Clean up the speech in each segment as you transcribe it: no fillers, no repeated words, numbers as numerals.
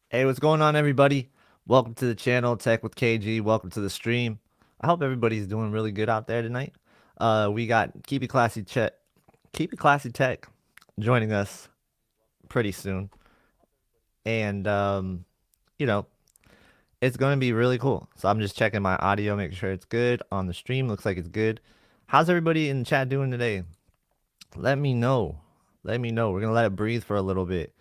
Hey, what's going on, everybody? Welcome to the channel, Tech with KG. Welcome to the stream. I hope everybody's doing really good out there tonight. We got Keep It Classy Tech joining us pretty soon, and you know, it's going to be really cool. So I'm just checking my audio, making sure it's good on the stream. Looks like it's good. How's everybody in the chat doing today? Let me know. Let me know. We're gonna let it breathe for a little bit.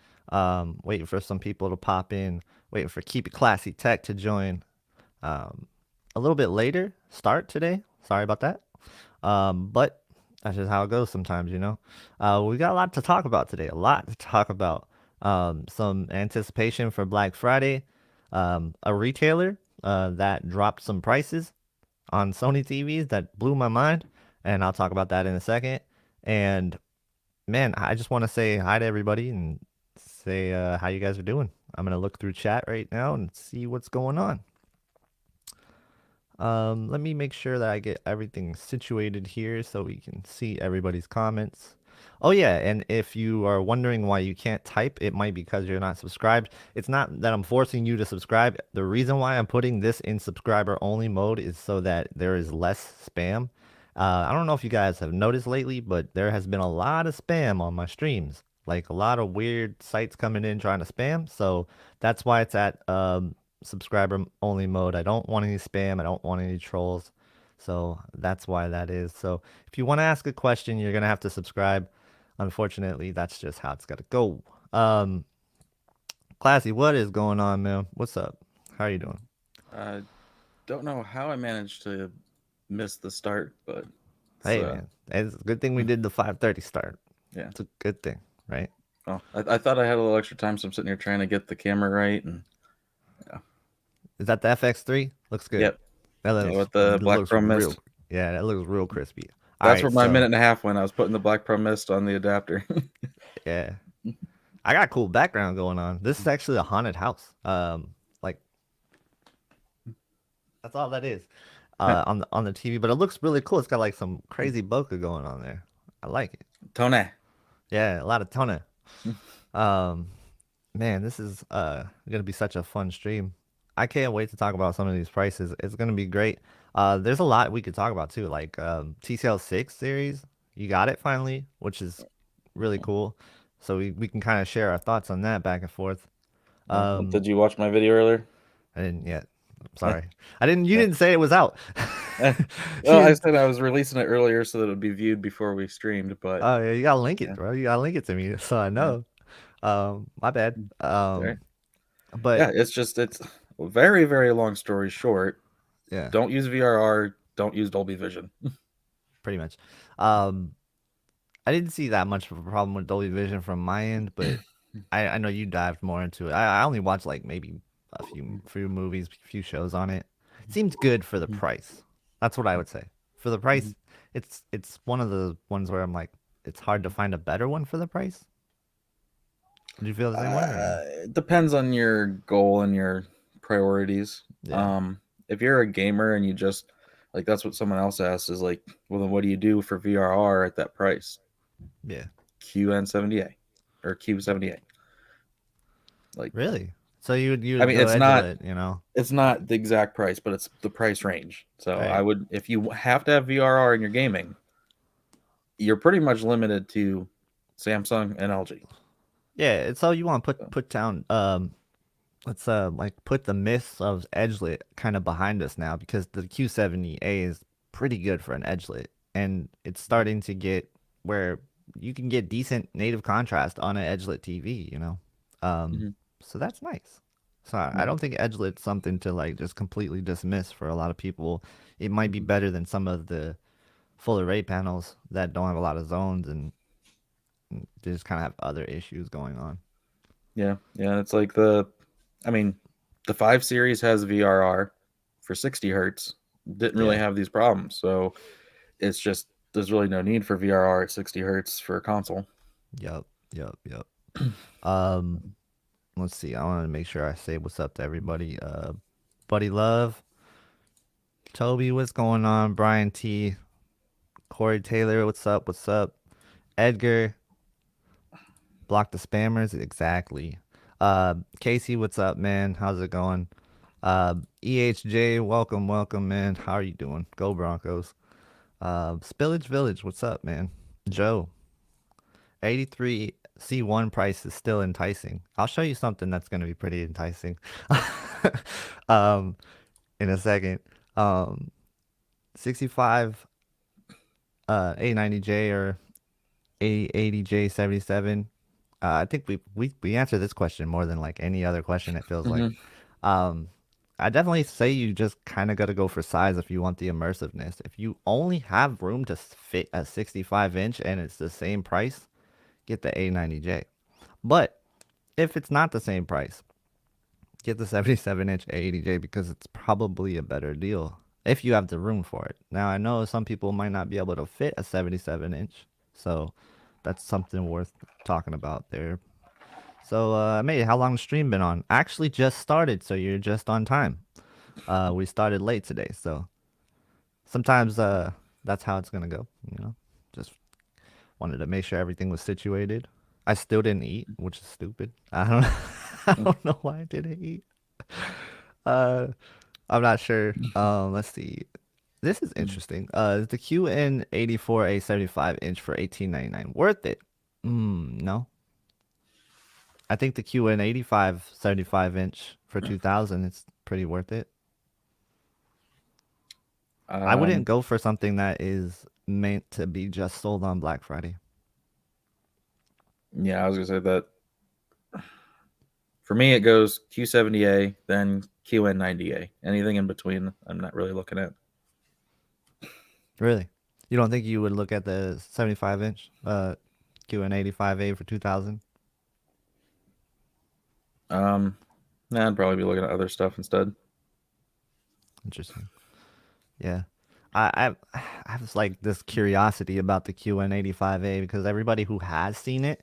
Waiting for some people to pop in. Waiting for Keep It Classy Tech to join. Um, a little bit later start today. Sorry about that. But that's just how it goes sometimes, you know. We got a lot to talk about today. A lot to talk about. Some anticipation for Black Friday. A retailer that dropped some prices on Sony TVs that blew my mind, and I'll talk about that in a second. And man, I just want to say hi to everybody and say how you guys are doing. I'm gonna look through chat right now and see what's going on. Let me make sure that I get everything situated here so we can see everybody's comments. Oh yeah, and if you are wondering why you can't type, it might be because you're not subscribed. It's not that I'm forcing you to subscribe. The reason why I'm putting this in subscriber only mode is so that there is less spam. I don't know if you guys have noticed lately, but there has been a lot of spam on my streams. Like a lot of weird sites coming in trying to spam. So that's why it's at subscriber only mode. I don't want any spam. I don't want any trolls. So that's why that is. So if you want to ask a question, you're going to have to subscribe. Unfortunately, that's just how it's got to go. Classy, what is going on, man? What's up? How are you doing? I don't know how I managed to miss the start, but it's Hey, man. It's a good thing we did the 5:30 start. yeah. It's a good thing, right? Well, I thought I had a little extra time, so I'm sitting here trying to get the camera right, and yeah, Is that the FX3? Looks good. yep, That yeah, looks, with the Black looks Pro real. Mist. Yeah, that looks real crispy. All That's right, where my so minute and a half went. I was putting the Black Pro Mist on the adapter. yeah, I got a cool background going on. This is actually a haunted house. Like that's all that is. On the TV, but it looks really cool. It's got like some crazy bokeh going on there. I like it. Tone. Yeah, a lot of tona. Um, man, this is gonna be such a fun stream. I can't wait to talk about some of these prices. It's gonna be great. There's a lot we could talk about too, like TCL 6 series. You got it finally, which is really cool. So we can kind of share our thoughts on that back and forth. Yeah. Um, Did you watch my video earlier? I didn't yet. I'm Yeah. sorry. I didn't. You Yeah. didn't say it was out. Well, I You said I was releasing it earlier so that it would be viewed before we streamed, but oh yeah, you gotta link it, yeah, bro. You gotta link it to me so I yeah, know. My bad. sorry. But Yeah, it's very, very long story short. yeah, Don't use VRR. Don't use Dolby Vision. pretty much. Um, I didn't see that much of a problem with Dolby Vision from my end, but I know you dived more into it. I only watched like maybe a few movies, few shows on it. It seems good for the price. That's what I would say. For the price, it's one of the ones where I'm like, it's hard to find a better one for the price. Do you feel the same way? Or? It depends on your goal and your priorities. Yeah, If you're a gamer and you just like that's what someone else asked is like, well, then what do you do for VRR at that price? yeah. QN70A or Q78. Like, Really? So you I would mean, go edge lit, you know? it's not the exact price, but it's the price range. So I Right. would, if you have to have VRR in your gaming, you're pretty much limited to Samsung and LG. Yeah, it's so you want to So, put down let's like put the myths of edgelit kind of behind us now because the Q70A is pretty good for an edgelit and it's starting to get where you can get decent native contrast on an edgelit TV, you know. Um mhm, so that's nice. So I yeah. don't think edgelit's something to like just completely dismiss for a lot of people. It might be Mhm. better than some of the full array panels that don't have a lot of zones and they just kind of have other issues going on. Yeah, yeah, it's like I mean, the 5 series has VRR for 60 hertz. Didn't really Yeah. have these problems, so it's just there's really no need for VRR at 60 hertz for a console. Yep. Yep. Yep. Um, let's see. I want to make sure I say what's up to everybody. Buddy Love, Toby, what's going on? Brian T, Corey Taylor, what's up? What's up? Edgar, block the spammers. Exactly. Casey, what's up, man? How's it going? EHJ, welcome, welcome, man. How are you doing? Go Broncos. Spillage Village, what's up, man? Joe, 83 C1 price is still enticing. I'll show you something that's going to be pretty enticing um, in a second. Um, 65 A90J or A80J 77. I think we answered this question more than like any other question, it feels like. Hmm. Um, I definitely say you just kind of got to go for size if you want the immersiveness. If you only have room to fit a 65 inch and it's the same price, get the A90J. But if it's not the same price, get the 77 inch A80J because it's probably a better deal if you have the room for it. Now, I know some people might not be able to fit a 77 inch, so that's something worth talking about there. So, mate, how long the stream been on? Actually, just started, so you're just on time. We started late today, so sometimes that's how it's gonna go. Just wanted to make sure everything was situated. I still didn't eat, which is stupid. I don't I don't know why I didn't eat. Uh, I'm not sure. Let's see. This is interesting. Is the QN84A 75 inch for 1899 worth it? No. I think the QN85 75 inch for 2000 it's pretty worth it. I wouldn't Um, go for something that is meant to be just sold on Black Friday. yeah, I was gonna say that for me it goes Q70A, then QN90A. Anything in between, I'm not really looking at. Really? You don't think you would look at the 75 inch QN85A for 2000? Nah, I'd probably be looking at other stuff instead. Interesting. Yeah. I have like this curiosity about the QN85A because everybody who has seen it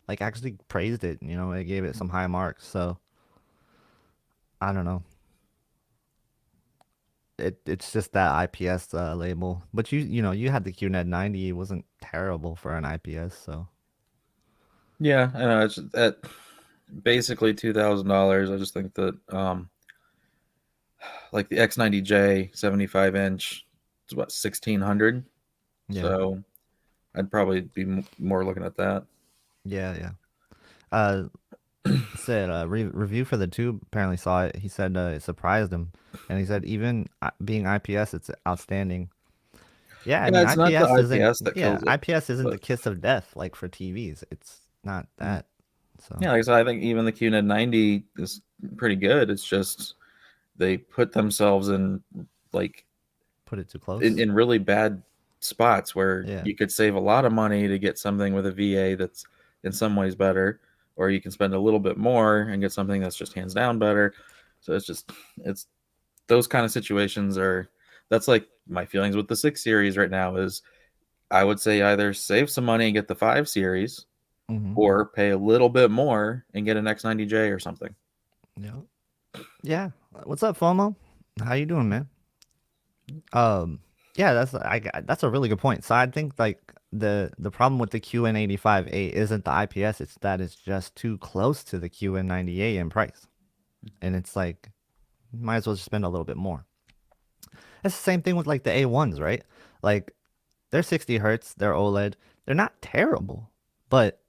like actually praised it, they gave it some high marks. So, I don't know. It's just that IPS label. But you had the QNED 90, it wasn't terrible for an IPS, so Yeah, I know it's at basically $2,000. I just think that like the X90J 75 inch, it's what 1600. yeah. So I'd probably be more looking at that. Yeah, yeah. Uh said review for the tube apparently saw it. He said it surprised him, and he said even being IPS, it's outstanding. Yeah, I Yeah, mean it's not the IPS that kills it, IPS isn't the but kiss of death like for TVs. It's not that. So yeah, like I said, I think even the QNED 90 is pretty good. It's just they put themselves in like put it too close. in really bad spots where Yeah. you could save a lot of money to get something with a VA that's in some ways better, or you can spend a little bit more and get something that's just hands down better. So it's those kind of situations are that's like my feelings with the 6 series right now is I would say either save some money and get the 5 series Mm-hmm. or pay a little bit more and get an X90J or something. Yeah. Yeah. What's up, FOMO? How you doing, man? Um, yeah, that's a really good point. So I think like the problem with the QN85A isn't the IPS, it's that it's just too close to the QN90A in price. And it's like might as well just spend a little bit more. It's the same thing with like the A1s, right? Like they're 60 hertz, they're OLED. They're not terrible, but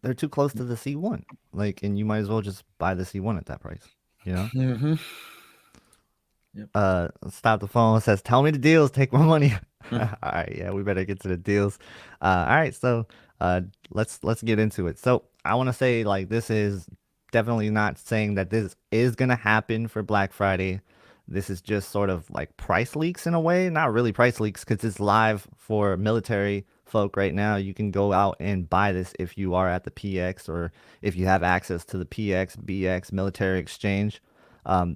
they're too close to the C1. Like, and you might as well just buy the C1 at that price, you know? Mm-hmm. Yep. Stop the phone says, tell me the deals, take my money. All right, yeah, we better get to the deals. All right, so uh, let's get into it. So I want to say like this is definitely not saying that this is gonna happen for Black Friday. This is just sort of like price leaks in a way, not really price leaks because it's live for military folk right now. You can go out and buy this if you are at the PX or if you have access to the PX, BX military exchange.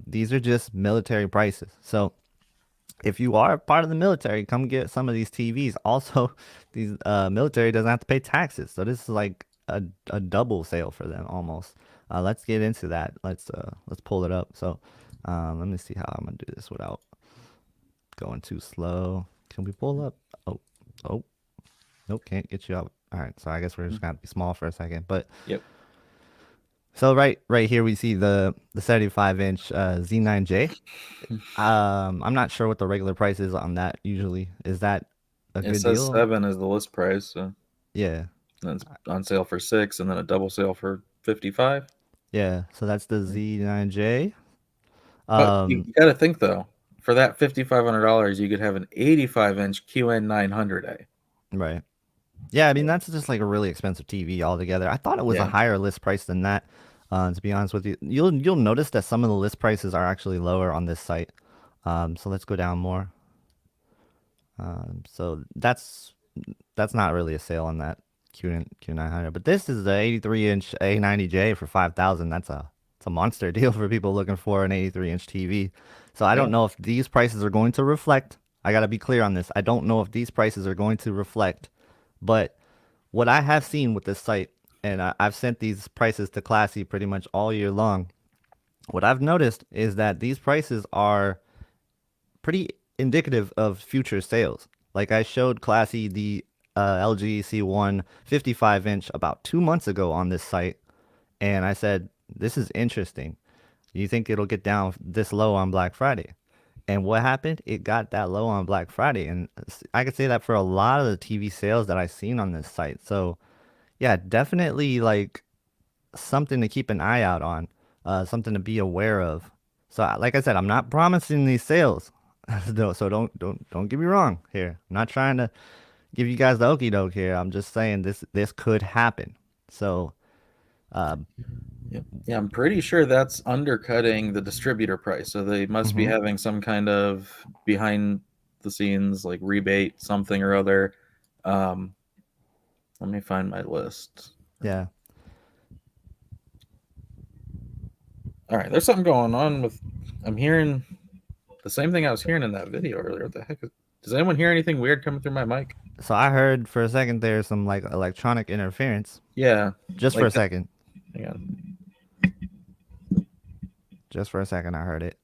These are just military prices. So if you are part of the military, come get some of these TVs. Also, these military doesn't have to pay taxes, so this is like a double sale for them almost. Let's get into that. Let's pull it up. So let me see how I'm gonna do this without going too slow. Can we pull up? Oh, oh, nope, can't get you up. All right, so I guess we're just gonna be small for a second, but Yep. So right here we see the 75-inch Z9J. I'm not sure what the regular price is on that usually. Is that a It good says deal? 7 is the list price, so Yeah. then it's on sale for 6, and then a double sale for 55. Yeah. So that's the Z9J. But you, Um, you got to think though, for that $5,500, you could have an 85-inch QN900A. right. Yeah, I mean that's just like a really expensive TV altogether. I thought it was a Yeah. higher list price than that. To be honest with you, you'll notice that some of the list prices are actually lower on this site. So let's go down more. So that's not really a sale on that Q900, but this is the 83-inch A90J for 5,000. It's a monster deal for people looking for an 83-inch TV. So I don't Yeah. know if these prices are going to reflect. I got to be clear on this. I don't know if these prices are going to reflect, but what I have seen with this site, and I've sent these prices to Classy pretty much all year long. What I've noticed is that these prices are pretty indicative of future sales. Like I showed Classy the LG C1 55-inch about 2 months ago on this site, and I said, "This is interesting. You think it'll get down this low on Black Friday?" And what happened? It got that low on Black Friday, and I could say that for a lot of the TV sales that I've seen on this site. So yeah, definitely like something to keep an eye out on, something to be aware of. So, like I said, I'm not promising these sales, so don't get me wrong here. I'm not trying to give you guys the okey doke here. I'm just saying this could happen. So, uh, Yeah. Yeah, I'm pretty sure that's undercutting the distributor price. So they must be mhm, having some kind of behind the scenes like rebate, something or other. Um, Let me find my list. yeah. All right, there's something going on with. I'm hearing the same thing I was hearing in that video earlier. What the heck? Does anyone hear anything weird coming through my mic? So I heard for a second there's some like electronic interference. Yeah, Just for like a second. hang on. Just for a second, I heard it.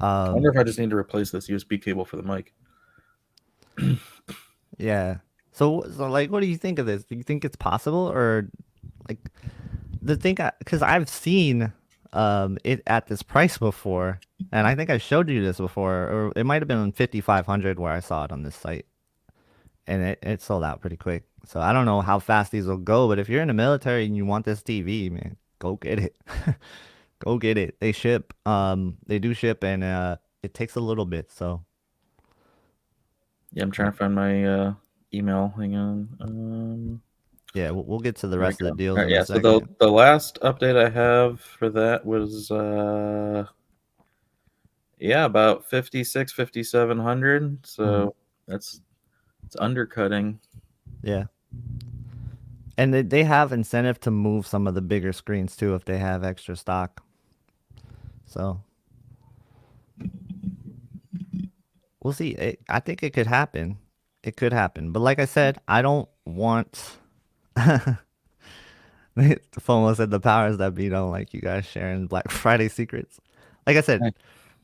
I wonder if I just need to replace this USB cable for the mic. Yeah. So like, what do you think of this? Do you think it's possible, or like the thing? Because I've seen it at this price before, and I think I showed you this before, or it might have been 5,500 where I saw it on this site, and it sold out pretty quick. So I don't know how fast these will go, but if you're in the military and you want this TV, man, go get it. Go get it. They ship. They do ship, and it takes a little bit. So Yeah, I'm uh, trying to find my email. Hang on. yeah, we'll get to the There we rest of go. the All deals right, in a yeah. So the second. the last update I have for that was yeah, about 56, 5,700. Mhm. So that's it's undercutting. Yeah. And they have incentive to move some of the bigger screens too if they have extra stock. So we'll see. I think it could happen. It could happen. But like I said, I don't want FOMO said the powers that be don't like you guys sharing Black Friday secrets. Like I said,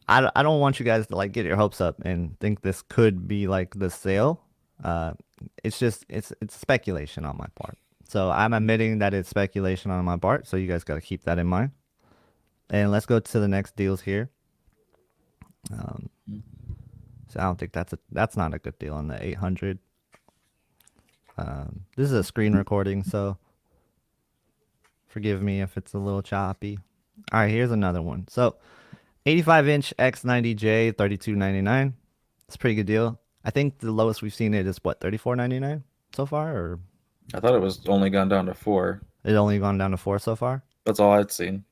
I don't want you guys to like get your hopes up and think this could be like the sale. Uh, it's just it's speculation on my part. So I'm admitting that it's speculation on my part. So you guys got to keep that in mind. And let's go to the next deals here. Um, so I don't think that's not a good deal on the 800. This is a screen recording, so forgive me if it's a little choppy. All right, here's another one. So 85-inch X90J, 32.99. It's a pretty good deal. I think the lowest we've seen it is what, 34.99 so far, or I thought it was only gone down to 4. it only gone down to 4 so far? That's all I'd seen.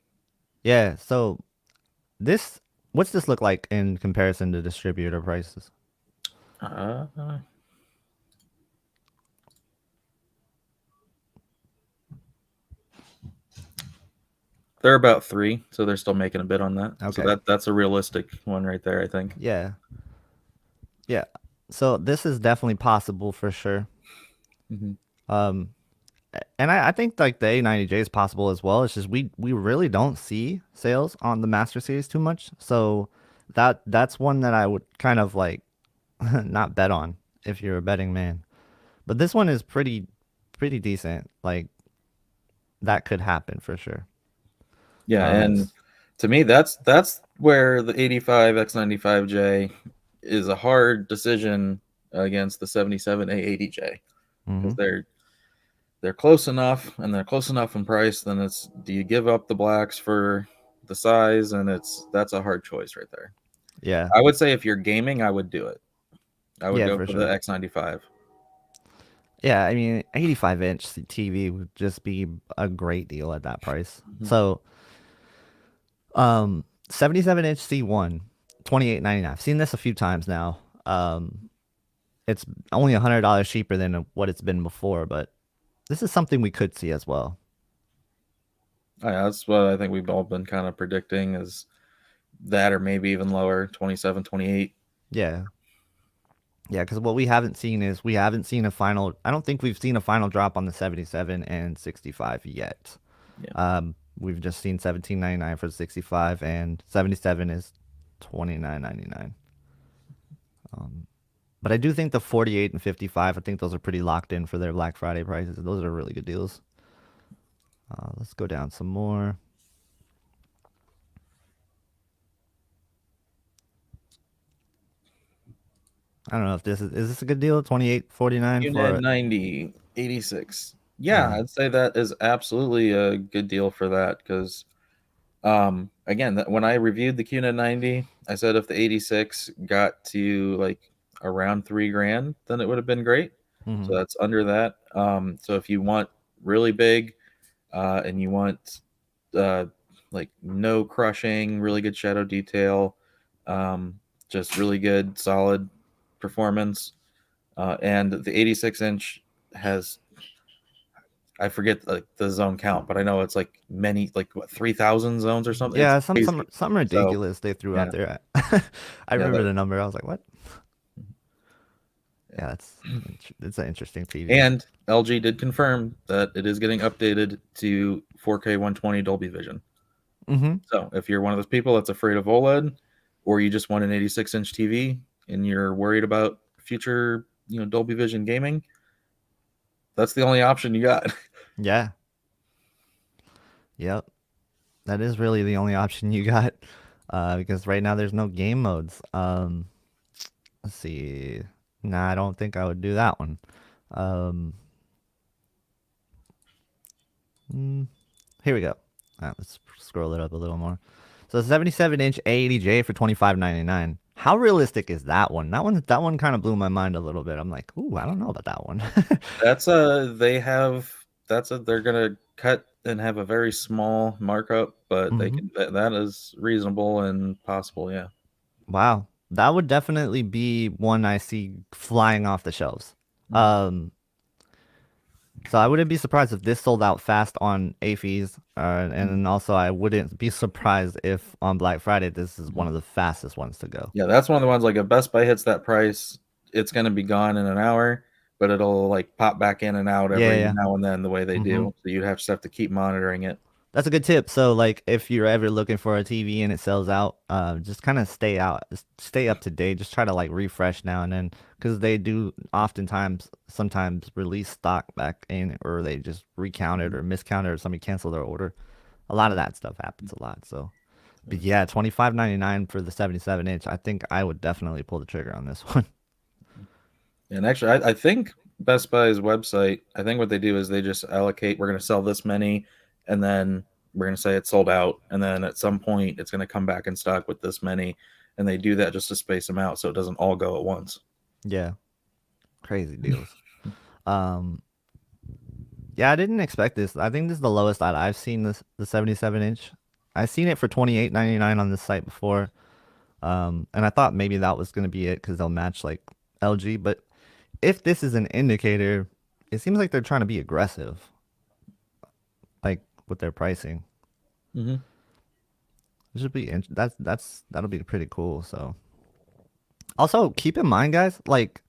Yeah. So this, what's this look like in comparison to distributor prices? Uh, they're about 3, so they're still making a bid on that. So Okay. that's a realistic one right there, I think. Yeah. Yeah. So this is definitely possible for sure. Mm-hmm. Um, and I think like the A90J is possible as well. It's just we really don't see sales on the Master Series too much. So that's one that I would kind of like not bet on if you're a betting man. But this one is pretty decent. Like that could happen for sure. Yeah, and to me, that's where the 85 X95J is a hard decision against the 77 A80J because Mm-hmm. they're close enough and they're close enough in price. Then it's, do you give up the blacks for the size? And that's a hard choice right there. Yeah. I would say if you're gaming, I would do it. I would Yeah, go for for the sure. X95. Yeah, I mean, 85-inch TV would just be a great deal at that price. Mhm. So, 77-inch C1, 28.99. I've seen this a few times now. It's only $100 cheaper than what it's been before, but this is something we could see as well. Oh, yeah, that's what I think we've all been kind of predicting is that, or maybe even lower, 27, 28. Yeah. Yeah, because what we haven't seen is we haven't seen a final. I don't think we've seen a final drop on the 77 and 65 yet. Yeah. We've just seen 17.99 for the 65, and 77 is 29.99. But I do think the 48 and 55, I think those are pretty locked in for their Black Friday prices. Those are really good deals. Let's go down some more. I don't know if this is this a good deal? 28.49 for QN90, 86. Yeah, yeah. I'd say that is absolutely a good deal for that because, again, when I reviewed the QN90, I said if the 86 got to like around 3 grand, then it would have been great. So Hmm. that's under that. So if you want really big, and you want uh, like no crushing, really good shadow detail, just really good solid performance, and the 86-inch has, I forget like the zone count, but I know it's like many, like what, 3,000 zones or something. It's Yeah, some crazy. some So ridiculous they threw yeah, out there. I yeah, remember that, the number. I was like, what? yeah. Yeah, it's an interesting TV. And LG did confirm that it is getting updated to 4K 120 Dolby Vision. Mm-hmm. So if you're one of those people that's afraid of OLED, or you just want an 86-inch TV and you're worried about future, Dolby Vision gaming, that's the only option you got. Yeah. Yep. That is really the only option you got. Because right now there's no game modes. Let's see. Nah, I don't think I would do that one. Um, mm, Here we go. Let's scroll it up a little more. So 77-inch A80J for 25.99. How realistic is that one? That one kind of blew my mind a little bit. I'm like, ooh, I don't know about that one. That's a they have that's a they're gonna cut and have a very small markup, but they Hmm. can that is reasonable and possible. Yeah. Wow, that would definitely be one I see flying off the shelves. Mhm. Um, So I wouldn't be surprised if this sold out fast on AFES, and Mhm. then also I wouldn't be surprised if on Black Friday this is Mhm. one of the fastest ones to go. Yeah, that's one of the ones, like if Best Buy hits that price, it's gonna be gone in an hour, but it'll like pop back in and out Yeah, every yeah. now and then the way they Mm-hmm. do. So you'd have to keep monitoring it. That's a good tip. So like if you're ever looking for a TV and it sells out, just kind of just stay up to date. Just try to like refresh now and then because they do oftentimes sometimes release stock back in or they just recount it Mhm. or miscount it or somebody cancel their order. A lot of that stuff happens a lot. So Yeah. but yeah, 25.99 for the 77-inch. I think I would definitely pull the trigger on this one. And actually, I think Best Buy's website, I think what they do is they just allocate, we're going to sell this many, and then we're going to say it's sold out. And then at some point, it's going to come back in stock with this many. And they do that just to space them out so it doesn't all go at once. Yeah, crazy deals. Um, yeah, I didn't expect this. I think this is the lowest that I've seen the 77-inch. I've seen it for 28.99 on this site before. And I thought maybe that was gonna be it because they'll match like LG. But if this is an indicator, it seems like they're trying to be aggressive, like with their pricing. Mm-hmm. It should be that'll be pretty cool. So also keep in mind, guys, like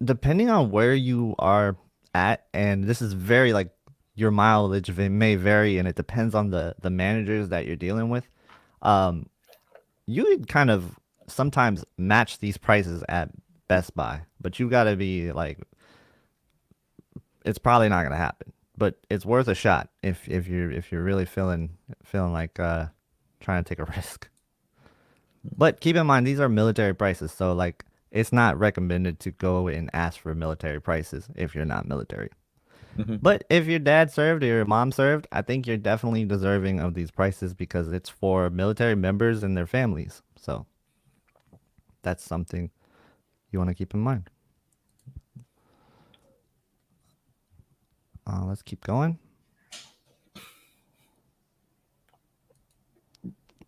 depending on where you are at, and this is very like your mileage it may vary, and it depends on the managers that you're dealing with. Um, you could kind of sometimes match these prices at Best Buy, but you got to be like, it's probably not gonna happen. but it's worth a shot if you're really feeling like trying to take a risk. But keep in mind these are military prices, so like it's not recommended to go and ask for military prices if you're not military. Hmm. But if your dad served or your mom served, I think you're definitely deserving of these prices because it's for military members and their families. So that's something you want to keep in mind. Let's keep going.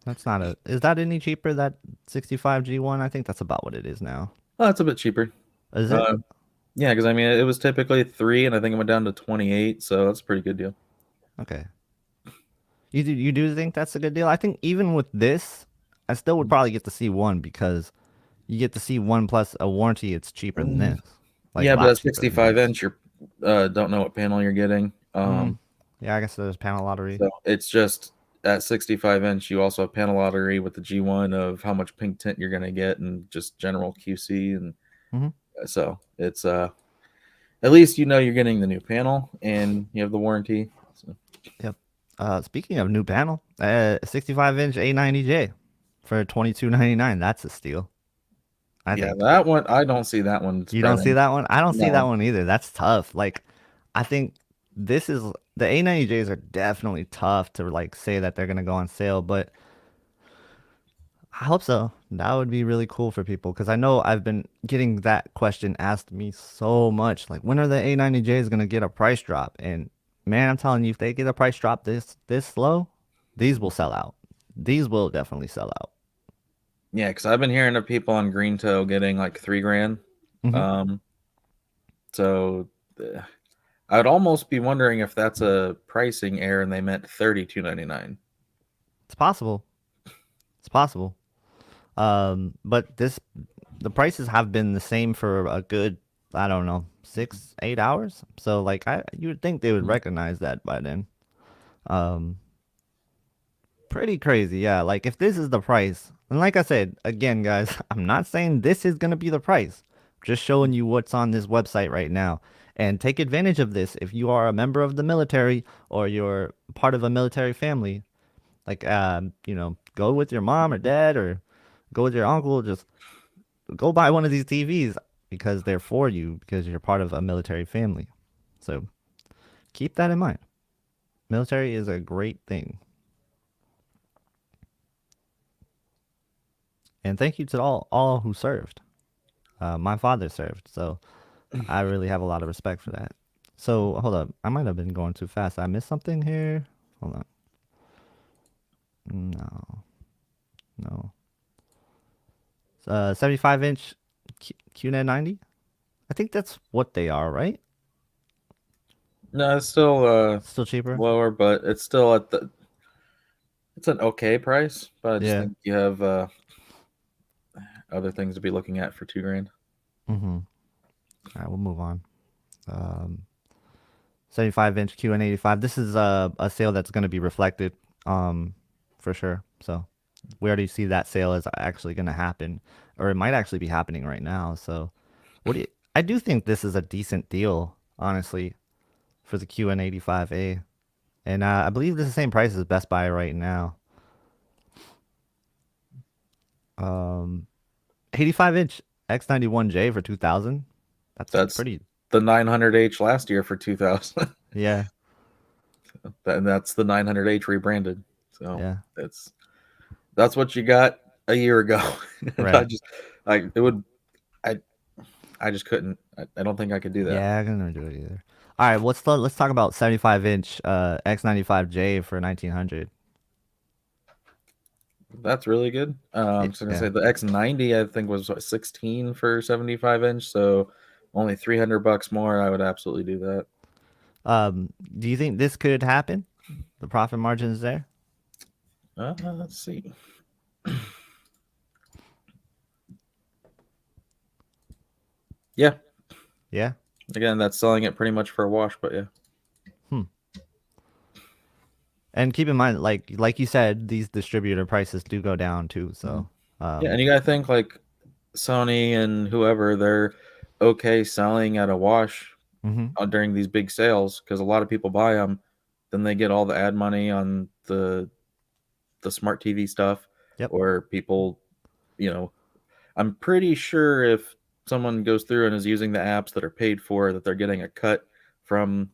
That's not a. Is that any cheaper? That 65G one? I think that's about what it is now. Oh, it's a bit cheaper. Is it? Uh, yeah, because I mean it was typically 3, and I think it went down to 28, so that's a pretty good deal. Okay. You do think that's a good deal? I think even with this, I still would probably get the C1 because you get the C1 plus a warranty. It's cheaper than Mm, this, like a yeah, but lot at cheaper than 65 this. inch, you don't know what panel you're getting. Mm, yeah, I guess there's panel lottery. So it's just at 65 inch, you also have panel lottery with the G1 of how much pink tint you're going to get and just general QC. And Hmm. so it's at least you know you're getting the new panel and you have the warranty. So, Yep. Speaking of new panel, 65-inch A90J for 22.99. That's a steal, I yeah, think. that one, I don't see that one You don't see spreading. that one? I don't see that No. one either. That's tough. Like, I think this is the A90Js are definitely tough to like say that they're gonna go on sale, but I hope so. That would be really cool for people because I know I've been getting that question asked me so much. Like, when are the A90Js gonna get a price drop? And man, I'm telling you, if they get a price drop this low, these will sell out. These will definitely sell out. Yeah, because I've been hearing of people on Green Toe getting like 3 grand. Hmm. Um, so I would almost be wondering if that's a pricing error and they meant 32.99. It's possible. It's possible. But the prices have been the same for a good, I don't know, 6, 8 hours. So like you would think they would recognize that by then. Um, Pretty crazy, yeah. Like if this is the price, and like I said, again, guys, I'm not saying this is gonna be the price. Just showing you what's on this website right now. And take advantage of this if you are a member of the military or you're part of a military family. Like go with your mom or dad or go with your uncle. Just go buy one of these TVs because they're for you because you're part of a military family. So keep that in mind. Military is a great thing. And thank you to all who served. My father served, so I really have a lot of respect for that. So hold up, I might have been going too fast. I missed something here. Hold on. No, no. 75-inch QNET 90. I think that's what they are, right? No, it's still Still cheaper. lower, but it's still at the. It's an okay price, but I just Yeah. think you have other things to be looking at for 2 grand. Mm-hmm. All right, we'll move on. Um, 75-inch QN85. This is a sale that's going to be reflected, for sure. So we already see that sale is actually going to happen, or it might actually be happening right now. So what do you? I do think this is a decent deal, honestly, for the QN85A, and I believe this is the same price as Best Buy right now. 85-inch X91J for 2,000. That's That's pretty. the 900H last year for 2,000, Yeah, and that's the 900H rebranded. So yeah, that's what you got a year ago. And right. I it would I I just couldn't. I don't think I could do that. Yeah, I can never do it either. All right, let's talk about 75-inch X95J for 1900. That's really good. So I'm gonna Yeah. say the X90 I think was 16 for 75 inch, so only $300 more. I would absolutely do that. Do you think this could happen? The profit margin is there? Let's see. Yeah, Yeah. again, that's selling it pretty much for a wash, but yeah. Hmm. And keep in mind, like you said, these distributor prices do go down too. Mhm. So, Yeah, and you gotta think like Sony and whoever, they're okay selling at a wash during these big sales, because a lot of people buy them. Then they get all the ad money on the smart TV stuff, Yep. or people, you know, I'm pretty sure if someone goes through and is using the apps that are paid for, that they're getting a cut from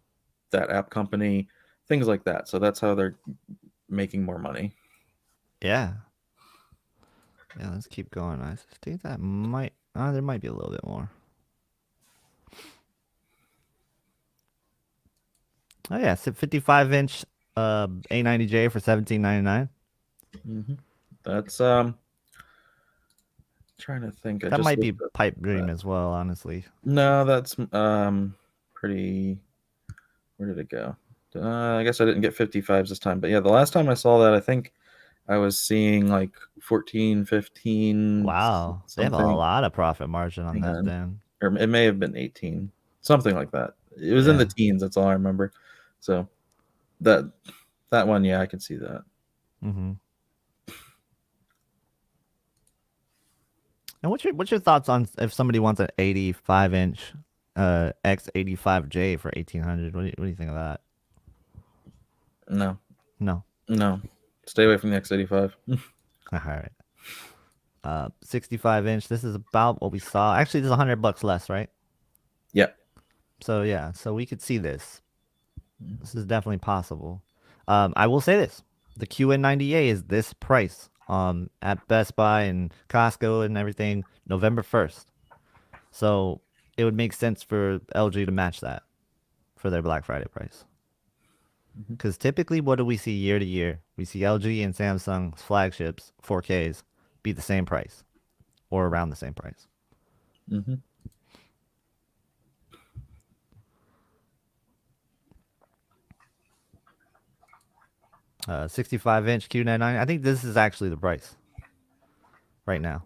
that app company, things like that. So that's how they're making more money. Yeah. Yeah, let's keep going. I think that might, there might be a little bit more. Oh yeah, it's a 55-inch A90J for $17.99. Mm-hmm. That's trying to think. I That just might be looked up pipe dream that. as well, honestly. No, that's pretty. Where did it go? I guess I didn't get 55s this time, but yeah, the last time I saw that, I think I was seeing like 14, 15, Wow, they have a something. lot of profit margin on Hang that on. then. Or it may have been 18, something like that. It was in the Yeah. teens. That's all I remember. So that one, yeah, I can see that. Mm-hmm. And what's your thoughts on if somebody wants an 85-inch X85J for 1800? What do you think of that? No, No. no, stay away from the X85. All right. 65-inch. This is about what we saw. Actually, this is $100 less, right? Yeah. So yeah, so we could see this. This is definitely possible. I will say this: the QN90A is this price at Best Buy and Costco and everything November 1st. So it would make sense for LG to match that for their Black Friday price. Because typically, what do we see year to year? We see LG and Samsung's flagships 4Ks be the same price or around the same price. Mm-hmm. 65-inch Q99. I think this is actually the price right now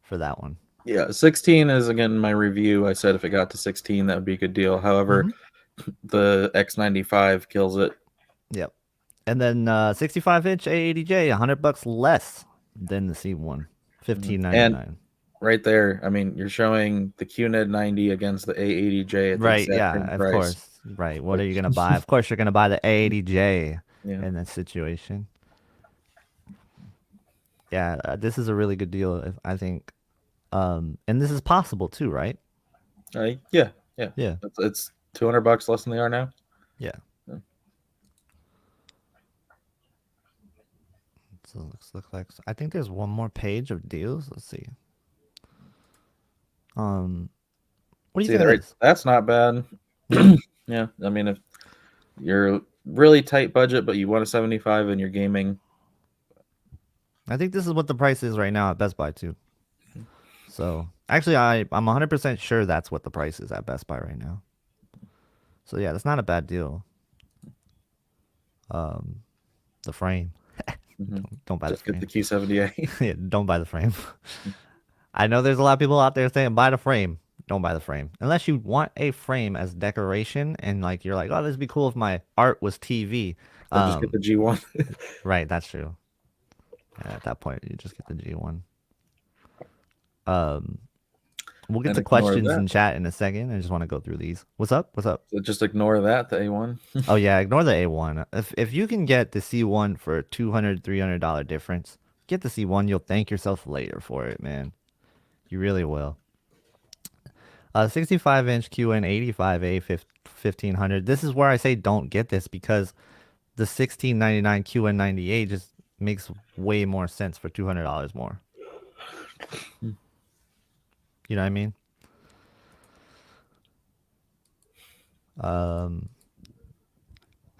for that one. Yeah, 16 is again my review. I said if it got to 16, that would be a good deal. However, the X95 kills it. Yep. And then 65-inch A80J, $100 less than the C1, And $15.99. right there, I mean, you're showing the QNED 90 against the A80J at the Right, exact yeah, same of price. course. Right. What are Like, you gonna buy? Of course, you're gonna buy the A80J yeah. in that situation. Yeah, this is a really good deal, I think. And this is possible too, right? Yeah, yeah. Yeah, It's $200 less than they are now. yeah. Yeah. So looks like I think there's one more page of deals. Let's see. What do you See, think of there, this? that's not bad. Yeah, Yeah, I mean, if you're really tight budget, but you want a 75 and you're gaming, I think this is what the price is right now at Best Buy too. So actually, I'm 100% sure that's what the price is at Best Buy right now. So yeah, that's not a bad deal. The frame. Don't buy the just get frame. the Q70A. Yeah, don't buy the frame. I know there's a lot of people out there saying buy the frame. Don't buy the frame unless you want a frame as decoration and like you're like, oh, this would be cool if my art was TV. Then just get the G1. Right, that's true. At that point, you just get the G1. We'll get And to ignore questions that. in chat in a second. I just want to go through these. What's up? What's up? So just ignore that, the A1. Oh yeah, ignore the A1. If you can get the C1 for $200, $300 difference, get the C1. You'll thank yourself later for it, man. You really will. 65-inch QN85A 1500. This is where I say don't get this because the 1699 QN90A just makes way more sense for $200 more. You know what I mean? I'm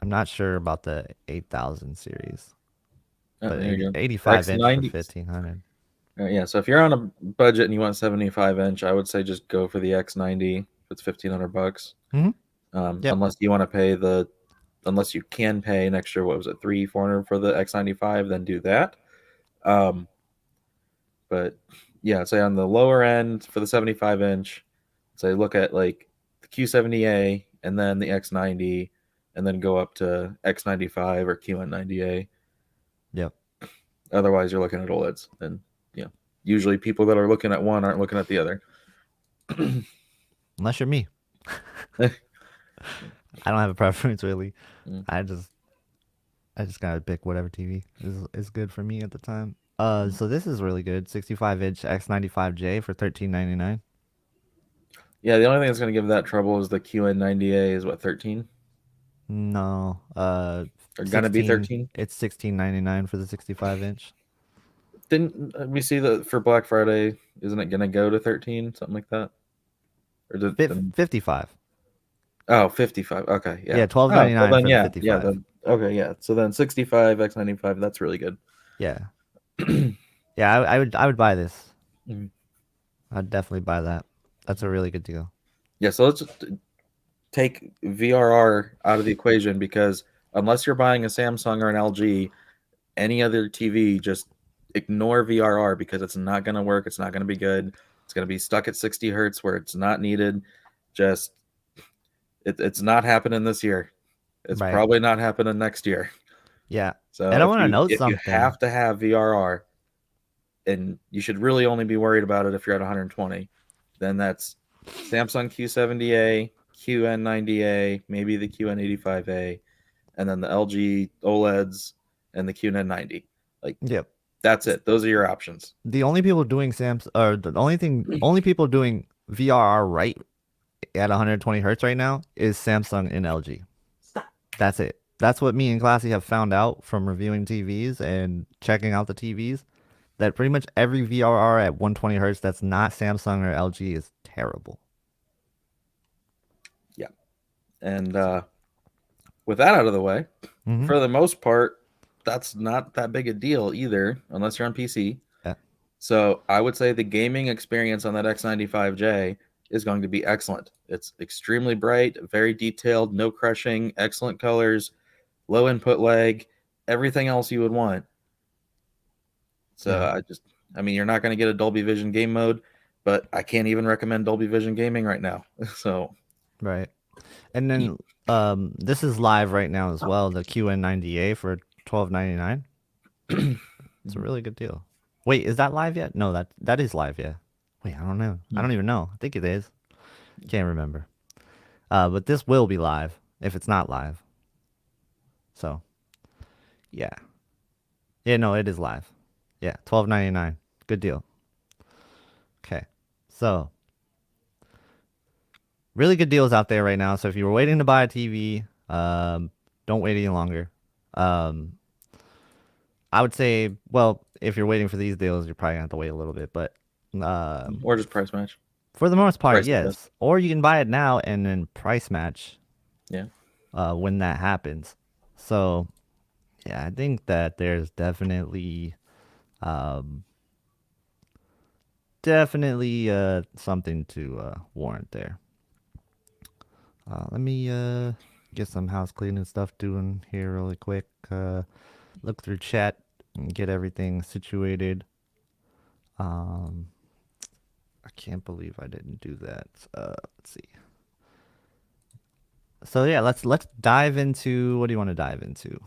not sure about the 8000 series, Oh, but there you go. 85 inch for X90. 1500. Yeah, so if you're on a budget and you want 75 inch, I would say just go for the X90. It's $1,500. Mm-hmm. Yep. Unless you want to pay unless you can pay an extra, what was it, 300-400 for the X95, then do that. But yeah, I'd say on the lower end for the 75 inch, say look at like the Q70A and then the X90, and then go up to X95 or QN90A. Yep. Otherwise, you're looking at OLEDs, and usually people that are looking at one aren't looking at the other. Unless you're me. I don't have a preference really. Mm. I just I just gotta pick whatever TV is good for me at the time. So this is really good. 65-inch X95J for 13.99. Yeah, the only thing that's going to give that trouble is the QN90A is what, 13? No, Or going to be 16. 13? It's 16.99 for the 65-inch. Didn't we see that for Black Friday? Isn't it going to go to 13, something like that? Or did then 55. oh, 55. Okay, yeah. Yeah, Oh, well 12.99 then for the yeah, yeah, 55. then okay, yeah. So then 65 X95, that's really good. Yeah, yeah. I would buy this. Mhm. I'd definitely buy that. That's a really good deal. Yeah, so let's just take VRR out of the equation because unless you're buying a Samsung or an LG, any other TV, just ignore VRR because it's not going to work. It's not going to be good. It's going to be stuck at 60 hertz where it's not needed. Just it's not happening this year. It's Right. probably not happening next year. Yeah. So And I want to know if you something. have to have VRR, and you should really only be worried about it if you're at 120, then that's Samsung Q70A, QN90A, maybe the QN85A, and then the LG OLEDs and the QN90. Like Yep. that's it. Those are your options. The only people doing Samsung, or the only people doing VRR right at 120 hertz right now is Samsung and LG. That's it. That's what me and Classy have found out from reviewing TVs and checking out the TVs. That pretty much every VRR at 120 hertz that's not Samsung or LG is terrible. Yeah. And So, with that out of the way, hmm for the most part, that's not that big a deal either, unless you're on PC. yeah, So I would say the gaming experience on that X95J is going to be excellent. It's extremely bright, very detailed, no crushing, excellent colors, low input lag, everything else you would want. So yeah, I mean, you're not going to get a Dolby Vision game mode, but I can't even recommend Dolby Vision gaming right now. So, right. And then this is live right now as well. The QN90A for 12.99. It's a really good deal. Wait, is that live yet? No, that is live, yeah. Wait, I don't know. I don't even know. I think it is. Can't remember. But this will be live if it's not live. So, yeah. Yeah, no, it is live. Yeah, 12.99. Good deal. Okay. So, really good deals out there right now. So if you were waiting to buy a TV, don't wait any longer. Um, I would say, well, if you're waiting for these deals, you're probably gonna have to wait a little bit, but or just price match. for the most part, Price is best. yes. Or you can buy it now and then price match Yeah. when that happens. So yeah, I think that there's um, definitely something to warrant there. Let me get some house cleaning stuff doing here really quick. Look through chat and get everything situated. Um, I can't believe I didn't do that. Let's see. So yeah, let's dive into what do you want to dive into?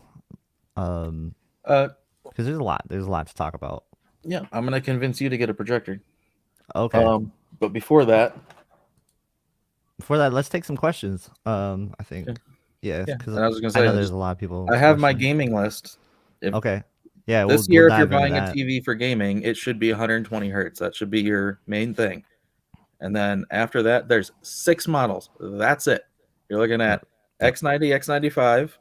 Um, Uh, because there's a lot to talk about. yeah, I'm gonna convince you to get a projector. Okay. But before that, Before that, let's take some questions. I think, yeah, yeah, yeah. because And I was just I gonna know say, there's a lot of people I have my questioning. gaming list. If Okay. Yeah, this we'll year, if you're dive into buying a that. TV for gaming, it should be 120 hertz. That should be your main thing. And then after that, there's 6 models. That's it. You're looking Yep. at Yep. X90, X95,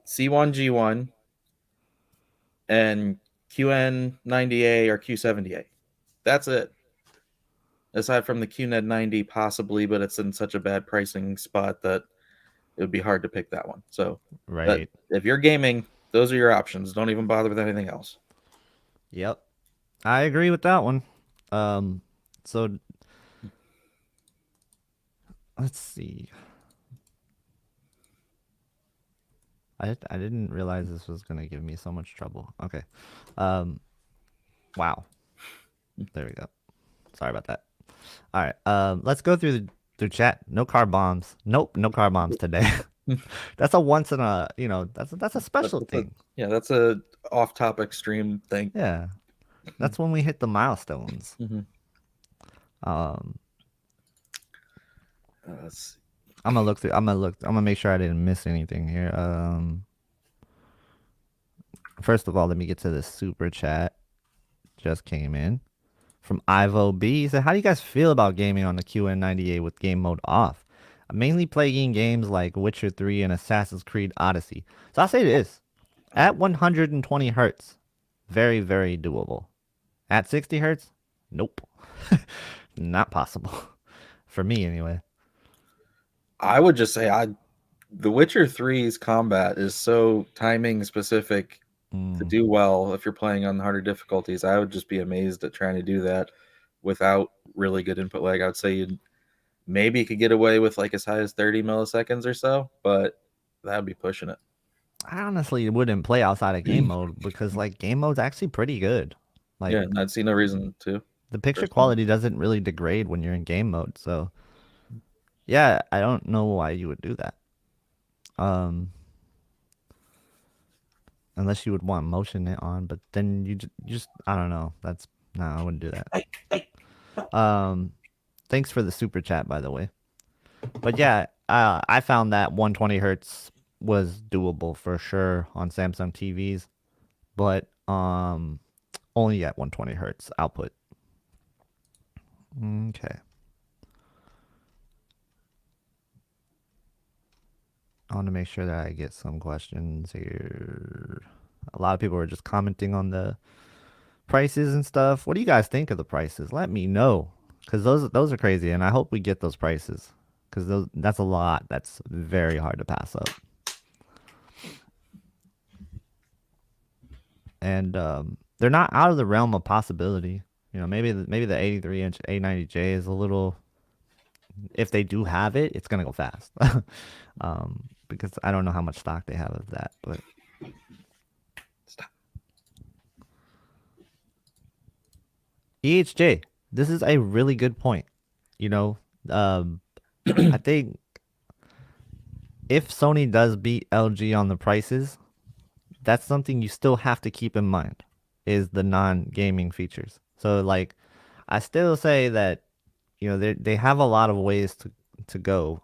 C1, G1, and QN90A or Q70A. That's it. Aside from the QNED 90, possibly, but it's in such a bad pricing spot that it would be hard to pick that one. So, but Right. if you're gaming, those are your options. Don't even bother with anything else. Yep. I agree with that one. Um, so let's see. I didn't realize this was gonna give me so much trouble. Okay. Um, wow. There we go. Sorry about that. All right. Let's go through chat. No car bombs. Nope. No car bombs today. That's a once in a that's a special thing. Yeah, that's a off-topic stream thing. Yeah. That's when we hit the milestones. Mm-hmm. Um, let's I'm gonna look through. I'm gonna look. I'm gonna make sure I didn't miss anything here. First of all, let me get to the super chat. Just came in from Ivo B. He said, "How do you guys feel about gaming on the QN90A with game mode off? I mainly playing games like Witcher 3 and Assassin's Creed Odyssey. So I'll say this: at 120 hertz, very very doable. At 60 hertz, nope, not possible for me anyway." I would just say The Witcher Three's combat is so timing specific to Mm. do well if you're playing on harder difficulties. I would just be amazed at trying to do that without really good input lag. I would say you'd maybe could get away with like as high as 30 milliseconds or so, but that'd be pushing it. I honestly wouldn't play outside of game mode because like game mode's actually pretty good. Like Yeah, and I'd see no reason to the picture personally. quality doesn't really degrade when you're in game mode. So yeah, I don't know why you would do that. Um, unless you would want motion it on, but then you just I don't know. That's no, I wouldn't do that. Thanks for the super chat by the way. But yeah, I found that 120 hertz was doable for sure on Samsung TVs, but only at 120 hertz output. Okay. I want to make sure that I get some questions here. A lot of people are just commenting on the prices and stuff. What do you guys think of the prices? Let me know, because those are crazy, and I hope we get those prices, because that's a lot. That's very hard to pass up. And they're not out of the realm of possibility. You know, maybe the 83-inch A90J is a little. If they do have it, it's gonna go fast. Because I don't know how much stock they have of that, but Stop. EHJ, this is a really good point. You know, I think if Sony does beat LG on the prices, that's something you still have to keep in mind is the non-gaming features. So like I still say that you know they have a lot of ways to go,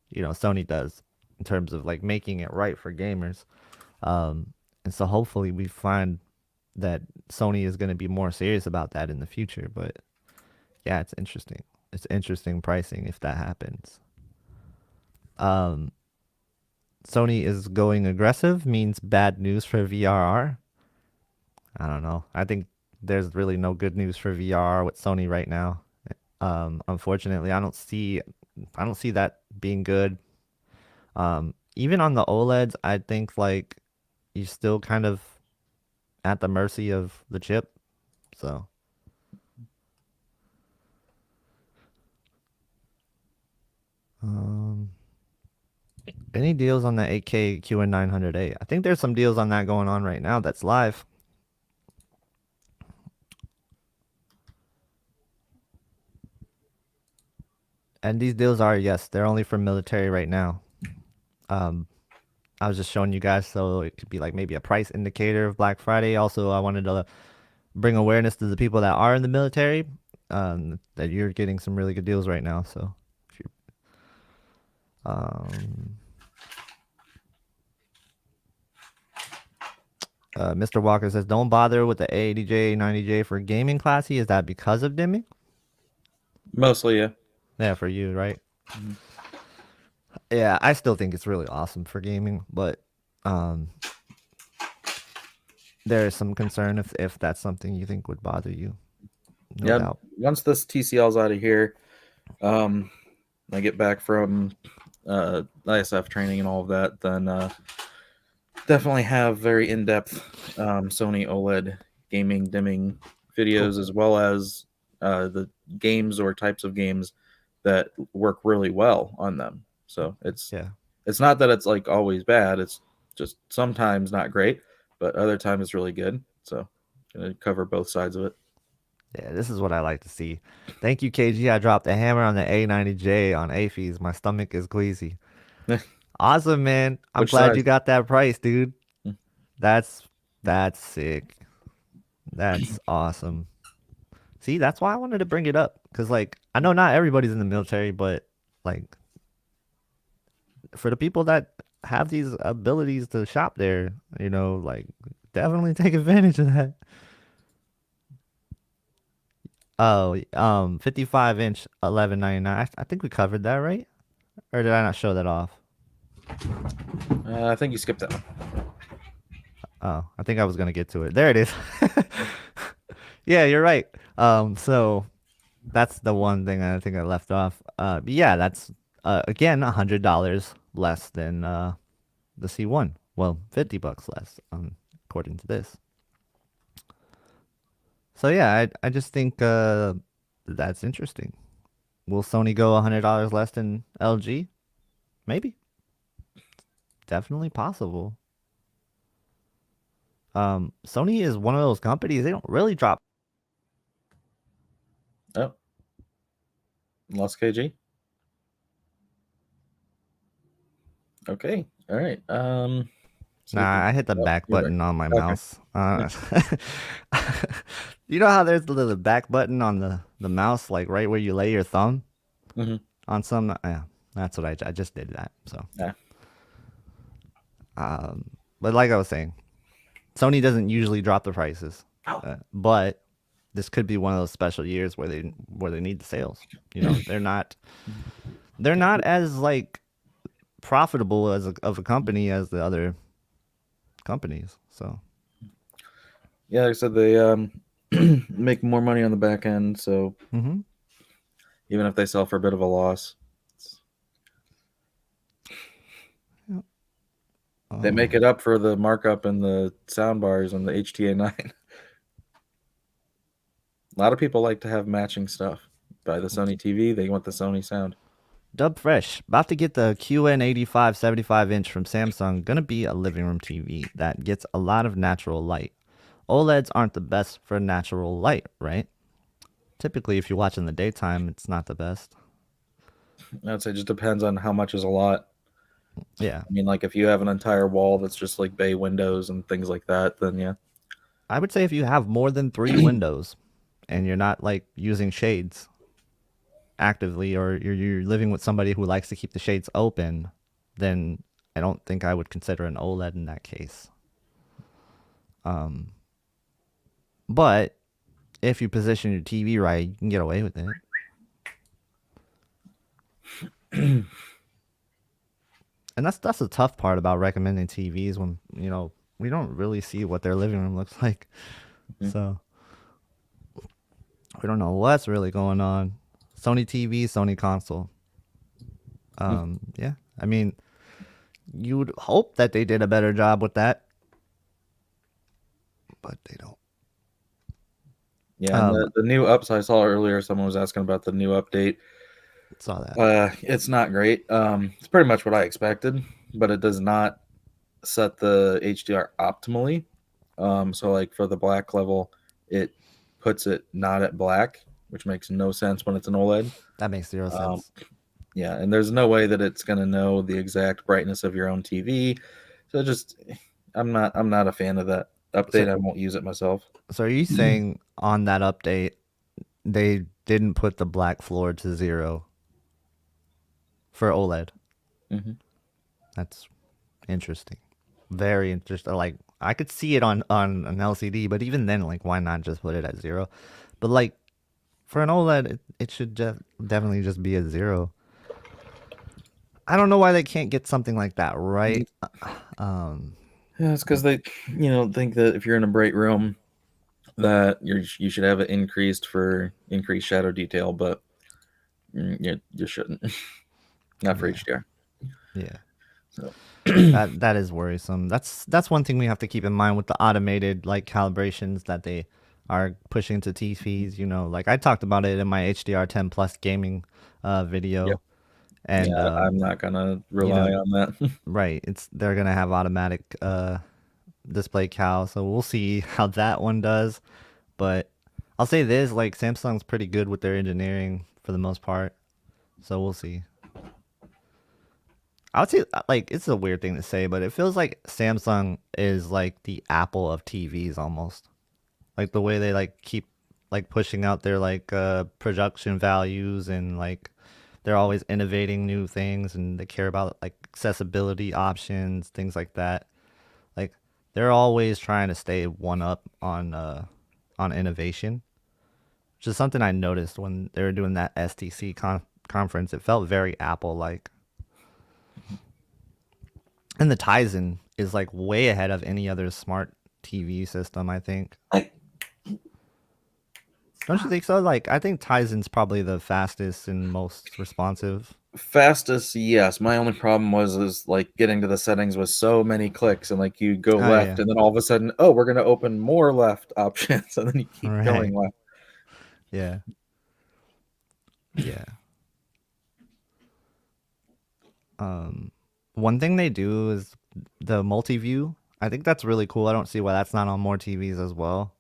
you know, Sony does in terms of like making it right for gamers. And so hopefully we find that Sony is going to be more serious about that in the future, but yeah, it's interesting. It's interesting pricing if that happens. Um Sony is going aggressive means bad news for VRR. I don't know. I think there's really no good news for VRR with Sony right now. Unfortunately, I don't see that being good. Even on the OLEDs, I think like you're still kind of at the mercy of the chip. So, um, any deals on the 8K QN900A? I think there's some deals on that going on right now that's live. And these deals are, yes, they're only for military right now. Um, I was just showing you guys so it could be like maybe a price indicator of Black Friday. Also, I wanted to bring awareness to the people that are in the military, that you're getting some really good deals right now. So, if you, um, Mr. Walker says, don't bother with the A80J, 90J for gaming classy. Is that because of dimming? Mostly, yeah. Yeah, for you, right? Mhm. Yeah, I still think it's really awesome for gaming, but um, there is some concern if that's something you think would bother you. No Yeah. doubt. Once this TCL's out of here, um, I get back from ISF training and all of that, then definitely have very in-depth Sony OLED gaming dimming Cool. videos, as well as the games or types of games that work really well on them. So Yeah. it's not that it's like always bad. It's just sometimes not great, but other times it's really good. So gonna cover both sides of it. Yeah, this is what I like to see. Thank you, KG. I dropped a hammer on the A90J on AFES. My stomach is queasy. Awesome, man. I'm Which glad you size? got that price, dude. That's that's sick. That's awesome. See, that's why I wanted to bring it up. Cause like I know not everybody's in the military, but like for the people that have these abilities to shop there, like definitely take advantage of that. Oh, 55-inch 1199. I think we covered that, right? Or did I not show that off? I think you skipped that one. Oh, I think I was gonna get to it. There it is. Yeah, you're right. So that's the one thing I think I left off. But yeah, that's again $100 less than the C1. Well, $50 less, according to this. So yeah, I just think that's interesting. Will Sony go $100 less than LG? Maybe. Definitely possible. Sony is one of those companies, they don't really drop. Oh, lost KG. Okay, all right. Nah, I hit the back you're back. button on my Okay. mouse. You know how there's the little back button on the mouse, like right where you lay your thumb Mm-hmm. on some? Yeah, that's what I just did that. So, Yeah. but like I was saying, Sony doesn't usually drop the prices, but this could be one of those special years where they need the sales. They're not as like profitable of a company as the other companies. So Yeah, like I said, they make more money on the back end, so mm-hmm. even if they sell for a bit of a loss, they make it up for the markup and the sound bars and the HTA9. A lot of people like to have matching stuff. Buy the Sony TV, they want the Sony sound. Dub Fresh, about to get the QN85 75-inch from Samsung. Gonna be a living room TV that gets a lot of natural light. OLEDs aren't the best for natural light, right? Typically, if you watch in the daytime, it's not the best. I'd say it just depends on how much is a lot. Yeah. I mean, like if you have an entire wall that's just like bay windows and things like that, then yeah. I would say if you have more than 3 windows and you're not like using shades actively, or you're living with somebody who likes to keep the shades open, then I don't think I would consider an OLED in that case. But if you position your TV right, you can get away with it. And that's the tough part about recommending TVs when, we don't really see what their living room looks like. Mm-hmm. So we don't know what's really going on. Sony TV, Sony console. Yeah. I mean, you would hope that they did a better job with that, but they don't. Yeah, and the new ups I saw earlier, someone was asking about the new update. Saw that. It's not great. It's pretty much what I expected, but it does not set the HDR optimally. So like for the black level, it puts it not at black, which makes no sense when it's an OLED. That makes 0 sense. Yeah, and there's no way that it's going to know the exact brightness of your own TV. So just I'm not a fan of that update. I won't use it myself. So are you saying on that update they didn't put the black floor to 0 for OLED? Mm-hmm. That's interesting. Very interesting. Like I could see it on an LCD, but even then, like, why not just put it at 0? But like for an OLED, it should definitely just be at 0. I don't know why they can't get something like that right. Yeah, it's because they, think that if you're in a bright room, that you should have it increased for increased shadow detail, but you shouldn't. Not for HDR. Yeah. So that is worrisome. That's one thing we have to keep in mind with the automated like calibrations that they are pushing to TVs. Like I talked about it in my HDR10 Plus gaming video. Yep. And yeah, I'm not gonna rely on that. Right. They're gonna have automatic display cal, so we'll see how that one does. But I'll say this, like Samsung's pretty good with their engineering for the most part. So we'll see. I would say, like, it's a weird thing to say, but it feels like Samsung is like the Apple of TVs almost. Like the way they like keep like pushing out their like production values and like they're always innovating new things and they care about like accessibility options, things like that. Like they're always trying to stay one up on innovation, which is something I noticed when they were doing that STC conference. It felt very Apple like. And the Tizen is like way ahead of any other smart TV system, I think. Don't you think so? Like, I think Tizen's probably the fastest and most responsive. Fastest, yes. My only problem was is like getting to the settings with so many clicks, and like you go Oh left, yeah, and then all of a sudden, oh, we're gonna open more left options, and then you keep right. going left. Yeah, yeah. One thing they do is the multi-view. I think that's really cool. I don't see why that's not on more TVs as well.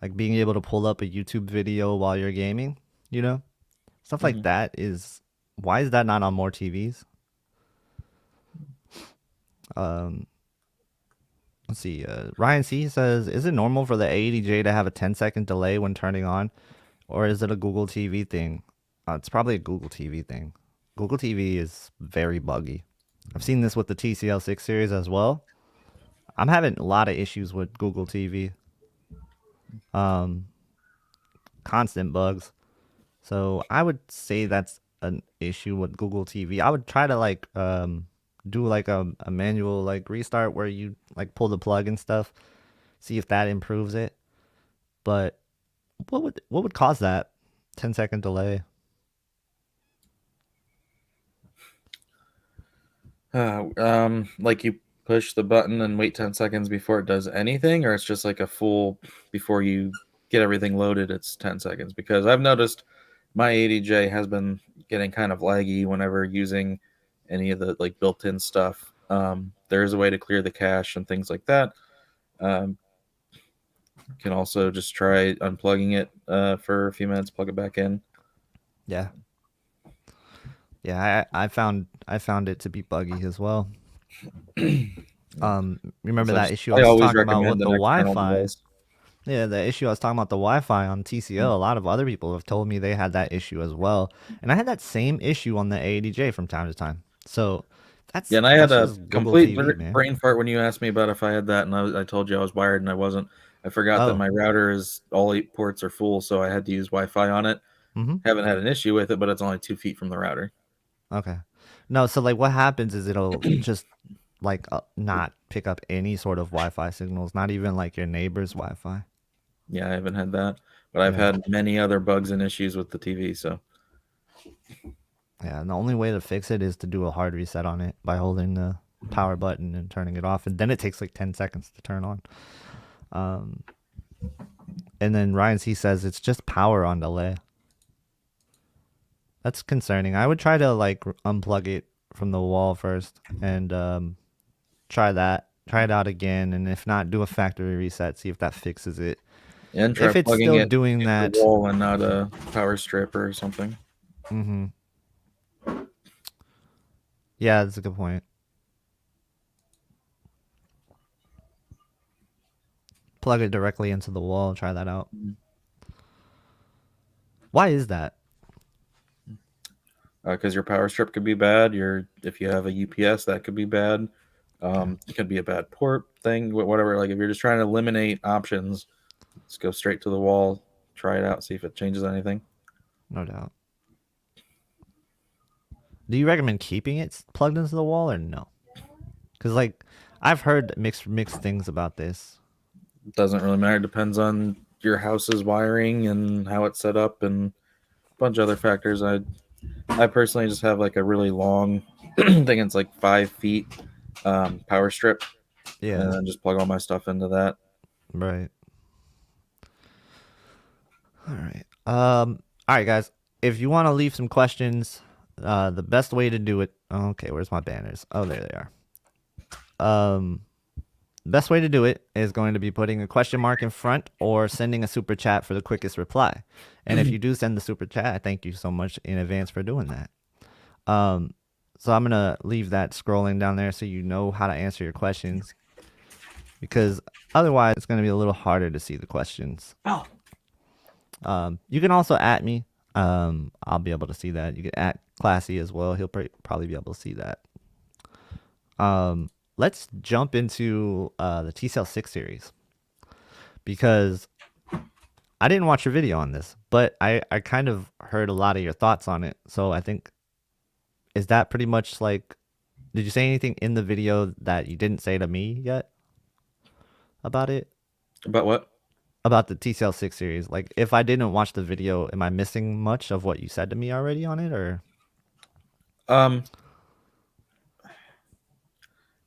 Like being able to pull up a YouTube video while you're gaming, you know? Stuff like Mhm. that is why is that not on more TVs? Um, let's see. Ryan C says, "Is it normal for the A80J to have a 10-second delay when turning on, or is it a Google TV thing?" It's probably a Google TV thing. Google TV is very buggy. I've seen this with the TCL 6 series as well. I'm having a lot of issues with Google TV. Um, constant bugs. So I would say that's an issue with Google TV. I would try to like do like a manual like restart where you like pull the plug and stuff, see if that improves it. But what would cause that 10-second delay? Like you push the button and wait 10 seconds before it does anything, or it's just like a full before you get everything loaded, it's 10 seconds. Because I've noticed my 80J has been getting kind of laggy whenever using any of the like built-in stuff. There is a way to clear the cache and things like that. Um, you can also just try unplugging it for a few minutes, plug it back in. Yeah. Yeah, I found it to be buggy as well. Remember So that issue I I was always talking about recommend with the an external Wi-Fi? device. Yeah, the issue I was talking about the Wi-Fi on TCL. A lot of other people have told me they had that issue as well, and I had that same issue on the A80J from time to time. So Yeah, that's and I had that's a just Google complete TV, man. brain fart when you asked me about if I had that, and I told you I was wired and I wasn't. I forgot that Oh, my router is all 8 ports are full, so I had to use Wi-Fi on it. mm-hmm. Haven't had an issue with it, but it's only 2 feet from the router. Okay. No, so like what happens is it'll just like not pick up any sort of Wi-Fi signals, not even like your neighbor's Wi-Fi. Yeah, I haven't had that, but I've Yeah. had many other bugs and issues with the TV. So Yeah, and the only way to fix it is to do a hard reset on it by holding the power button and turning it off, and then it takes like 10 seconds to turn on. Um, and then Ryan C says it's just power on delay. That's concerning. I would try to like unplug it from the wall first and try that. Try it out again, and if not, do a factory reset. See if that fixes it. and try If it's plugging still it doing into the that, wall and not a power strip or something. mm-hmm. Yeah, that's a good point. Plug it directly into the wall and try that out. Why is that? Because your power strip could be bad. If you have a UPS, that could be bad. Okay, It could be a bad port thing, whatever. Like if you're just trying to eliminate options, just go straight to the wall, try it out, see if it changes anything. no doubt. Do you recommend keeping it plugged into the wall or no? Because like I've heard mixed things about this. It doesn't really matter. It depends on your house's wiring and how it's set up and a bunch of other factors. I personally just have like a really long I think it's like 5 feet power strip, and Yeah, then just plug all my stuff into that. right. All right. All right, guys. If you want to leave some questions, the best way to do it. Okay, where's my banners? Oh, there they are. Um, best way to do it is going to be putting a question mark in front or sending a super chat for the quickest reply. And if you do send the super chat, I thank you so much in advance for doing that. So I'm gonna leave that scrolling down there so you know how to answer your questions because otherwise it's gonna be a little harder to see the questions. You can also at me. I'll be able to see that. You can at Classy as well. He'll probably be able to see that. Let's jump into the TCL 6 series because I didn't watch your video on this, but I kind of heard a lot of your thoughts on it. So I think, is that pretty much like, did you say anything in the video that you didn't say to me yet about it? About what? About the TCL 6 series? Like, if I didn't watch the video, am I missing much of what you said to me already on it, or? Um,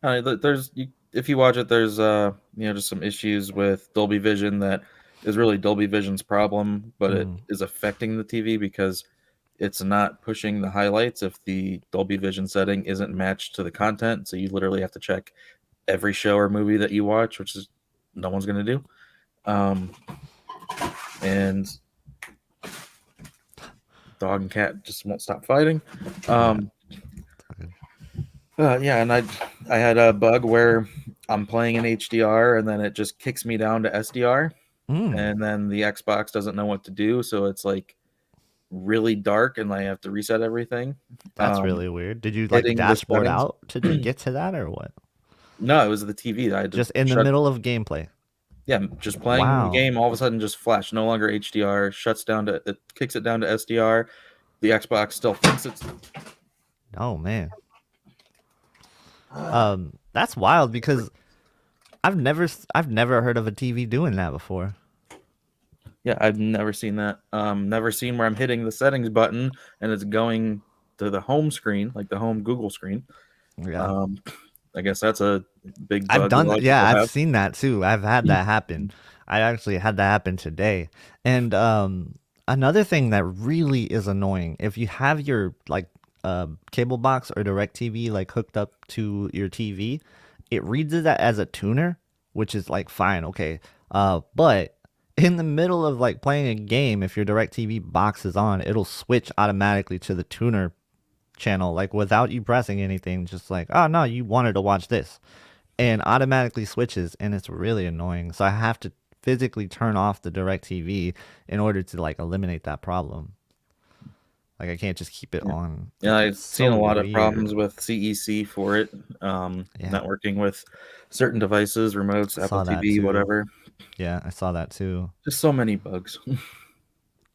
there's if you watch it, there's just some issues with Dolby Vision that is really Dolby Vision's problem, but it is affecting the TV because it's not pushing the highlights if the Dolby Vision setting isn't matched to the content. So you literally have to check every show or movie that you watch, which is no one's going to do. And dog and cat just won't stop fighting. And I had a bug where I'm playing in HDR and then it just kicks me down to SDR, and then the Xbox doesn't know what to do, so it's like really dark and I have to reset everything. That's really weird. Did you like Hitting the dashboard settings. out to get to that, or what? No, it was the TV. I had to Just in the middle of gameplay. Yeah, just playing the game. All of a sudden, just flash. No longer HDR. Shuts down to it. Kicks it down to SDR. The Xbox still thinks it's. Oh man. That's wild because I've never heard of a TV doing that before. Yeah, I've never seen that. Never seen where I'm hitting the settings button and it's going to the home screen, like the home Google screen. Yeah. I guess that's a big bug. I've done that. Yeah, I've seen that too. I've had that happen. I actually had that happen today. And another thing that really is annoying, if you have your like cable box or direct TV like hooked up to your TV, it reads it as a tuner, which is like fine, okay. But in the middle of like playing a game, if your direct TV box is on, it'll switch automatically to the tuner channel, like without you pressing anything, just like, oh no, you wanted to watch this, and automatically switches, and it's really annoying. So I have to physically turn off the direct TV in order to like eliminate that problem. Like I can't just keep it on. Yeah, I've seen a lot weird. of problems with CEC for it. Not working with certain devices, remotes, Apple TV, whatever. Yeah, I saw that too. Just so many bugs.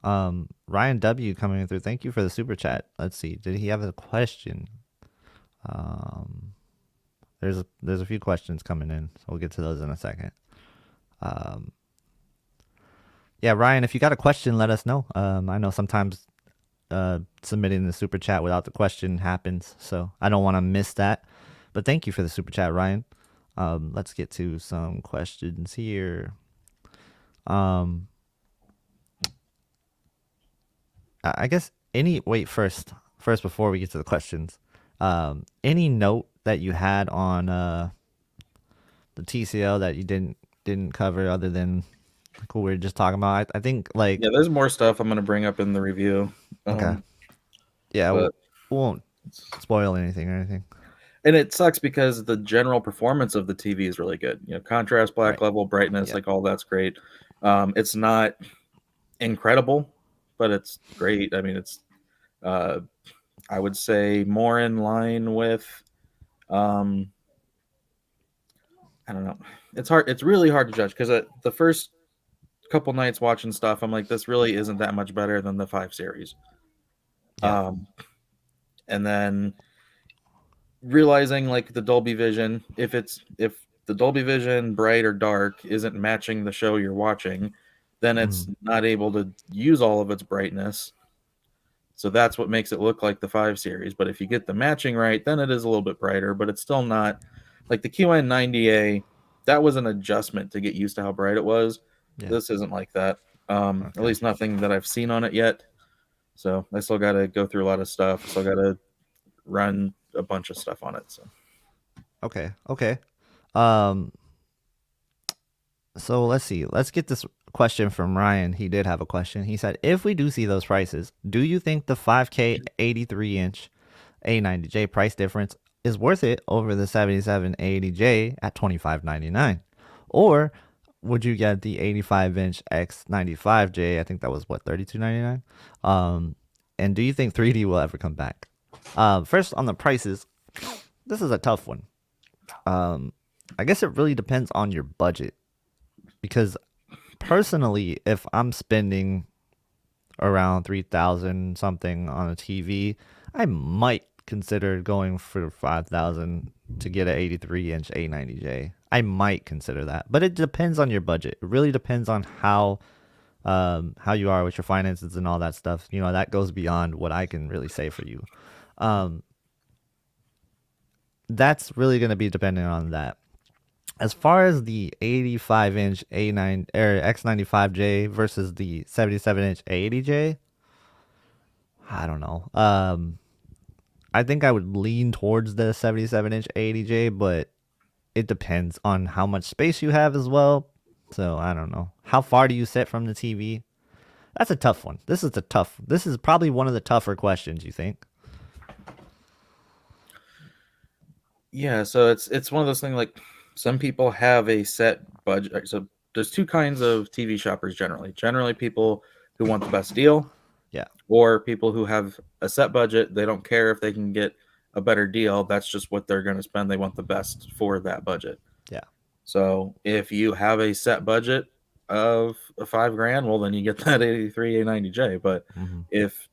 Ryan W coming through. Thank you for the super chat. Let's see. Did he have a question? There's a few questions coming in, so we'll get to those in a second. Yeah, Ryan, if you got a question, let us know. I know sometimes submitting the super chat without the question happens, so I don't want to miss that. But thank you for the super chat, Ryan. Let's get to some questions here. I guess first before we get to the questions, any note that you had on the TCL that you didn't cover other than like what we were just talking about? I think like there's more stuff I'm gonna bring up in the review. Okay. Yeah, we won't spoil anything or anything. And it sucks because the general performance of the TV is really good. Contrast, black level, brightness, like all that's great. It's not incredible, but it's great. I mean, it's I would say more in line with I don't know. It's hard. It's really hard to judge because the first couple nights watching stuff, I'm like, this really isn't that much better than the 5 series. Yeah. And then realizing like the Dolby Vision, if the Dolby Vision bright or dark isn't matching the show you're watching, then it's not able to use all of its brightness. So that's what makes it look like the 5 series. But if you get the matching right, then it is a little bit brighter, but it's still not like the QN90A. That was an adjustment to get used to how bright it was. Yeah. This isn't like that. At least nothing that I've seen on it yet. So I still got to go through a lot of stuff. Still got to run a bunch of stuff on it. So. Okay. So let's see. Let's get this question from Ryan. He did have a question. He said, if we do see those prices, do you think the 5K 83-inch A90J price difference is worth it over the 77 A80J at $25.99? Or would you get the 85-inch X95J? I think that was what, 32.99. And do you think 3D will ever come back? First on the prices, this is a tough one. I guess it really depends on your budget, because personally, if I'm spending around 3,000 something on a TV, I might consider going for 5,000 to get an 83-inch A90J. I might consider that, but it depends on your budget. It really depends on how you are with your finances and all that stuff. You know, that goes beyond what I can really say for you. Um, that's really going to be dependent on that. As far as the 85-inch A9 or X95J versus the 77-inch A80J, I don't know. I think I would lean towards the 77-inch A80J, but it depends on how much space you have as well. So I don't know. How far do you sit from the TV? That's a tough one. This is probably one of the tougher questions, you think? Yeah, so it's one of those things, like some people have a set budget. So there's two kinds of TV shoppers generally. Generally, people who want the best deal, Yeah. or people who have a set budget. They don't care if they can get a better deal. That's just what they're going to spend. They want the best for that budget. Yeah. So if you have a set budget of $5,000, well, then you get that 83 A90J. But Mm-hmm. if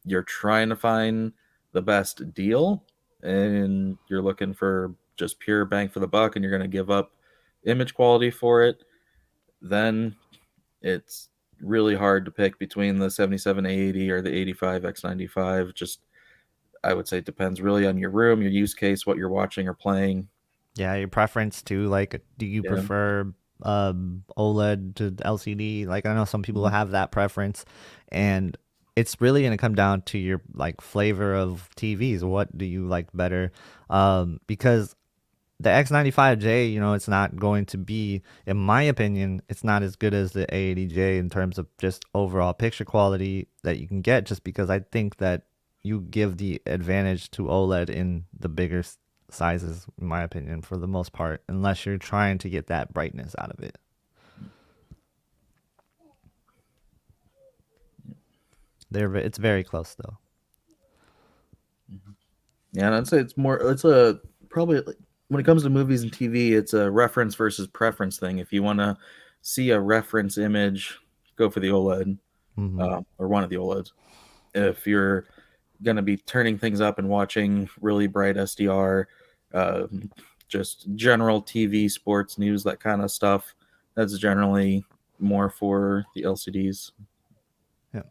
you're trying to find the best deal and you're looking for just pure bang for the buck and you're going to give up image quality for it, then it's really hard to pick between the 7780 or the 85 X95. Just, I would say it depends really on your room, your use case, what you're watching or playing. Yeah, your preference too. Like, do you Yeah. prefer OLED to LCD? Like, I know some people Mhm. have that preference, and it's really gonna come down to your like flavor of TVs. What do you like better? Because the X95J, you know, it's not going to be, in my opinion, it's not as good as the A80J in terms of just overall picture quality that you can get, just because I think that you give the advantage to OLED in the bigger sizes, in my opinion, for the most part, unless you're trying to get that brightness out of it. It's very close though. Yeah, and I'd say it's a probably like, when it comes to movies and TV, it's a reference versus preference thing. If you want to see a reference image, go for the OLED, Hmm. or one of the OLEDs. If you're going to be turning things up and watching really bright SDR, uh, just general TV, sports, news, that kind of stuff, that's generally more for the LCDs. Yeah. All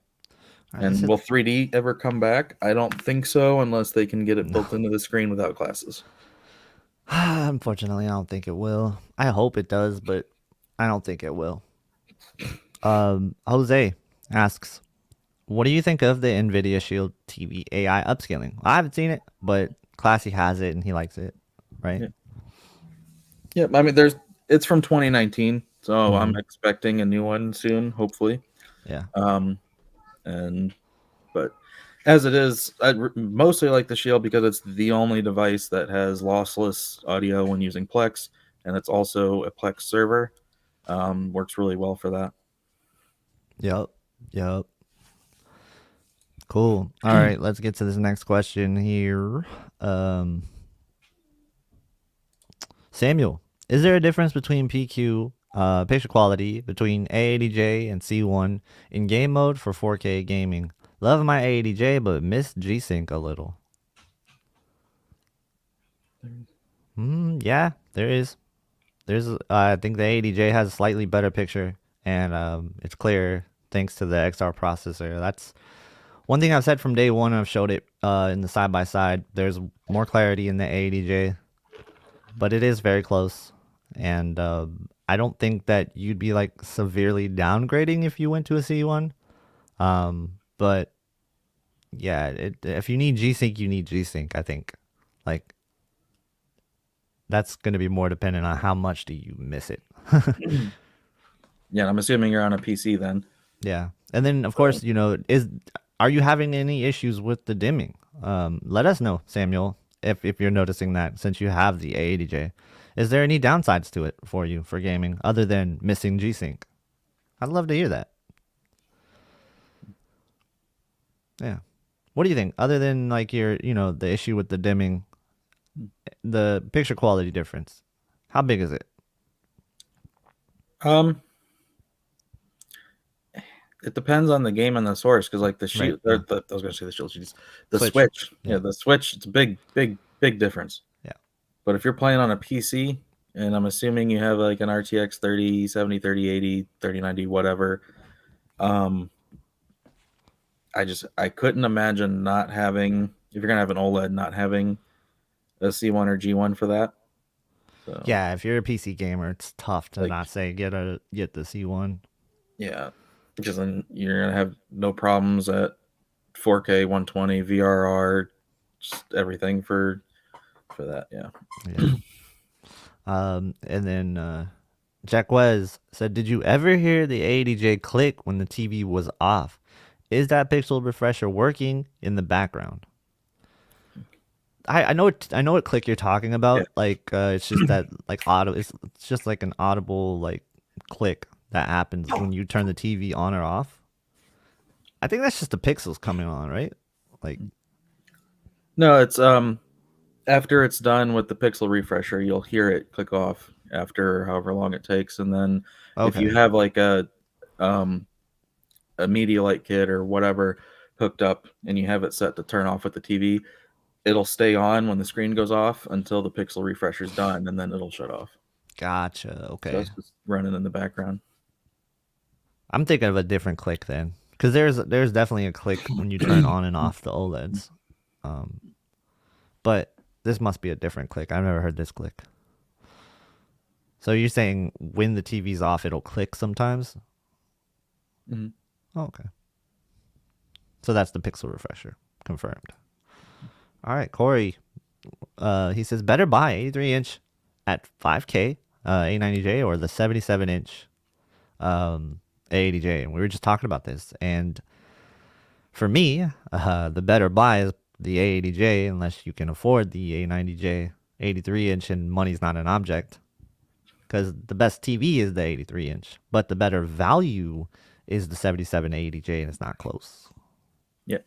right, this And is will 3D ever come back? I don't think so, unless they can get it no. built into the screen without glasses. Unfortunately, I don't think it will. I hope it does, but I don't think it will. Jose asks, what do you think of the Nvidia Shield TV AI upscaling? I haven't seen it, but Classy has it and he likes it, right? Yeah, yeah. I mean, it's from 2019, so I'm Hmm. expecting a new one soon, hopefully. Yeah. Um, and but as it is, mostly like the Shield because it's the only device that has lossless audio when using Plex, and it's also a Plex server. Works really well for that. Yep. Yep. Cool. All right, let's get to this next question here. Um, Samuel, is there a difference between PQ picture quality between A80J and C1 in game mode for 4K gaming? Love my A80J, but miss G-Sync a little. Yeah, there is. I think the A80J has a slightly better picture, and it's clearer thanks to the XR processor. That's one thing I've said from day one. I've showed it in the side by side. There's more clarity in the A80J, but it is very close. And I don't think that you'd be like severely downgrading if you went to a C1. But yeah, if you need G-Sync, you need G-Sync, I think. Like, that's going to be more dependent on how much do you miss it. Yeah, I'm assuming you're on a PC then. Yeah. And then of course, you know, are you having any issues with the dimming? Let us know, Samuel, if you're noticing that, since you have the A80J. Is there any downsides to it for you for gaming other than missing G-Sync? I'd love to hear that. Yeah. What do you think? Other than like your, the issue with the dimming, the picture quality difference, how big is it? Um, it depends on the game and the source, because like the Right. shield, Yeah. I was gonna say the shield, jeez. The Switch. Switch, Yeah. the Switch, it's a big difference. Yeah. But if you're playing on a PC, and I'm assuming you have like an RTX 3070, 3080, 3090, whatever, I couldn't imagine not having, if you're gonna have an OLED, not having a C1 or G1 for that. So Yeah, if you're a PC gamer, it's tough to like, not say get the C1. yeah, because then you're gonna have no problems at 4K 120 VRR, just everything for that. Yeah. Yeah. And then Jack Wes said, "Did you ever hear the A80J click when the TV was off? Is that pixel refresher working in the background?" I know what click you're talking Yeah. about. Like it's just that like auto. It's just like an audible like click that happens when you turn the TV on or off. I think that's just the pixels coming on, right? Like No, it's after it's done with the pixel refresher, you'll hear it click off after however long it takes, and then if you okay, have like a media light kit or whatever hooked up and you have it set to turn off with the TV, it'll stay on when the screen goes off until the pixel refresher is done, and then it'll shut off. gotcha. So Okay, it's just running in the background. I'm thinking of a different click then, because there's definitely a click when you turn on and off the OLEDs. Um, but this must be a different click. I've never heard this click. So you're saying when the TV's off, it'll click sometimes? Mm-hmm. Oh, okay. So that's the pixel refresher. Confirmed. All right, Corey. He says better buy 83-inch at 5K A90J or the 77-inch A80J. And we were just talking about this. And for me, the better buy is the A80J unless you can afford the A90J 83-inch and money's not an object. Because the best TV is the 83-inch, but the better value is the 77 A80J, and it's not close. Yeah.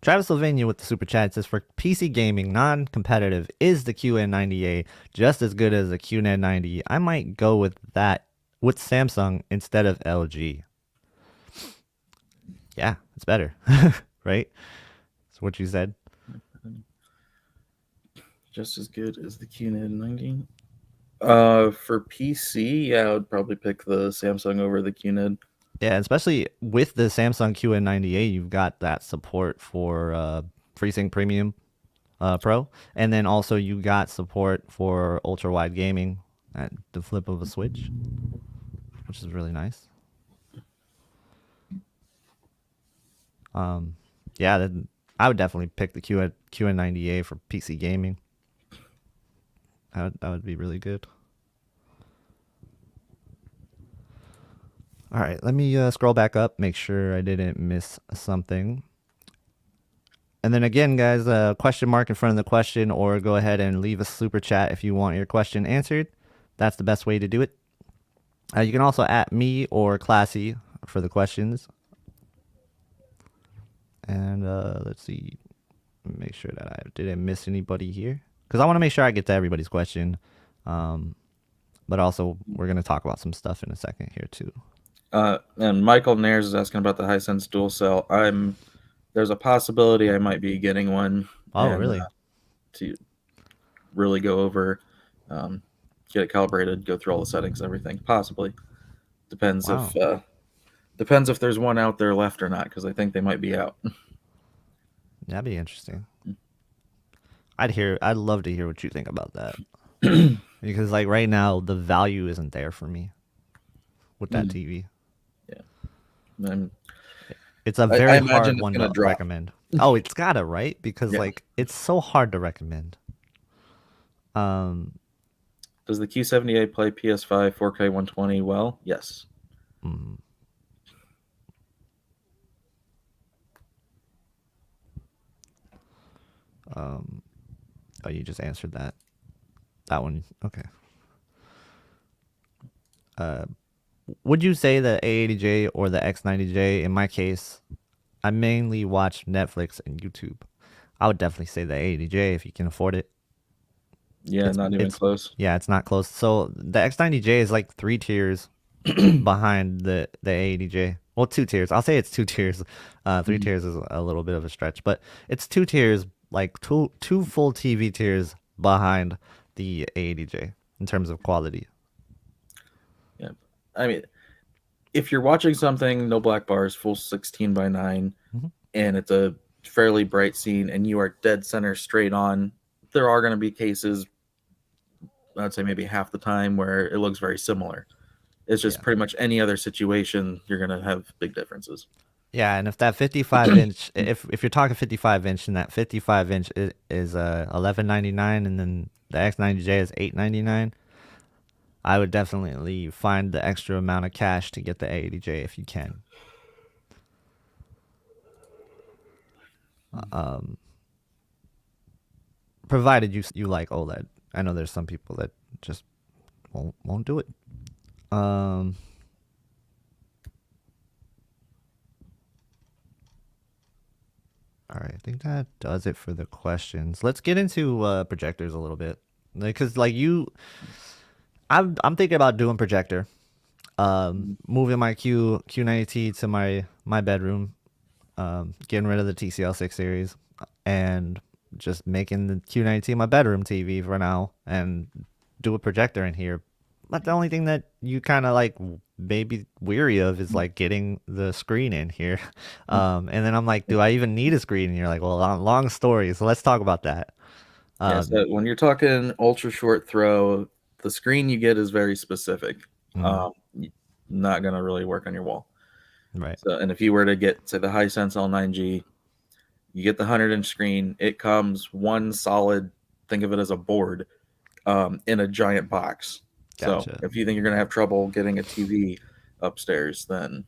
Travis Sylvania with the super chat says for PC gaming, non-competitive, is the QN90A just as good as the QN90? I might go with that with Samsung instead of LG. Yeah, it's better, right? That's what you said. Just as good as the QNED 90. For PC, yeah, I would probably pick the Samsung over the QNED. Yeah, especially with the Samsung QN90A, you've got that support for FreeSync Premium Pro, and then also you got support for ultra wide gaming at the flip of a switch, which is really nice. Yeah, then I would definitely pick the QN90A for PC gaming. That would be really good. All right, let me scroll back up, make sure I didn't miss something. And then again, guys, question mark in front of the question, or go ahead and leave a super chat if you want your question answered. That's the best way to do it. You can also at me or Classy for the questions. And let's see, make sure that I didn't miss anybody here, because I want to make sure I get to everybody's question. But also, we're going to talk about some stuff in a second here, too. And Michael Nares is asking about the Hisense dual cell. There's a possibility I might be getting one. Oh, and, really? To really go over, get it calibrated, go through all the settings, everything. Possibly. Depends Wow. if there's one out there left or not, because I think they might be out. That'd be interesting. I'd love to hear what you think about that. Because like right now, the value isn't there for me with that TV. Yeah. It's a very imagine hard it's one gonna to drop. recommend. Oh, it's gotta, right? Because Yeah. like it's so hard to recommend. Does the Q78 play PS5 4K 120 well? Yes. Mm. Oh, you just answered that. That one. Okay. Would you say the A80J or the X90J? In my case, I mainly watch Netflix and YouTube. I would definitely say the A80J if you can afford it. Yeah, not even It's close. yeah, it's not close. So the X90J is like 3 tiers behind the A80J. Well, 2 tiers. I'll say it's 2 tiers. 3 tiers is a little bit of a stretch, but it's 2 tiers, like two full TV tiers behind the A80J in terms of quality. Yeah. I mean, if you're watching something, no black bars, full 16 by 9, Mhm. and it's a fairly bright scene and you are dead center straight on, there are going to be cases, I'd say maybe half the time, where it looks very similar. It's just Yeah. pretty much any other situation, you're going to have big differences. Yeah, and if that 55 inch, if you're talking 55 inch, and that 55 inch is 11.99, and then the X90J is 8.99, I would definitely find the extra amount of cash to get the A80J if you can. Um, Provided you like OLED. I know there's some people that just won't do it. Um, all right, I think that does it for the questions. Let's get into projectors a little bit, because like you, I'm thinking about doing projector. Moving my Q90T to my bedroom, getting rid of the TCL 6 series, and just making the Q90T my bedroom TV for now, and do a projector in here. But the only thing that you kind of like maybe weary of is like getting the screen in here. And then I'm like, do I even need a screen? And you're like, well, long story. So let's talk about that. Yeah, Um, so when you're talking ultra short throw, the screen you get is very specific. mm, Not going to really work on your wall. right. So, and if you were to get, say, the Hisense L9G, you get the 100-inch screen. It comes one solid, think of it as a board, in a giant box. So Gotcha. if you think you're going to have trouble getting a TV upstairs, then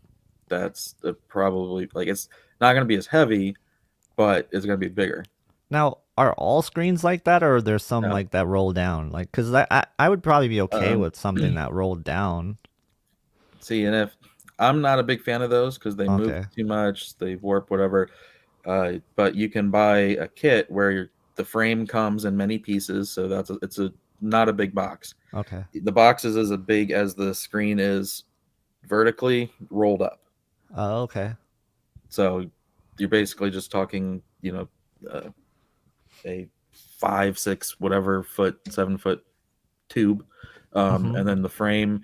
that's probably, like, it's not going to be as heavy, but it's going to be bigger. Now, are all screens like that, or are there some Now, like that roll down? Like, because I would probably be okay um, with something that rolled down. see, and if I'm not a big fan of those because they move Okay. too much, they warp, whatever. But you can buy a kit where the frame comes in many pieces, so it's a not a big box. Okay. The box is as big as the screen is vertically rolled up. Oh, okay. So you're basically just talking, uh, a 5, 6, whatever foot, 7 foot tube, Mm-hmm. and then the frame.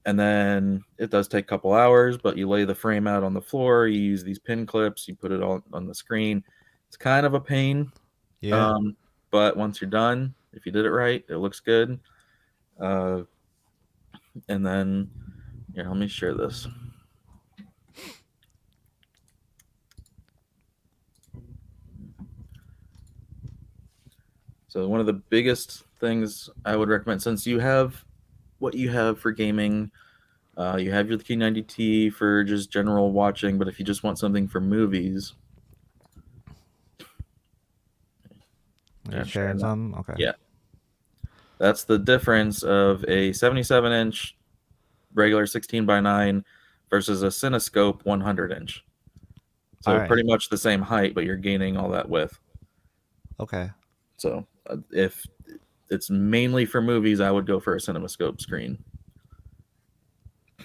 And then it does take a couple hours, but you lay the frame out on the floor. You use these pin clips. You put it on the screen. It's kind of a pain, Yeah. um, but once you're done, if you did it right, it looks good. Uh, and then, here, let me share this. So one of the biggest things I would recommend, since you have what you have for gaming, you have your Q90T for just general watching, but if you just want something for movies, Are you I'm sharing sharing that. some? Okay. Yeah, that's the difference of a 77-inch regular 16 by 9 versus a Cinescope 100-inch. All So right. pretty much the same height, but you're gaining all that width. Okay. So if it's mainly for movies, I would go for a CinemaScope screen.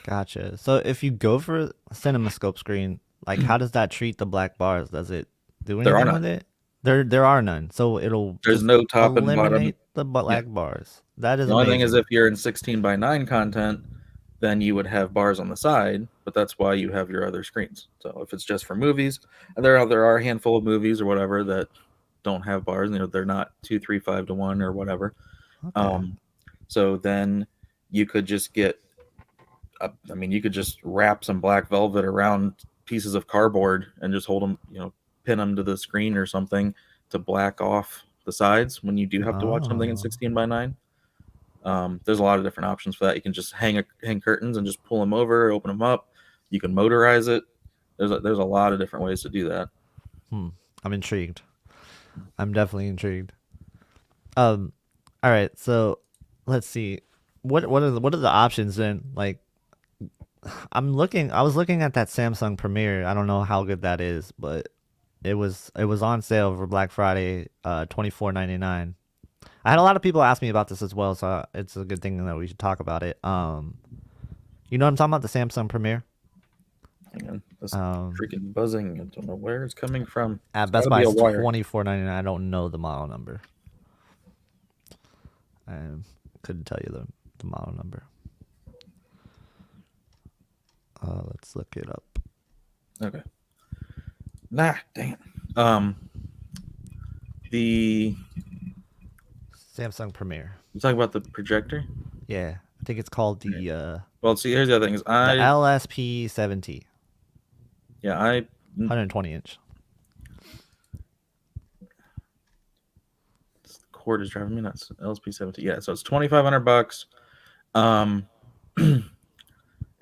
Gotcha. So if you go for a CinemaScope screen, like how does that treat the black bars? Does it do There are anything with none. it? There are none. So it'll There's just no top and bottom. eliminate the Yeah. black bars. That is The only thing is amazing. if you're in 16 by 9 content, then you would have bars on the side, but that's why you have your other screens. So if it's just for movies, and there are a handful of movies or whatever that don't have bars, they're not 2, 3, 5 to 1 or whatever. Okay. Um, so then you could just get, you could just wrap some black velvet around pieces of cardboard and just hold them, pin them to the screen or something to black off the sides when you do have to watch something in Oh. 16 by 9. There's a lot of different options for that. You can just hang curtains and just pull them over, open them up. You can motorize it. There's a lot of different ways to do that. I'm intrigued. I'm definitely intrigued. All right, so let's see. What are the options then? Like I was looking at that Samsung Premiere. I don't know how good that is, but it was on sale for Black Friday, $24.99. I had a lot of people ask me about this as well, so it's a good thing that we should talk about it. You know what I'm talking about, the Samsung Premiere? Hang on, this Um, freaking buzzing. I don't know where it's coming from. at It's got Best to Buy be a it's wire. $24.99. I don't know the model number. I couldn't tell you the model number. Let's look it up. Okay. Nah, dang it. The Samsung Premiere. you talking about the projector? Yeah, I think it's called Okay. the Well, see, here's the other thing: is LSP 7T, yeah, 120 inch. the cord is driving me nuts. LSP 17. Yeah, so it's $2,500. Um,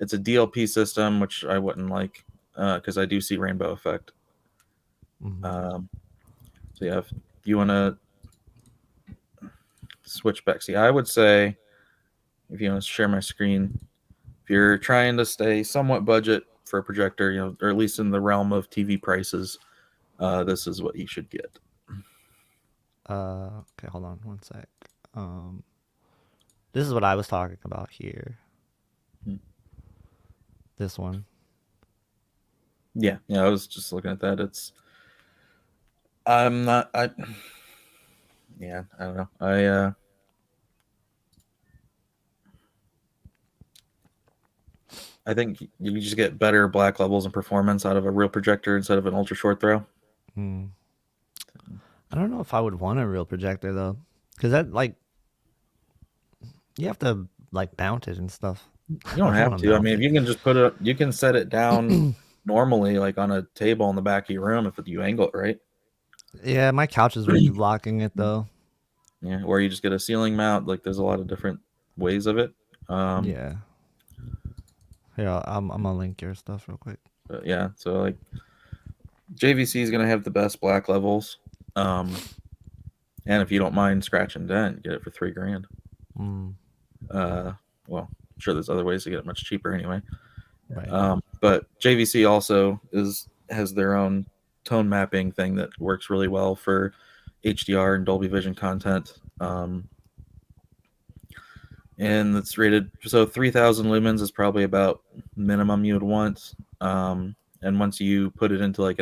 it's a DLP system, which I wouldn't like because I do see rainbow effect. Mhm. So yeah, if you want to switch back, see, I would say if you want to share my screen, if you're trying to stay somewhat budget for a projector, or at least in the realm of TV prices, this is what you should get. Okay, hold on one sec. This is what I was talking about here. Hmm. This one. Yeah, I was just looking at that. I'm not. Yeah, I don't know. I think you just get better black levels and performance out of a real projector instead of an ultra short throw. Hmm. I don't know if I would want a real projector though, because that like you have to like mount it and stuff. You I don't don't have want to to. I mount mean, if it. you can just you can set it down normally, like on a table in the back of your room, if you angle it right. Yeah, my couches would be blocking it though. Yeah, or you just get a ceiling mount. Like, there's a lot of different ways of it. Yeah. Here, I'm gonna link your stuff real quick. But yeah, so like JVC is gonna have the best black levels. And if you don't mind scratch and dent, get it for $3,000. Mm, Well, I'm sure there's other ways to get it much cheaper anyway. right. But JVC also has their own tone mapping thing that works really well for HDR and Dolby Vision content. And it's rated, so 3,000 lumens is probably about minimum you would want. And once you put it into like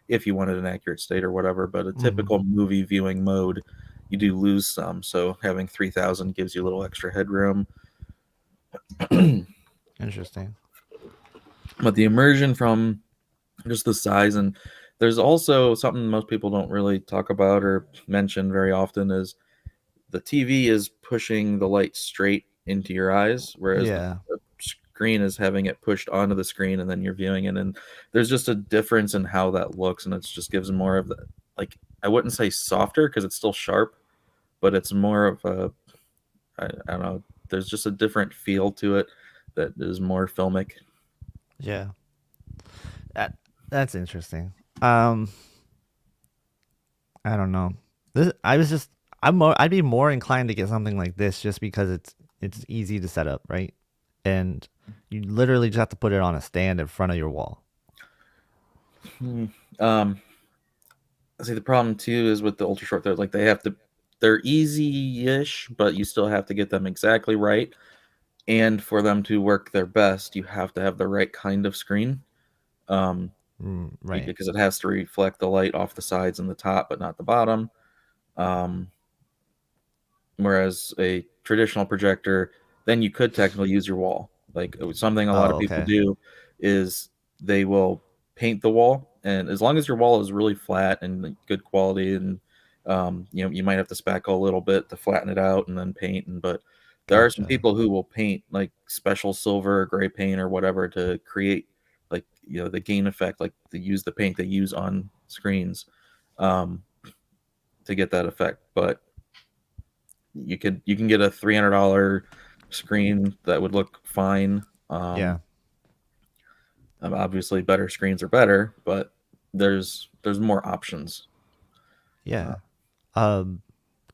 if you wanted an accurate state or whatever, but a typical movie viewing mode, you do lose some. So having 3,000 gives you a little extra headroom. Interesting. But the immersion from just the size, and there's also something most people don't really talk about or mention very often, is the TV is pushing the light straight into your eyes, whereas Yeah. the screen is having it pushed onto the screen and then you're viewing it. And there's just a difference in how that looks, and it just gives more of the, like, I wouldn't say softer because it's still sharp, but it's more of a, I don't know, there's just a different feel to it that is more filmic. Yeah. That's interesting. Um, I don't know. I was just I'd be more inclined to get something like this just because it's easy to set up, right? And you literally just have to put it on a stand in front of your wall. Um, See, the problem too is with the ultra short throws, like they're easy-ish, but you still have to get them exactly right. And for them to work their best, you have to have the right kind of screen, Right. because it has to reflect the light off the sides and the top, but not the bottom. Um, Whereas a traditional projector, then you could technically use your wall. Like, something a lot Oh, of people okay. do is they will paint the wall, and as long as your wall is really flat and like, good quality, and you might have to spackle a little bit to flatten it out and then paint. But there are some Gotcha. people who will paint like special silver or gray paint or whatever to create, like, the gain effect, like they use the paint they use on screens um, to get that effect. But You can get a $300 screen that would look fine. Yeah. Obviously, better screens are better, but there's more options. Uh, Yeah.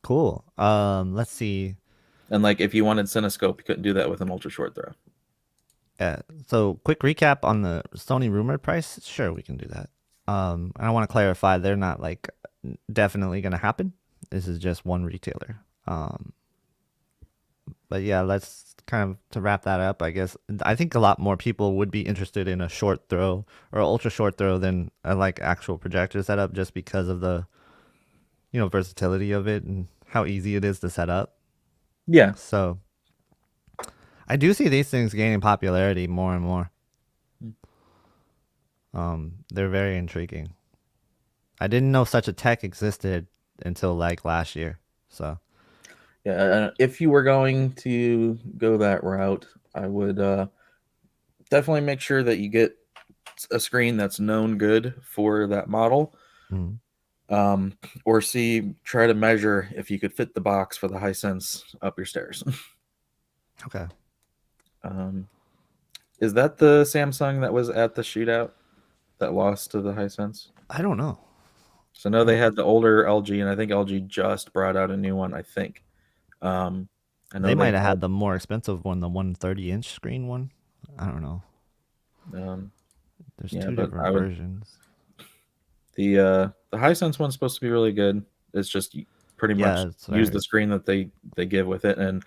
Cool. Let's see. and like if you wanted Cinescope, you couldn't do that with an ultra short throw. Yeah. So quick recap on the Sony rumored price. Sure, we can do that. I want to clarify they're not like definitely gonna happen. This is just one retailer. But yeah, let's kind of to wrap that up. I guess I think a lot more people would be interested in a short throw or ultra short throw than a like actual projector setup, just because of the versatility of it and how easy it is to set up. Yeah. So I do see these things gaining popularity more and more. They're very intriguing. I didn't know such a tech existed until like last year. So Yeah, if you were going to go that route, I would definitely make sure that you get a screen that's known good for that model. mm, Um, or try to measure if you could fit the box for the Hisense up your stairs. okay, um, is that the Samsung that was at the shootout that lost to the Hisense? I don't know. So no, I they don't, had the older LG, and I think LG just brought out a new one. I think. Um, I know they they might have had. had the more expensive one, the 130-inch screen one. I don't know. Um, There's yeah, two but different versions. the Hisense one's supposed to be really good. It's just pretty much Yeah, that's what I use the heard. screen that they give with it. And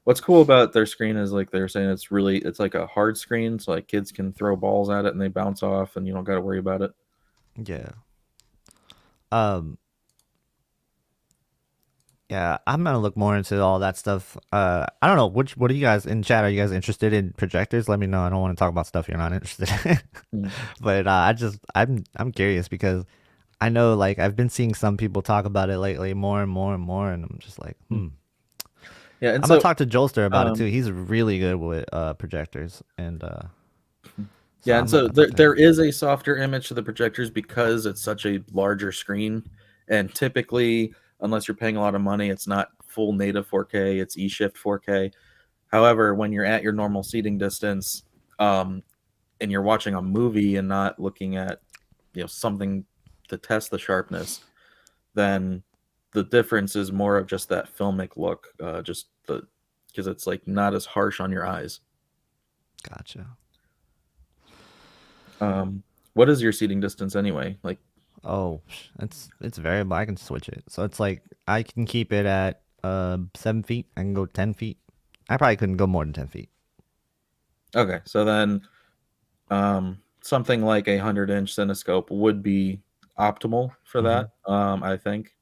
what's cool about their screen is like they're saying it's like a hard screen, so like kids can throw balls at it and they bounce off, and you don't got to worry about it. Yeah. Um. Yeah, I'm gonna look more into all that stuff. I don't know. What are you guys in chat? Are you guys interested in projectors? Let me know. I don't want to talk about stuff you're not interested in. Mm. But I'm curious because I know like I've been seeing some people talk about it lately more and more and more, and I'm just like, Yeah, and I'm gonna so talk to Jolster about it too. um, He's really good with projectors, and so yeah, and I'm gonna so I'll talk to there him. is a softer image to the projectors because it's such a larger screen, and typically, unless you're paying a lot of money, it's not full native 4K. It's eShift 4K. However, when you're at your normal seating distance, um, and you're watching a movie and not looking at something to test the sharpness, then the difference is more of just that filmic look, just the because it's like not as harsh on your eyes. Gotcha. What is your seating distance anyway? Like, Oh, it's variable. I can switch it. So it's like I can keep it at 7 feet. I can go 10 feet. I probably couldn't go more than 10 feet. okay, so then something like a 100-inch cinescope would be optimal for Hmm. that. I think,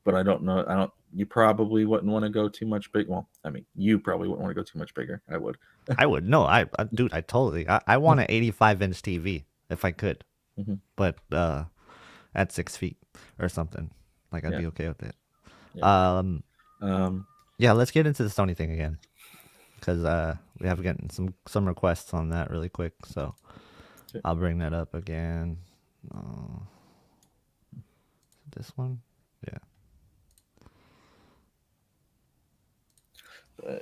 but I don't know. I don't. You probably wouldn't want to go too much big. Well, I mean, you probably wouldn't want to go too much bigger. I would. I would no. Dude, I totally. I want an 85-inch TV if I could, Mhm. but at 6 feet or something. Like I'd Yeah, be okay with it. yeah. Um, Um, yeah. Let's get into the Sony thing again because we have gotten some requests on that really quick. So I'll bring that up again. Uh, this one, yeah.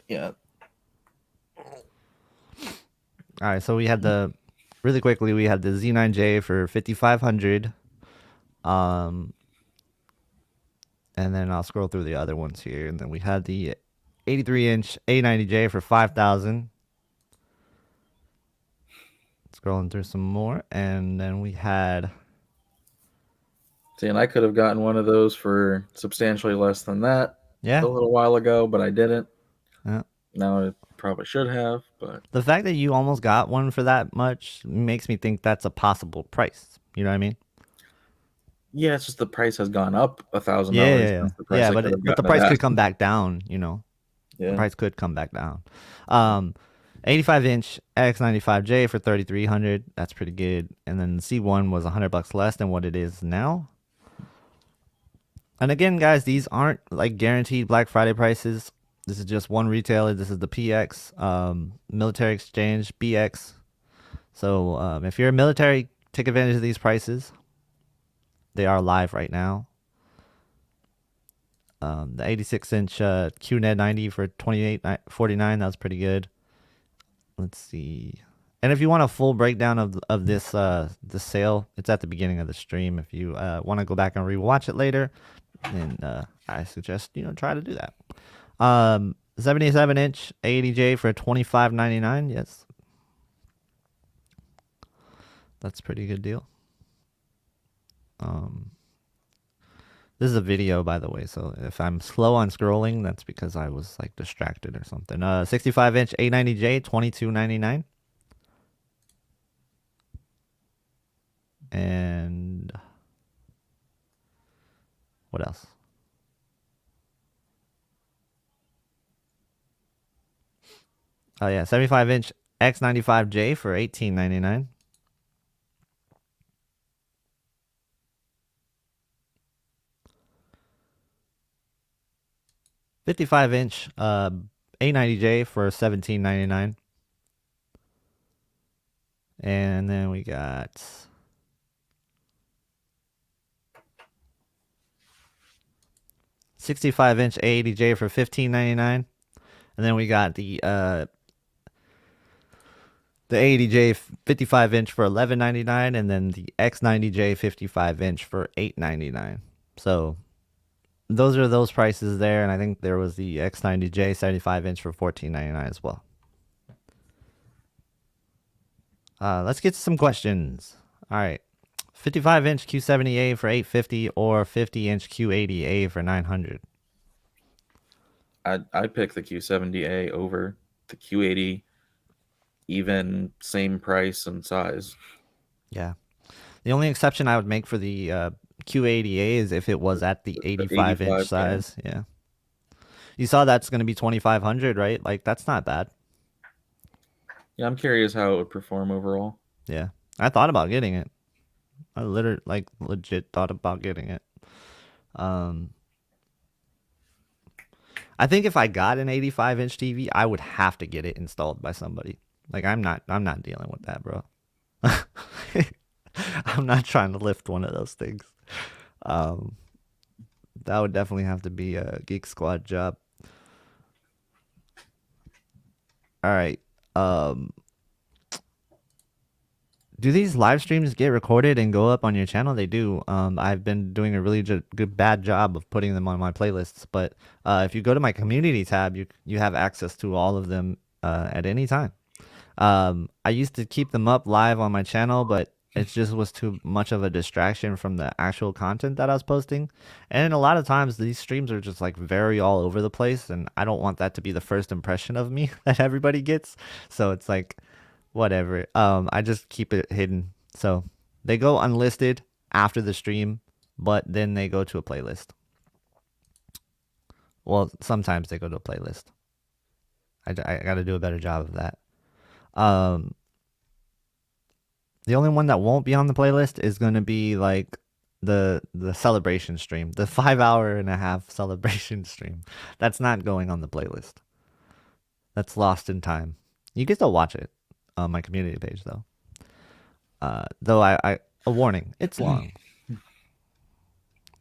yeah. All right, so we had really quickly we had the Z9J for 5500, um, and then I'll scroll through the other ones here, and then we had the 83-inch A90J for 5000. Scrolling through some more, and then we had See, and I could have gotten one of those for substantially less than that yeah, a little while ago, but I didn't. yeah. Now I probably should have, but The fact that you almost got one for that much makes me think that's a possible price. You know what I mean? yeah, it's just the price has gone up Yeah, yeah, $1,000 yeah. since the price Yeah, I but could have but the gotten of price that. could come back down. The Yeah. price could come back down. Um, 85-inch X95J for 3300. That's pretty good. And then the C1 was $100 less than what it is now. And again, guys, these aren't like guaranteed Black Friday prices. This is just one retailer. This is the PX, Military Exchange, BX. So if you're a military, take advantage of these prices. They are live right now. The 86-inch QNED 90 for 28.49. That was pretty good. Let's see. And if you want a full breakdown of this this sale, it's at the beginning of the stream. If you want to go back and rewatch it later, then I suggest try to do that. 77-inch A80J for 25.99. Yes, that's a pretty good deal. This is a video, by the way, so if I'm slow on scrolling, that's because I was like distracted or something. 65-inch A90J, 22.99. And what else? Oh yeah, 75-inch X95J for 18.99. $55-inch A90J for 17.99. And then we got 65-inch A80J for 15.99. And then we got the A80J 55-inch for 11.99, and then the X90J 55-inch for 8.99. So those are those prices there, and I think there was the X90J 75-inch for 14.99 as well. Let's get to some questions. All right, 55-inch Q70A for 850 or 50-inch Q80A for 900. I pick the Q70A over the Q80, even same price and size. Yeah. The only exception I would make for the Q80A is if it was at the 85-inch size. Yeah. You saw that's going to be 2,500, right? Like, that's not bad. Yeah, I'm curious how it would perform overall. Yeah. I thought about getting it. I literally, like, legit thought about getting it. I think if I got an 85-inch TV, I would have to get it installed by somebody. Like, I'm not dealing with that, bro. I'm not trying to lift one of those things. That would definitely have to be a Geek Squad job. All right. Do these live streams get recorded and go up on your channel? They do. I've been doing a really bad job of putting them on my playlists. But if you go to my community tab, you have access to all of them at any time. I used to keep them up live on my channel, but it just was too much of a distraction from the actual content that I was posting. And a lot of times these streams are just like very all over the place, and I don't want that to be the first impression of me that everybody gets. So it's like, whatever. I just keep it hidden. So they go unlisted after the stream, but then they go to a playlist. Well, sometimes they go to a playlist. I got to do a better job of that. The only one that won't be on the playlist is going to be like the celebration stream, the 5.5-hour celebration stream. That's not going on the playlist. That's lost in time. You can still watch it on my community page though. Though a warning, it's long.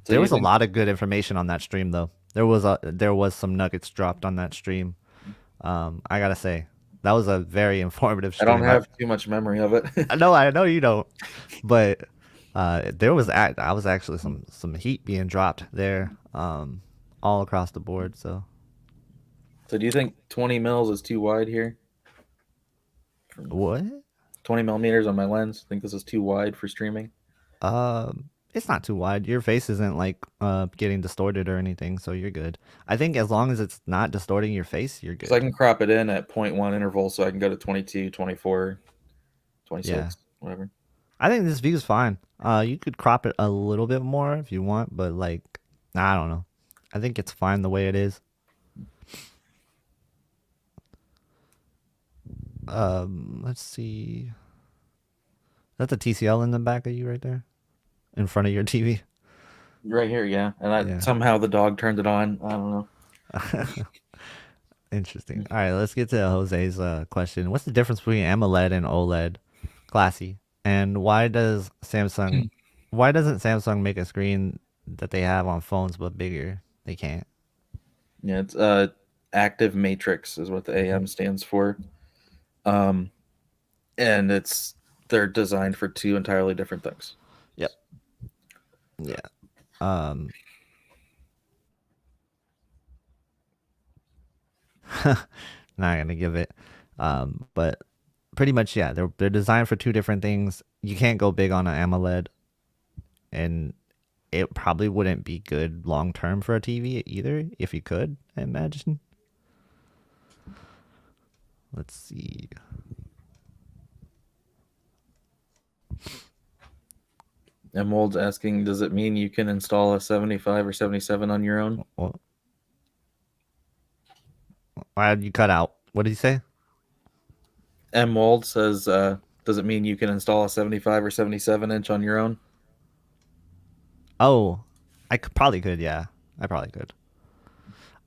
There was a lot of good information on that stream though. There was some nuggets dropped on that stream. I gotta say, that was a very informative stream. I don't have too much memory of it. No, I know you don't. But there was actually some heat being dropped there, all across the board. So do you think 20 mils is too wide here? What? 20 millimeters on my lens. Think this is too wide for streaming? It's not too wide. Your face isn't like getting distorted or anything, so you're good. I think as long as it's not distorting your face, you're good. So I can crop it in at 0.1 intervals, so I can go to 22, 24, 26, whatever. I think this view is fine. You could crop it a little bit more if you want, but like, I don't know. I think it's fine the way it is. Let's see. That's a TCL in the back of you right there, in front of your TV. Right here, yeah. And somehow the dog turned it on. I don't know. Interesting. All right, let's get to Jose's question. What's the difference between AMOLED and OLED? Classy. And why doesn't Samsung make a screen that they have on phones but bigger? They can't. Yeah, it's active matrix is what the AM stands for. Um, and they're designed for two entirely different things. Yep. Yeah. Um, not gonna give it. But pretty much, yeah, they're designed for two different things. You can't go big on an AMOLED, and it probably wouldn't be good long term for a TV either. If you could, I imagine. Let's see. Mold's asking, does it mean you can install a 75 or 77 on your own? Well, why did you cut out? What did you say? Mold says, does it mean you can install a 75 or 77-inch on your own? Oh, I probably could. Yeah, I probably could.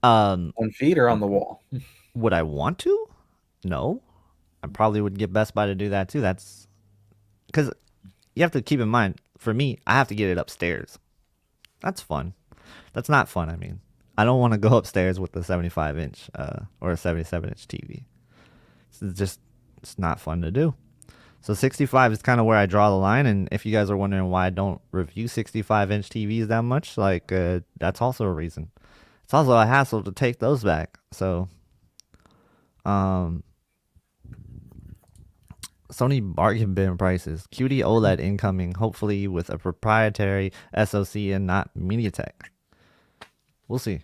On feet or on the wall? Would I want to? No. I probably would get Best Buy to do that too. That's because you have to keep in mind. For me, I have to get it upstairs. That's fun. That's not fun. I mean, I don't want to go upstairs with a 75-inch or a 77-inch TV. It's not fun to do. So 65 is kind of where I draw the line. And if you guys are wondering why I don't review 65-inch TVs that much, like that's also a reason. It's also a hassle to take those back. So, Sony bargain bin prices. QD OLED incoming, hopefully with a proprietary SoC and not MediaTek. We'll see.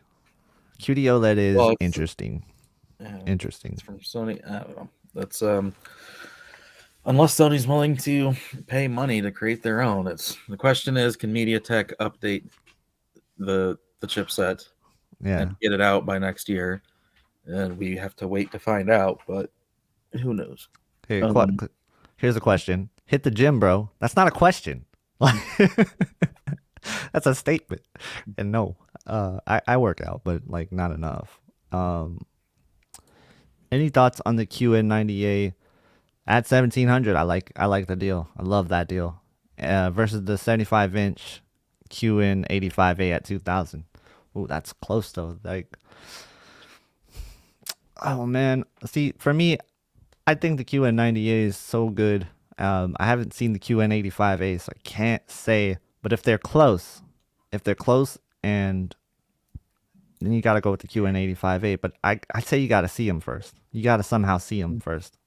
QD OLED is interesting. Interesting. It's from Sony. I don't know. That's unless Sony's willing to pay money to create their own. It's the question is, can MediaTek update the chipset and get it out by next year? And we have to wait to find out, but who knows? Hey, here's a question. Hit the gym, bro. That's not a question. That's a statement. And no, I work out, but like not enough. Any thoughts on the QN90A at 1700? I like the deal. I love that deal. Versus the 75-inch QN85A at 2000. Ooh, that's close though. Like, oh man. See, for me, I think the QN90A is so good. I haven't seen the QN85A, so I can't say. But if they're close, and then you got to go with the QN85A. But I'd say you got to see them first. You got to somehow see them first.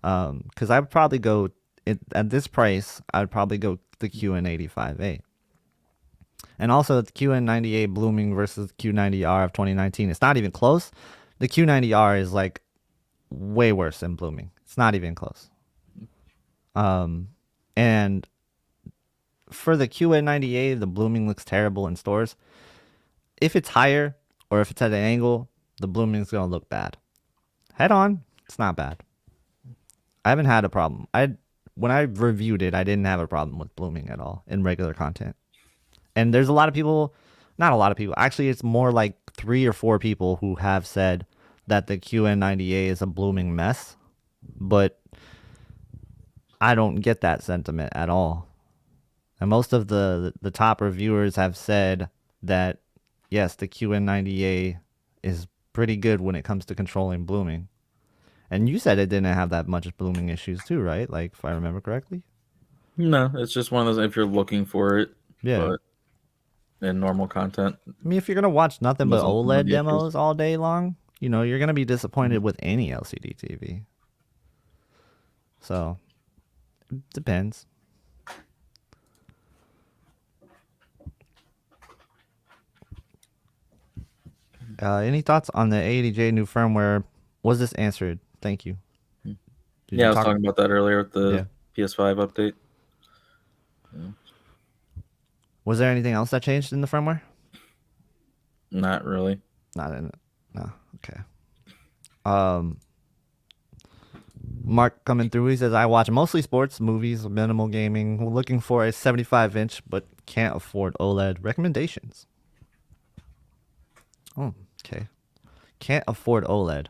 Because I would probably go, at this price, I would probably go the QN85A. And also the QN90A blooming versus Q90R of 2019. It's not even close. The Q90R is like way worse than blooming. It's not even close. And for the QN90A, the blooming looks terrible in stores. If it's higher or if it's at an angle, the blooming is going to look bad. Head on, it's not bad. I haven't had a problem. When I reviewed it, I didn't have a problem with blooming at all in regular content. And there's a lot of people, not a lot of people, actually it's more like 3 or 4 people who have said that the QN90A is a blooming mess, but I don't get that sentiment at all. And most of the top reviewers have said that yes, the QN90A is pretty good when it comes to controlling blooming. And you said it didn't have that much blooming issues too, right? Like, if I remember correctly. No, it's just one of those if you're looking for it. Yeah. But in normal content. I mean, if you're gonna watch nothing but OLED demos all day long, you know, you're gonna be disappointed with any LCD TV. So, it depends. Any thoughts on the A80J new firmware? Was this answered? Thank you. I was talking about that earlier with the PS5 update. Yeah. Was there anything else that changed in the firmware? Not really. Not in it. No. Okay. Mark coming through. He says, I watch mostly sports, movies, minimal gaming. We're looking for a 75-inch, but can't afford OLED. Recommendations? Oh, okay. Can't afford OLED.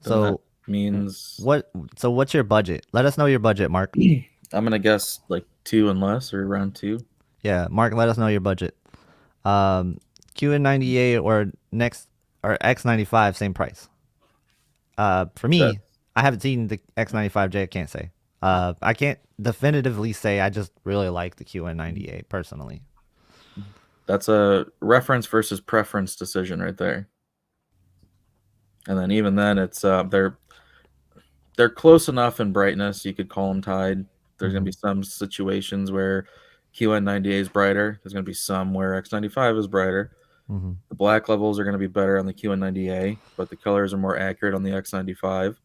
So that means what? So what's your budget? Let us know your budget, Mark. I'm gonna guess like 2 and less, or around 2. Yeah, Mark, let us know your budget. QN90A or next or X95, same price. For That me, I haven't seen the X95J. I can't say. I can't definitively say. I just really like the QN90A personally. that's a reference versus preference decision right there. And then even then, it's they're close enough in brightness. You could call them tied. There's going to be some situations where QN90A is brighter. There's going to be some where X95 is brighter. Mm-hmm. The black levels are going to be better on the QN90A, but the colors are more accurate on the X95.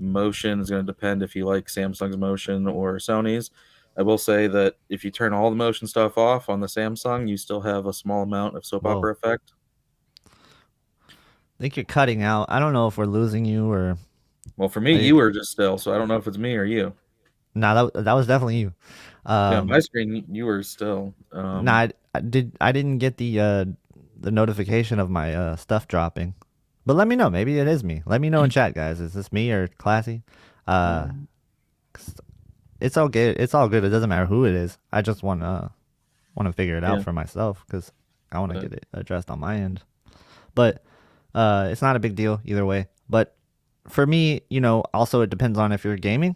Motion is going to depend if you like Samsung's motion or Sony's. I will say that if you turn all the motion stuff off on the Samsung, you still have a small amount of soap Whoa. opera effect. I think you're cutting out. I don't know if we're losing you or. Well, for me, I, you were just still, so I don't know if it's me or you. nah, that was definitely you. Yeah, on my screen, you were still. Nah, I didn't get the notification of my stuff dropping. But let me know. Maybe it is me. Let me know in chat, guys. Is this me or Classy? Uh, um, 'Cause it's all good. It's all good. It doesn't matter who it is. I just want to figure it out yeah, for myself because I want to but get it addressed on my end. But it's not a big deal either way. But for me, also it depends on if you're gaming,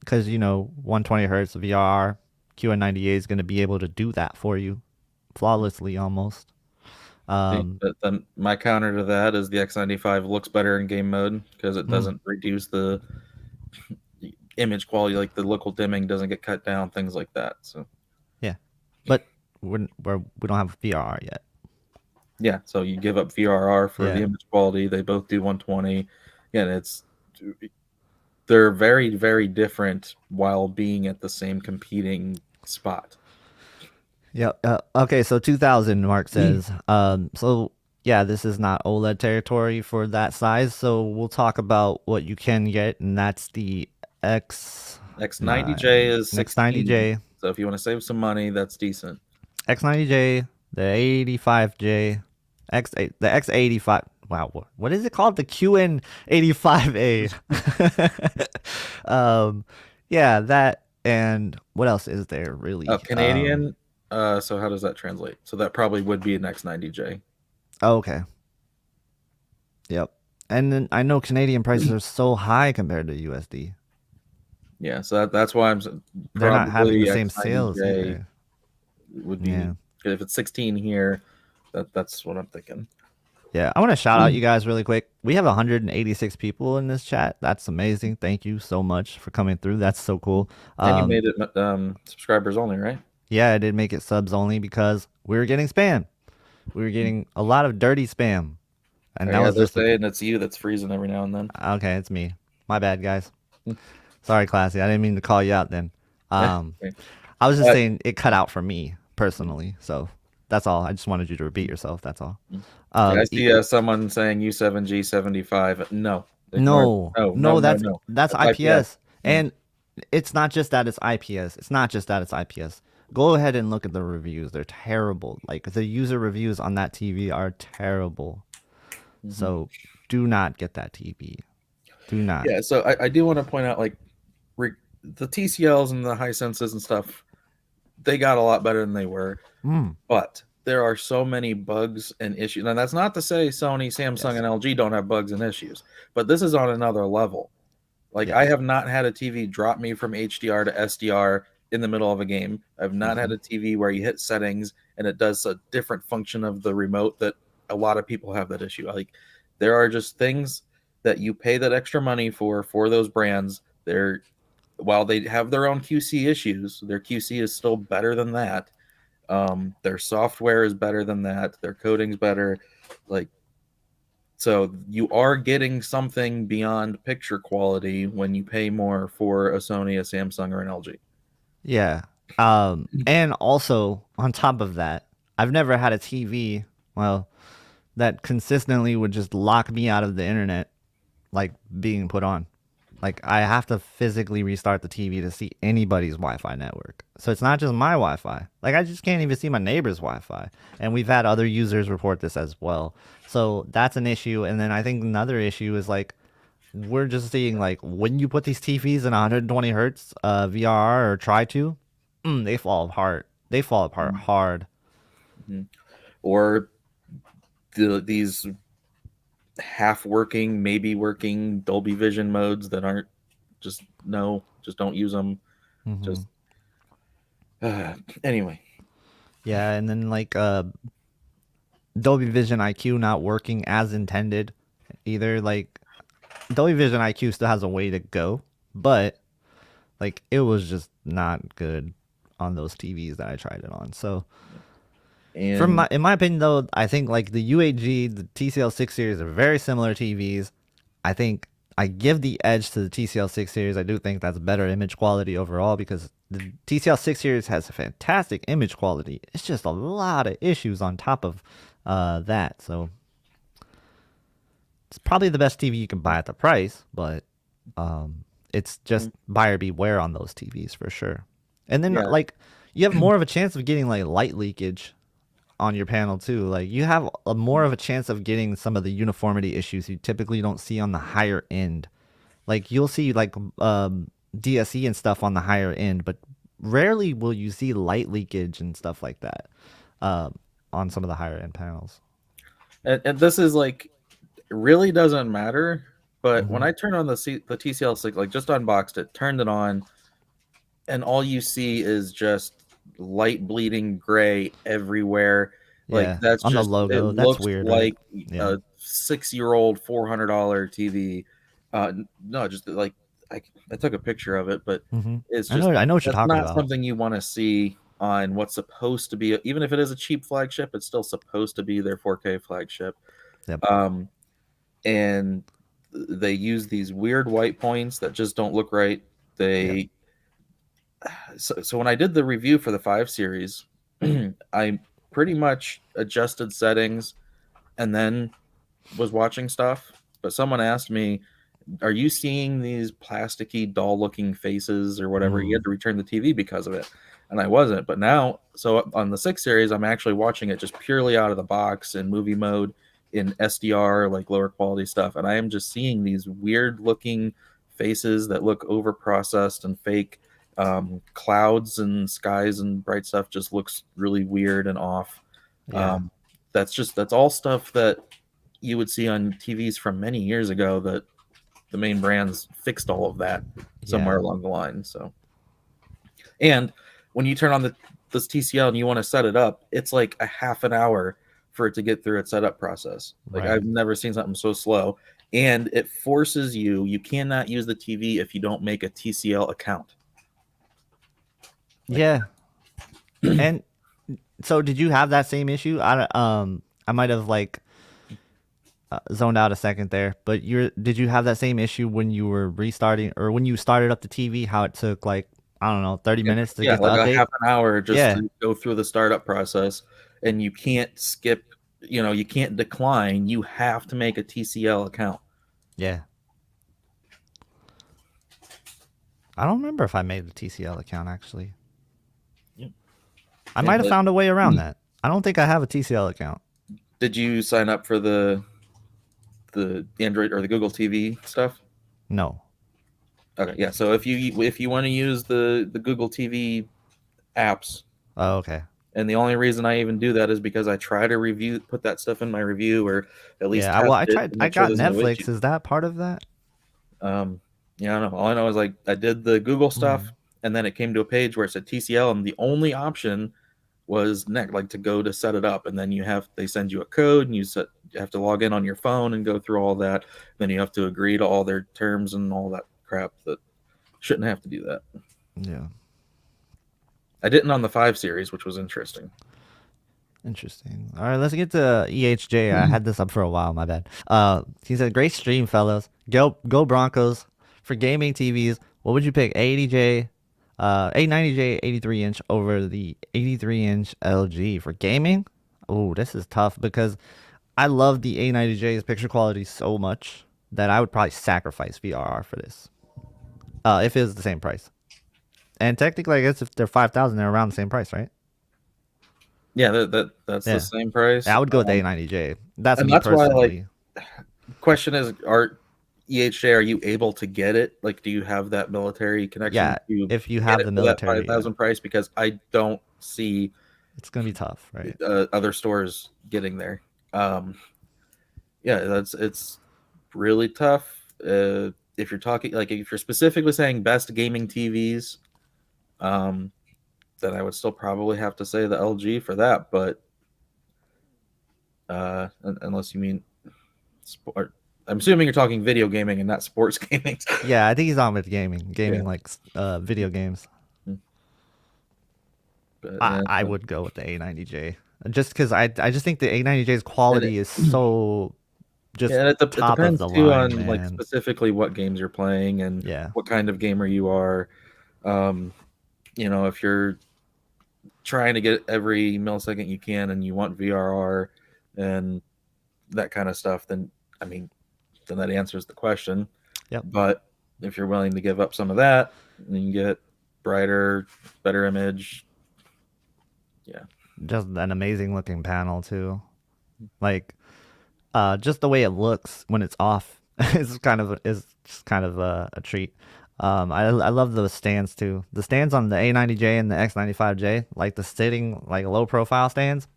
because 120 hertz VRR QN90A is going to be able to do that for you flawlessly almost. see, Um, but then my counter to that is the X95 looks better in game mode because it mm, doesn't reduce the image quality, like the local dimming doesn't get cut down, things like that. So yeah, but we don't have VRR yet. yeah, so you give up VRR for the Yeah. image quality. They both do 120. Again, they're very, very different while being at the same competing spot. Yeah. Okay. So 2000, Mark says. So yeah, this is not OLED territory for that size. So we'll talk about what you can get, and that's the X90J is X90J, 16. So if you want to save some money, that's decent. X90J, the 85J, the X85. Wow, what is it called? The QN85A. Yeah, that, and what else is there really? Canadian. So how does that translate? So that probably would be an X90J. Okay. Yep. And then I know Canadian prices are so high compared to USD. Yeah, so that's why They're not having the probably same sales X90J either. would be Yeah. if it's 16 here. That's what I'm thinking. Yeah. I want to shout out you guys really quick. We have 186 people in this chat. That's amazing. Thank you so much for coming through. That's so cool. And you made it subscribers only, right? Yeah, I did make it subs only because we were getting spam. We were getting a lot of dirty spam. And that Yeah, was they're just saying it's you that's freezing every now and then. okay, it's me. My bad, guys. Sorry, Classy. I didn't mean to call you out then. Um, Okay. I was just Uh, saying it cut out for me personally. So that's all. I just wanted you to repeat yourself. That's all. I E- see someone saying U7G75. No, ignore. no, No, no, no, no, that's no. that's That's IPS. IPS. And it's not just that it's IPS. It's not just that it's IPS. Go ahead and look at the reviews. They're terrible. Like the user reviews on that TV are terrible. So do not get that TV. Do not. Yeah, so I do want to point out, like, the TCLs and the Hisenses and stuff, they got a lot better than they were. Mm, But there are so many bugs and issues. And that's not to say Sony, Samsung, yes. and LG don't have bugs and issues, but this is on another level. Like, I Yes. have not had a TV drop me from HDR to SDR in the middle of a game. I've not had a TV where you hit settings and it does a different function of the remote that a lot of people have that issue. Like, there are just things that you pay that extra money for those brands. They're while they have their own QC issues, their QC is still better than that. Their software is better than that. Their coding's better. Like, so you are getting something beyond picture quality when you pay more for a Sony, a Samsung, or an LG. Yeah. And also on top of that, I've never had a TV, well, that consistently would just lock me out of the internet, like being put on. Like I have to physically restart the TV to see anybody's Wi-Fi network. So it's not just my Wi-Fi. Like I just can't even see my neighbor's Wi-Fi. And we've had other users report this as well. So that's an issue. And then I think another issue is like we're just seeing like when you put these TVs in 120 hertz VRR or try to, they fall apart. They fall apart hard. Mhm. Or these half working, maybe working Dolby Vision modes that aren't just no, just don't use them. Mm-hmm. Just anyway. Yeah, and then like Dolby Vision IQ not working as intended either. Like Dolby Vision IQ still has a way to go, but like it was just not good on those TVs that I tried it on. So And in my opinion though, I think like the UAG, the TCL 6 series are very similar TVs. I think I give the edge to the TCL 6 series. I do think that's better image quality overall because the TCL 6 series has a fantastic image quality. It's just a lot of issues on top of that. So it's probably the best TV you can buy at the price, but it's just buyer beware on those TVs for sure. And then yeah, like you have more of a chance of getting like light leakage on your panel too. Like you have a more of a chance of getting some of the uniformity issues you typically don't see on the higher end. Like you'll see like DSE and stuff on the higher end, but rarely will you see light leakage and stuff like that on some of the higher end panels. and this is like it really doesn't matter. But when Mm-hmm. I turn on the TCL 6, like just unboxed it, turned it on, and all you see is just light bleeding gray everywhere. Like Yeah, that's on the just it logo, that's looks weird, right? like Yeah. a 6-year-old $400 TV. No, just like I, I took a picture of it, but Mm-hmm. it's just I know what you're that's talking not about. something you want to see on what's supposed to be, even if it is a cheap flagship, it's still supposed to be their 4K flagship. Yep. Um, and they use these weird white points that just don't look right. Yep. They so when I did the review for the 5 series, I pretty much adjusted settings and then was watching stuff. But someone asked me, "Are you seeing these plasticky doll-looking faces or whatever?" You Mm. had to return the TV because of it, and I wasn't. But now, so on the 6 series, I'm actually watching it just purely out of the box in movie mode in SDR, like lower quality stuff, and I am just seeing these weird-looking faces that look over-processed and fake. Clouds and skies and bright stuff just looks really weird and off. Yeah. Um, that's all stuff that you would see on TVs from many years ago that the main brands fixed all of that somewhere Yeah. along the line. So, and when you turn on this TCL and you want to set it up, it's like a half an hour for it to get through its setup process. Like Right. I've never seen something so slow, and it forces you cannot use the TV if you don't make a TCL account. Like Yeah. And so did you have that same issue? I might have like zoned out a second there, but did you have that same issue when you were restarting or when you started up the TV? How it took like I don't know 30 yeah, minutes to yeah, get the like a update? half an hour just Yeah, to go through the startup process, and you can't skip. You can't decline. You have to make a TCL account. yeah. I don't remember if I made the TCL account actually. Yeah, I yeah, might have but found a way around that. I don't think I have a TCL account. did you sign up for the Android or the Google TV stuff? No. Okay, yeah. So if you want to use the Google TV apps, Oh, okay. and the only reason I even do that is because I try to put that stuff in my review, or at least Yeah. test Well, I it tried. to I make sure got there's no issue. Netflix. Is that part of that? Um, yeah, I don't know. All I know is like I did the Google Hmm. stuff, and then it came to a page where it said TCL, and the only option was next, like to go to set it up, and then they send you a code, and you have to log in on your phone and go through all that. Then you have to agree to all their terms and all that crap that shouldn't have to do that. Yeah. I didn't on the 5 series, which was interesting. Interesting. All right, let's get to EHJ. I had this up for a while. My bad. He said, "Great stream, fellas. Go Broncos. For gaming TVs, what would you pick? A80J, A90J 83 inch over the 83 inch LG for gaming? Oh, this is tough because I love the A90J's picture quality so much that I would probably sacrifice VRR for this. If it was the same price. And technically, I guess if they're 5,000, they're around the same price, right? Yeah, that's the Yeah. same Yeah, price. I would go with A90J. That's And me that's why, like, personally. question is, are EHJ, are you able to get it? Like, do you have that military connection Yeah, to if you get have it the for that military, yeah, 5,000 price? Because I don't see it's gonna be tough, right? other stores getting there. Um, yeah, it's really tough. If you're talking like if you're specifically saying best gaming TVs, um, then I would still probably have to say the LG for that. But unless you mean sport, I'm assuming you're talking video gaming and not sports gaming. Yeah, I think he's on with gaming, Yeah. like video games. But I would go with the A90J just because I just think the A90J's and quality is so just yeah, and it top of depends the too line, on like man. specifically what games you're playing and Yeah, what kind of gamer you are. Um, if you're trying to get every millisecond you can and you want VRR and that kind of stuff, then I mean, then that answers the question. yep. But if you're willing to give up some of that, then you get brighter, better image. Yeah. Just an amazing looking panel too. Like just the way it looks when it's off is just kind of a treat. I love the stands too. The stands on the A90J and the X95J, like the sitting like low profile stands,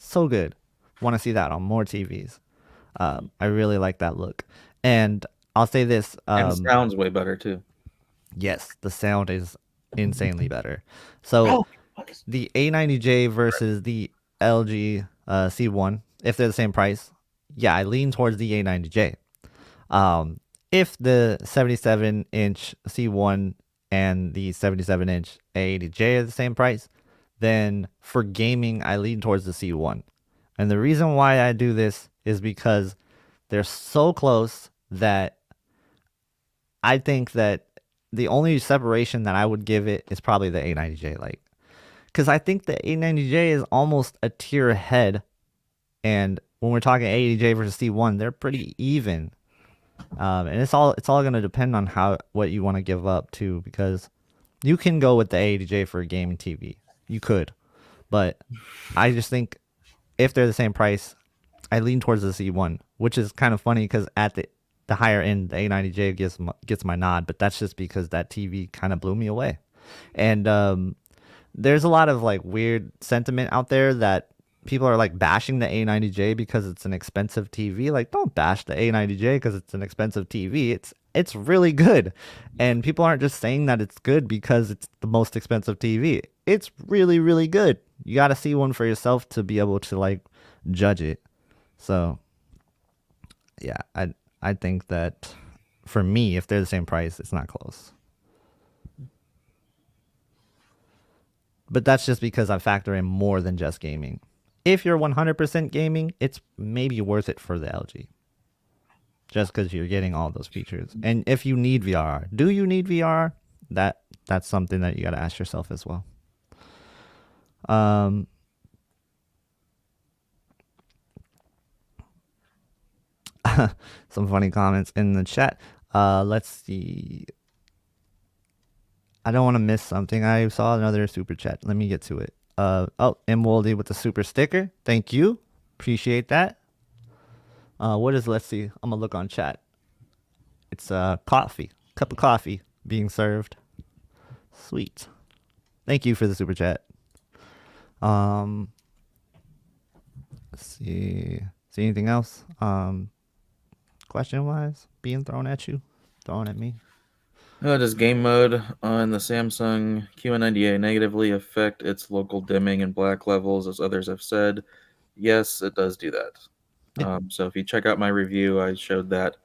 so good. Want to see that on more TVs. I really like that look. And I'll say this, And sounds way better too. yes, the sound is insanely better. So Oh, the A90J versus the LG C1, if they're the same price, yeah, I lean towards the A90J. Um, if the 77-inch C1 and the 77-inch A80J are the same price, then for gaming, I lean towards the C1. And the reason why I do this is because they're so close that I think that the only separation that I would give it is probably the A90J. Like, because I think the A90J is almost a tier ahead. And when we're talking A80J versus C1, they're pretty even. And it's all going to depend on what you want to give up too, because you can go with the A80J for a gaming TV. You could, but I just think if they're the same price, I lean towards the C1, which is kind of funny because at the higher end, the A90J gets my nod, but that's just because that TV kind of blew me away. And there's a lot of like weird sentiment out there that people are like bashing the A90J because it's an expensive TV. Like, don't bash the A90J because it's an expensive TV. It's really good, and people aren't just saying that it's good because it's the most expensive TV. It's really really good. You got to see one for yourself to be able to like judge it. So yeah, I think that for me, if they're the same price, it's not close. But that's just because I factor in more than just gaming. If you're 100% gaming, it's maybe worth it for the LG. Just because you're getting all those features. And if you need VRR, do you need VRR? That's something that you got to ask yourself as well. Some funny comments in the chat. Let's see. I don't want to miss something. I saw another super chat. Let me get to it. M. Woldy with the super sticker. Thank you. Appreciate that. Let's see. I'm going to look on chat. It's coffee. Cup of coffee being served. Sweet. Thank you for the super chat. Let's see. See anything else? Question wise, being thrown at you, thrown at me. Does game mode on the Samsung QN90A negatively affect its local dimming and black levels, as others have said? Yes, it does do that. Yeah. So if you check out my review, I showed that.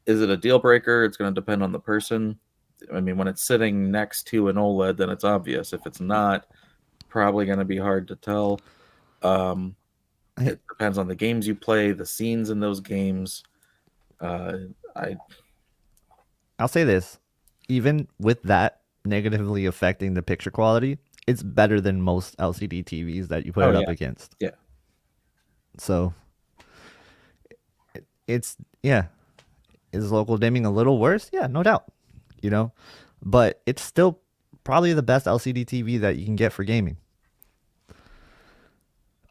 Is it a deal breaker? It's going to depend on the person. I mean, when it's sitting next to an OLED, then it's obvious. If it's not, probably going to be hard to tell. It depends on the games you play, the scenes in those games. I'll say this, even with that negatively affecting the picture quality, it's better than most LCD TVs that you put it up against. Yeah. So it's Is local dimming a little worse? Yeah, no doubt. But it's still probably the best LCD TV that you can get for gaming.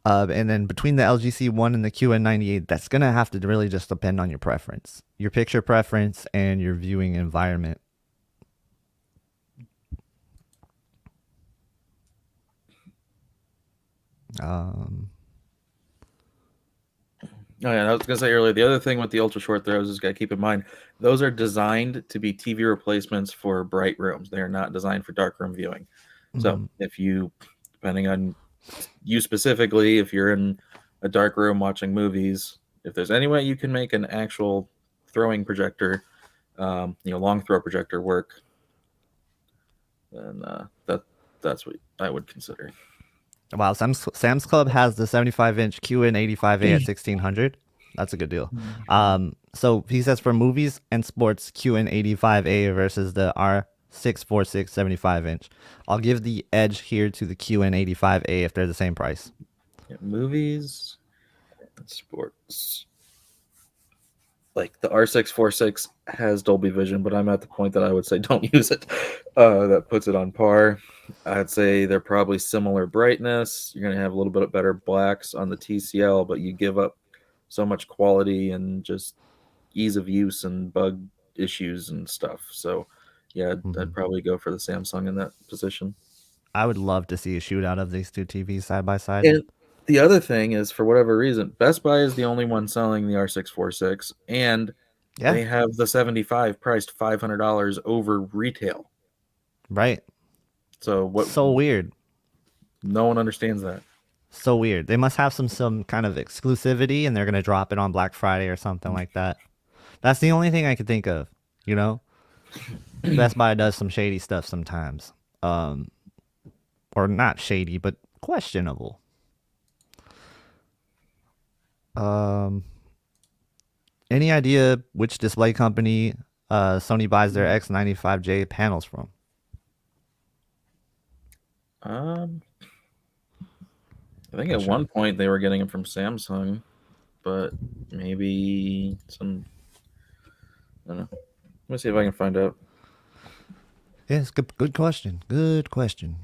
And then between the LG C1 and the QN90A, that's going to have to really just depend on your preference, your picture preference, and your viewing environment. Oh yeah, I was gonna say earlier. The other thing with the ultra short throws is gotta keep in mind those are designed to be TV replacements for bright rooms. They are not designed for dark room viewing. So Hmm. if you, depending on you specifically, if you're in a dark room watching movies, if there's any way you can make an actual throwing projector, long throw projector work, then that's what I would consider. Wow, Sam's Club has the 75-inch QN85A at 1600. That's a good deal. So he says for movies and sports, QN85A versus the R646 75-inch. I'll give the edge here to the QN85A if they're the same price. Yeah, movies and sports. Like the R646 has Dolby Vision, but I'm at the point that I would say don't use it. That puts it on par. I'd say they're probably similar brightness. You're going to have a little bit better blacks on the TCL, but you give up so much quality and just ease of use and bug issues and stuff. So, yeah, I'd Hmm. probably go for the Samsung in that position. I would love to see a shootout of these two TVs side by side. And the other thing is, for whatever reason, Best Buy is the only one selling the R646, and Yeah, they have the 75 priced $500 over retail. right. So what? So weird. No one understands that. So weird. They must have some kind of exclusivity and they're going to drop it on Black Friday or something like that. That's the only thing I could think of, you know? Best Buy does some shady stuff sometimes. Or not shady, but questionable. Um, any idea which display company Sony buys their X95J panels from? Um, I think Not at sure. one point they were getting them from Samsung, but maybe some. I don't know. Let me see if I can find out. Yes, good question. Good question.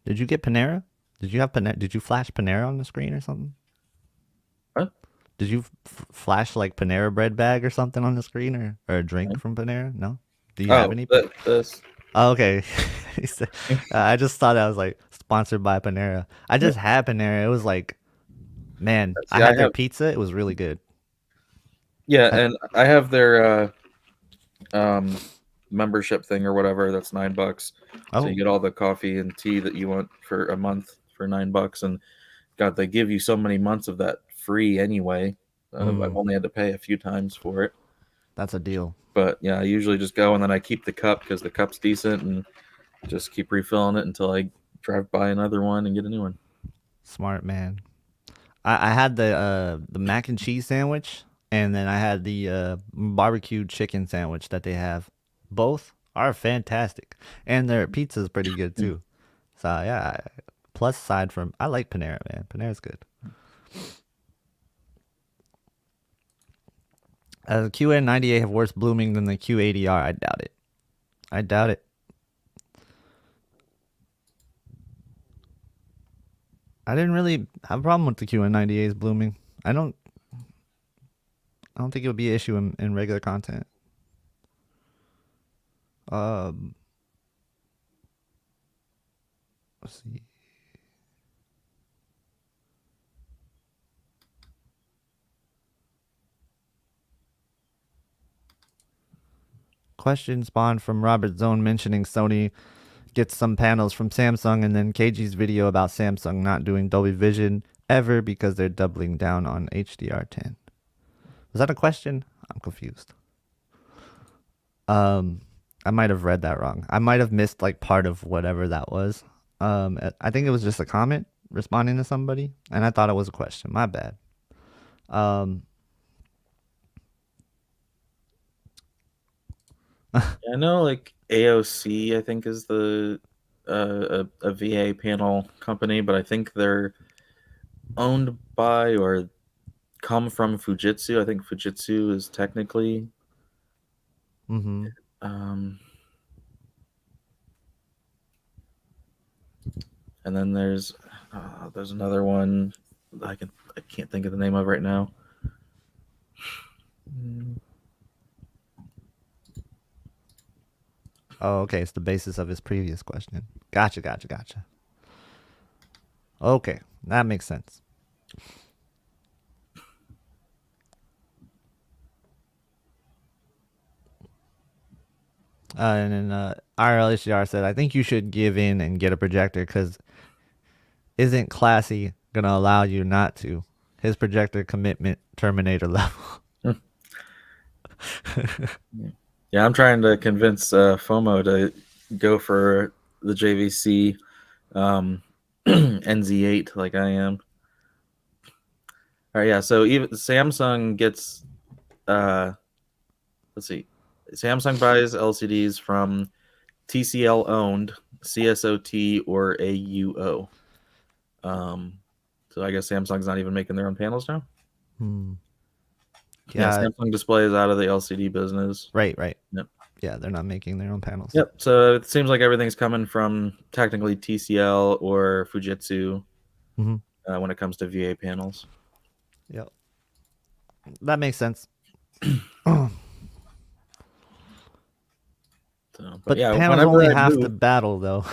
Did you get Panera? Did you have Panera? Did you flash Panera on the screen or something? What? Did you flash like Panera bread bag or something on the screen or a drink from Panera? No? Do you have Oh, any? this. Oh, okay. I just thought I was like sponsored by Panera. I just had Panera. It was like, man, I See, I had their have. pizza. It was really good. Yeah, I, and I have their um, membership thing or whatever. That's $9. So you oh, get all the coffee and tea that you want for a month for $9. And God, they give you so many months of that free anyway. I've mm, only had to pay a few times for it. that's a deal. But yeah, I usually just go and then I keep the cup because the cup's decent and just keep refilling it until I drive by another one and get a new one. Smart man. I had the mac and cheese sandwich, and then I had the barbecue chicken sandwich that they have. Both are fantastic, and their pizza is pretty good too. So yeah, plus side from I like Panera, man. Panera's good. The QN90A have worse blooming than the Q80R. I doubt it. I doubt it. I didn't really have a problem with the QN90A's blooming. I don't. I don't think it would be an issue in regular content. Um, let's see. Question spawned from Robert Zone mentioning Sony gets some panels from Samsung, and then KG's video about Samsung not doing Dolby Vision ever because they're doubling down on HDR10. Was that a question? I'm confused. Um, I might have read that wrong. I might have missed like part of whatever that was. I think it was just a comment responding to somebody, and I thought it was a question. My bad. Um, I know, like AOC, I think is the a VA panel company, but I think they're owned by or come from Fujitsu. I think Fujitsu is technically. mm-hmm. Um, and then there's another one I can't think of the name of right now. Oh, okay. It's the basis of his previous question. Gotcha, gotcha, gotcha. Okay, that makes sense. And then RLHR said, I think you should give in and get a projector because isn't Classy going to allow you not to? His projector commitment Terminator level. Yeah, I'm trying to convince FOMO to go for the JVC NZ8 like I am. All right, yeah. So even Samsung gets, let's see, Samsung buys LCDs from TCL owned, CSOT, or AUO. So I guess Samsung's not even making their own panels now. Yeah, Yeah, Samsung Display is out of the LCD business. right. Yep. Yeah, they're not making their own panels. Yep. So it seems like everything's coming from technically TCL or Fujitsu when it comes to VA panels. Yep. That makes sense. So, But yeah, panels whenever only I half move, the battle, though.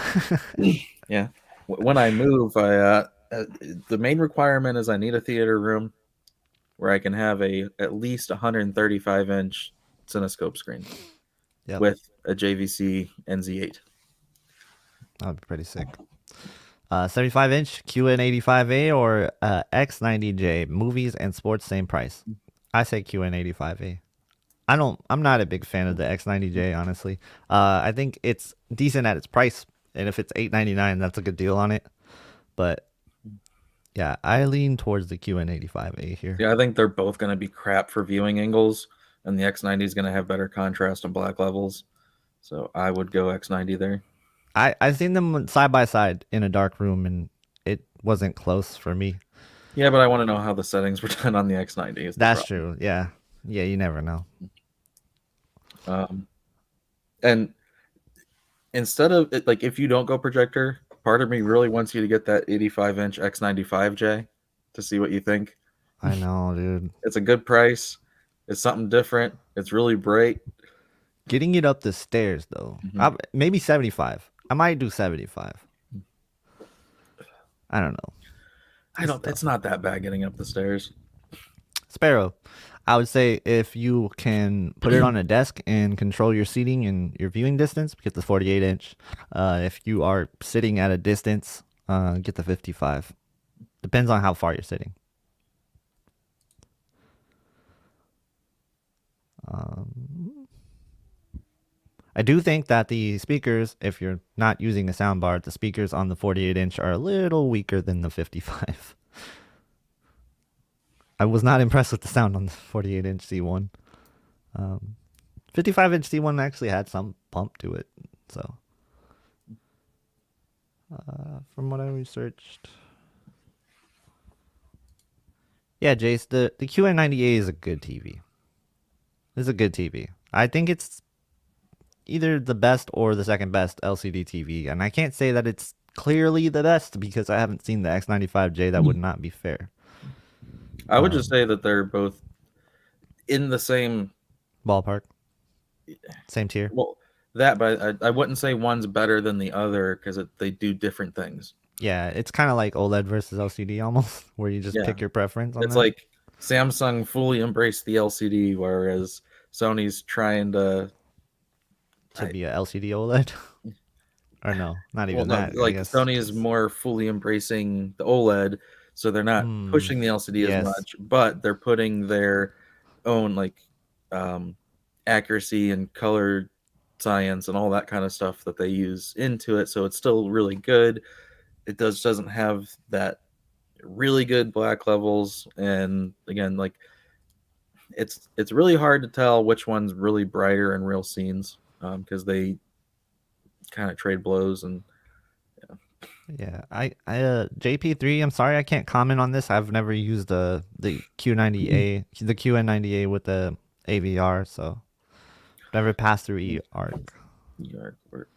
yeah, when I move, the main requirement is I need a theater room where I can have at least 135-inch cinescope screen Yep. with a JVC NZ8. That would be pretty sick. 75-inch QN85A or X90J, movies and sports, same price. I say QN85A. I'm not a big fan of the X90J, honestly. I think it's decent at its price, and if it's $899, that's a good deal on it. But yeah, I lean towards the QN85A here. Yeah, I think they're both going to be crap for viewing angles, and the X90 is going to have better contrast and black levels. So I would go X90 there. I've seen them side by side in a dark room, and it wasn't close for me. Yeah, but I want to know how the settings were done on the X90. That's true. Yeah, you never know. And instead of like, if you don't go projector, part of me really wants you to get that 85-inch X95J to see what you think. I know, dude. It's a good price. It's something different. It's really bright. Getting it up the stairs though, maybe 75. I might do 75. I don't know. It's not that bad getting up the stairs. Sparrow, I would say if you can put it on a desk and control your seating and your viewing distance, get the 48-inch. If you are sitting at a distance, get the 55. Depends on how far you're sitting. I do think that the speakers, if you're not using a soundbar, the speakers on the 48-inch are a little weaker than the 55. I was not impressed with the sound on the 48-inch C1. 55-inch C1 actually had some pump to it. So, from what I researched, yeah, Jace, the QN90A is a good TV. It's a good TV. I think it's either the best or the second best LCD TV, and I can't say that it's clearly the best because I haven't seen the X95J. That would not be fair. I would just say that they're both in the same ballpark, same tier. Well, but I wouldn't say one's better than the other because they do different things. Yeah, it's kind of like OLED versus LCD almost, where you just pick your preference on It's that. like Samsung fully embraced the LCD, whereas Sony's trying to be a LCD OLED. Or no, not even that. Like Sony is more fully embracing the OLED, so they're not pushing the LCD as much, but they're putting their own like accuracy and color science and all that kind of stuff that they use into it. So it's still really good. It doesn't have that really good black levels, and again, like it's really hard to tell which one's really brighter in real scenes because they kind of trade blows. And yeah, I JP3, I'm sorry I can't comment on this. I've never used the Q90A, the QN90A with the AVR, so never passed through eARC. eARC work.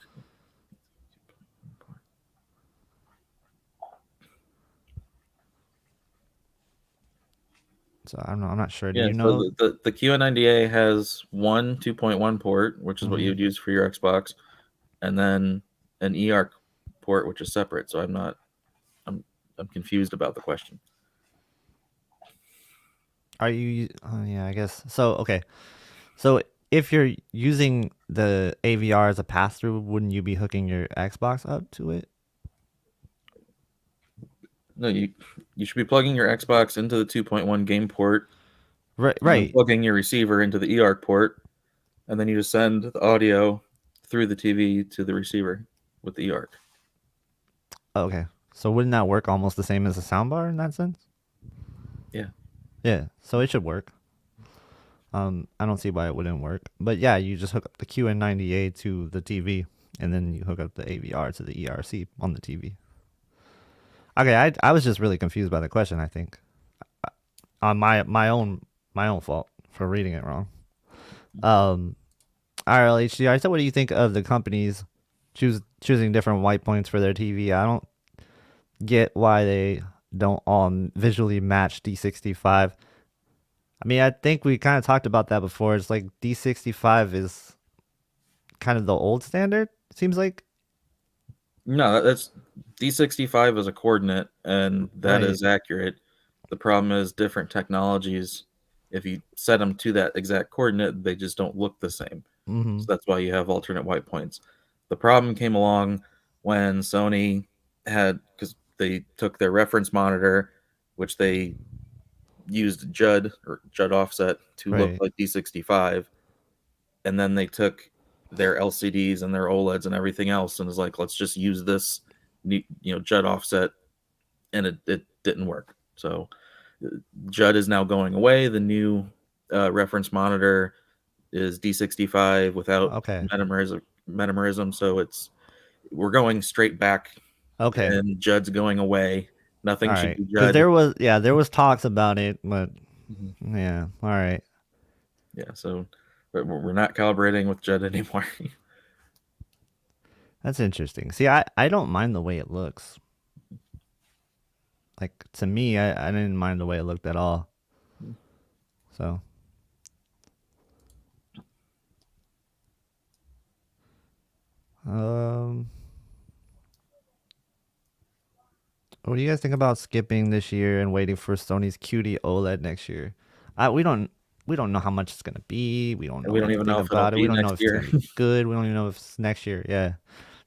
So I don't know. I'm not sure. Do Yeah, you know? so the QN90A has one 2.1 port, which is what you would use for your Xbox, and then an ER port, which is separate. So I'm confused about the question. Are you? Yeah, I guess so. Okay, so if you're using the AVR as a pass through, wouldn't you be hooking your Xbox up to it? No, you should be plugging your Xbox into the 2.1 game port, Right, and then right. plugging your receiver into the ER port, and then you just send the audio through the TV to the receiver with the ER. Okay, so wouldn't that work almost the same as a soundbar in that sense? Yeah. Yeah, so it should work. I don't see why it wouldn't work. But yeah, you just hook up the QN90A to the TV, and then you hook up the AVR to the ERC on the TV. Okay, I was just really confused by the question. I think on my own fault for reading it wrong. RLHDR. So, what do you think of the companies choosing different white points for their TV? I don't get why they don't all visually match D65. I mean, I think we kind of talked about that before. It's like D65 is kind of the old standard, it seems like. No, that's D65 is a coordinate, and that Right. is accurate. The problem is different technologies. If you set them to that exact coordinate, they just don't look the same. Mm-hmm. So that's why you have alternate white points. The problem came along when Sony had, because they took their reference monitor, which they used JUD or JUD offset to look Right. like D65, and then they took their LCDs and their OLEDs and everything else and was like, let's just use this, JUD offset, and it didn't work. So JUD is now going away. The new reference monitor is D65 without Okay. metamerism. So we're going straight back, Okay. and JUD's going away. All Nothing should right. be Because JUD. there was talks about it, but Mhm. yeah. All right. Yeah, so we're not calibrating with JUD anymore. That's interesting. See, I don't mind the way it looks. Like to me, I didn't mind the way it looked at all. So, um, what do you guys think about skipping this year and waiting for Sony's QD OLED next year? We don't know how much it's gonna be. We don't And know we don't even anything know if it'll about it. We be don't know next if it's year. gonna be good. We don't even know if it's next year. Yeah,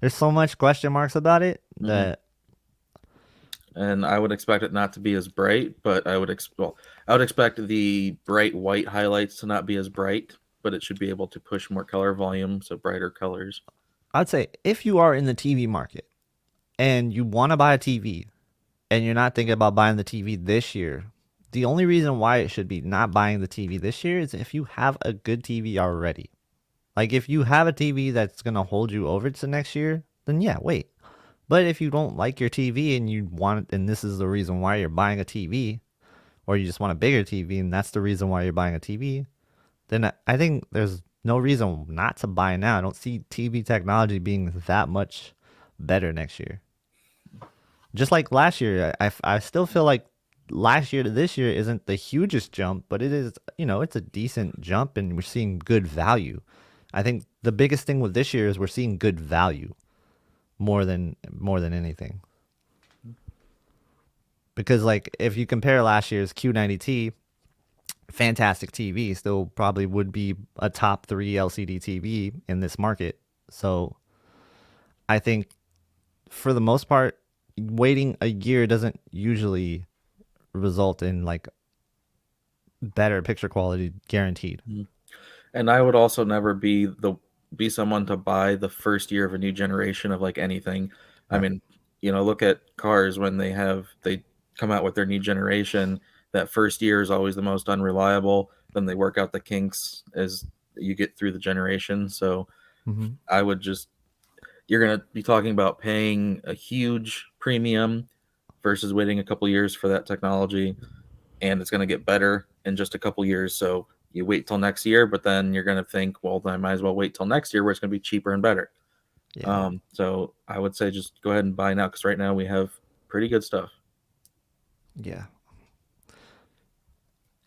there's so much question marks about it Mhm. that And I would expect it not to be as bright, but I would expect the bright white highlights to not be as bright, but it should be able to push more color volume, so brighter colors. I'd say if you are in the TV market and you want to buy a TV and you're not thinking about buying the TV this year, the only reason why it should be not buying the TV this year is if you have a good TV already. Like if you have a TV that's going to hold you over to next year, then yeah, wait. But if you don't like your TV and you want and this is the reason why you're buying a TV or you just want a bigger TV and that's the reason why you're buying a TV, then I think there's no reason not to buy now. I don't see TV technology being that much better next year. Just like last year, I still feel like last year to this year isn't the hugest jump, but it is, it's a decent jump and we're seeing good value. I think the biggest thing with this year is we're seeing good value more than anything. Because like if you compare last year's Q90T, fantastic TV, still probably would be a top 3 LCD TV in this market. So I think for the most part, waiting a year doesn't usually result in like better picture quality guaranteed. Mhm. And I would also never be someone to buy the first year of a new generation of like anything. I Right. mean, look at cars when they come out with their new generation. That first year is always the most unreliable. Then they work out the kinks as you get through the generation. So Mm-hmm. I would just you're going to be talking about paying a huge premium versus waiting a couple years for that technology, and it's going to get better in just a couple years. So you wait till next year, but then you're going to think, well, then I might as well wait till next year where it's going to be cheaper and better. Yeah. So I would say just go ahead and buy now because right now we have pretty good stuff. Yeah.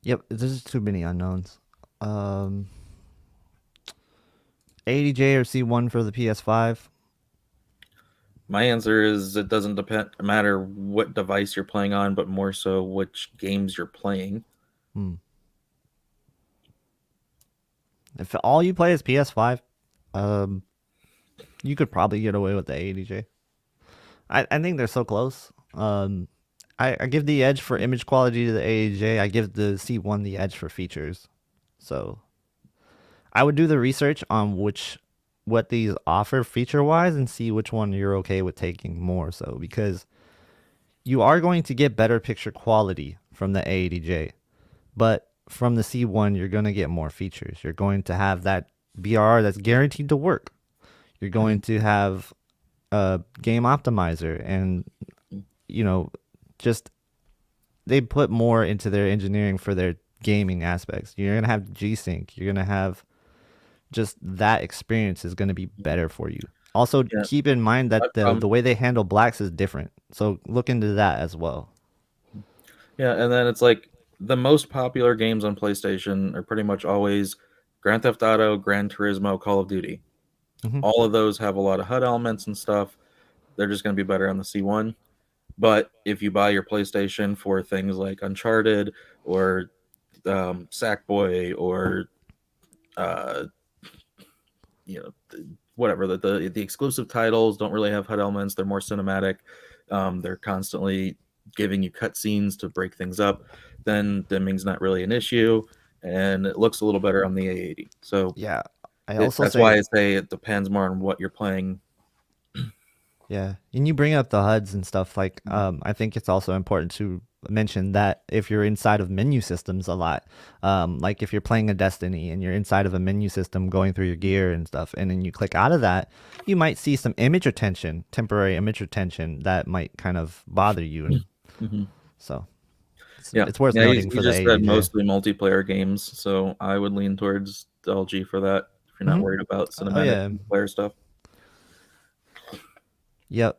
Yep. There's too many unknowns. Um, A80J or C1 for the PS5. My answer is it doesn't matter what device you're playing on, but more so which games you're playing. Hmm. If all you play is PS5, um, you could probably get away with the A80J. I think they're so close. I give the edge for image quality to the A80J. I give the C1 the edge for features. So I would do the research on what these offer feature wise and see which one you're okay with taking more so, because you are going to get better picture quality from the A80J, but from the C1 you're going to get more features. You're going to have that VRR that's guaranteed to work. You're going to have a game optimizer, and you know, just they put more into their engineering for their gaming aspects. You're going to have G-Sync. You're going to have just that experience is going to be better for you. Also, Yeah, keep in mind my that problem. the way they handle blacks is different. So look into that as well. Yeah, and then it's like the most popular games on PlayStation are pretty much always Grand Theft Auto, Gran Turismo, Call of Duty. Hmm. All of those have a lot of HUD elements and stuff. They're just going to be better on the C1. But if you buy your PlayStation for things like Uncharted or Sackboy or uh, whatever, the exclusive titles don't really have HUD elements. They're more cinematic. They're constantly giving you cutscenes to break things up. Then dimming's not really an issue, and it looks a little better on the A80. So Yeah. I also that's why say, I say it depends more on what you're playing. yeah. And you bring up the HUDs and stuff. Like, I think it's also important to mention that if you're inside of menu systems a lot, like if you're playing a Destiny and you're inside of a menu system going through your gear and stuff, and then you click out of that, you might see some image retention, temporary image retention that might kind of bother you. And Mm-hmm. so Yeah, it's worth yeah. noting You for the just said ADJ. mostly multiplayer games, so I would lean towards LG for that. If you're not Hmm. worried about Oh, cinematic yeah. player stuff. Yep.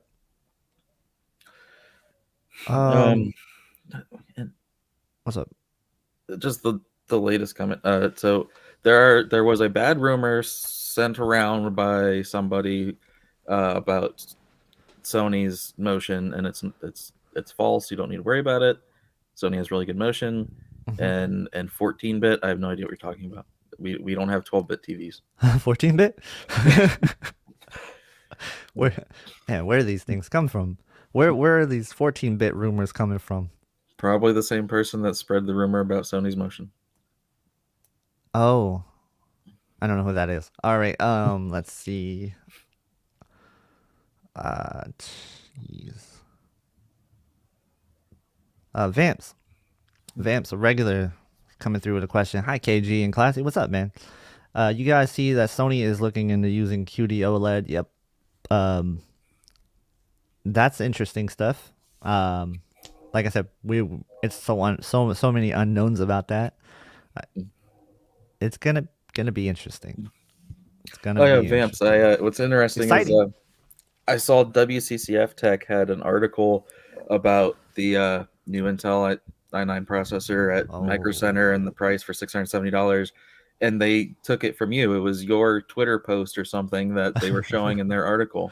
Um, Um, and what's up? just the latest comment. So there was a bad rumor sent around by somebody about Sony's motion, and it's false. You don't need to worry about it. Sony has really good motion, Hmm. and 14-bit. I have no idea what you're talking about. We don't have 12-bit TVs. 14-bit? Where, man, where do these things come from? Where are these 14-bit rumors coming from? Probably the same person that spread the rumor about Sony's motion. Oh, I don't know who that is. All right. Let's see. Jeez. Vamps. Vamps, a regular coming through with a question. Hi, KG and Classy. What's up, man? You guys see that Sony is looking into using QD OLED? Yep. Um, that's interesting stuff. Like I said, it's so many unknowns about that. Uh, It's gonna be interesting. It's gonna Oh yeah, be Vamps. interesting. What's It's interesting is exciting. I saw WCCF Tech had an article about the new Intel i9 processor at Micro Oh, Center and the price for $670, and they took it from you. It was your Twitter post or something that they were showing in their article.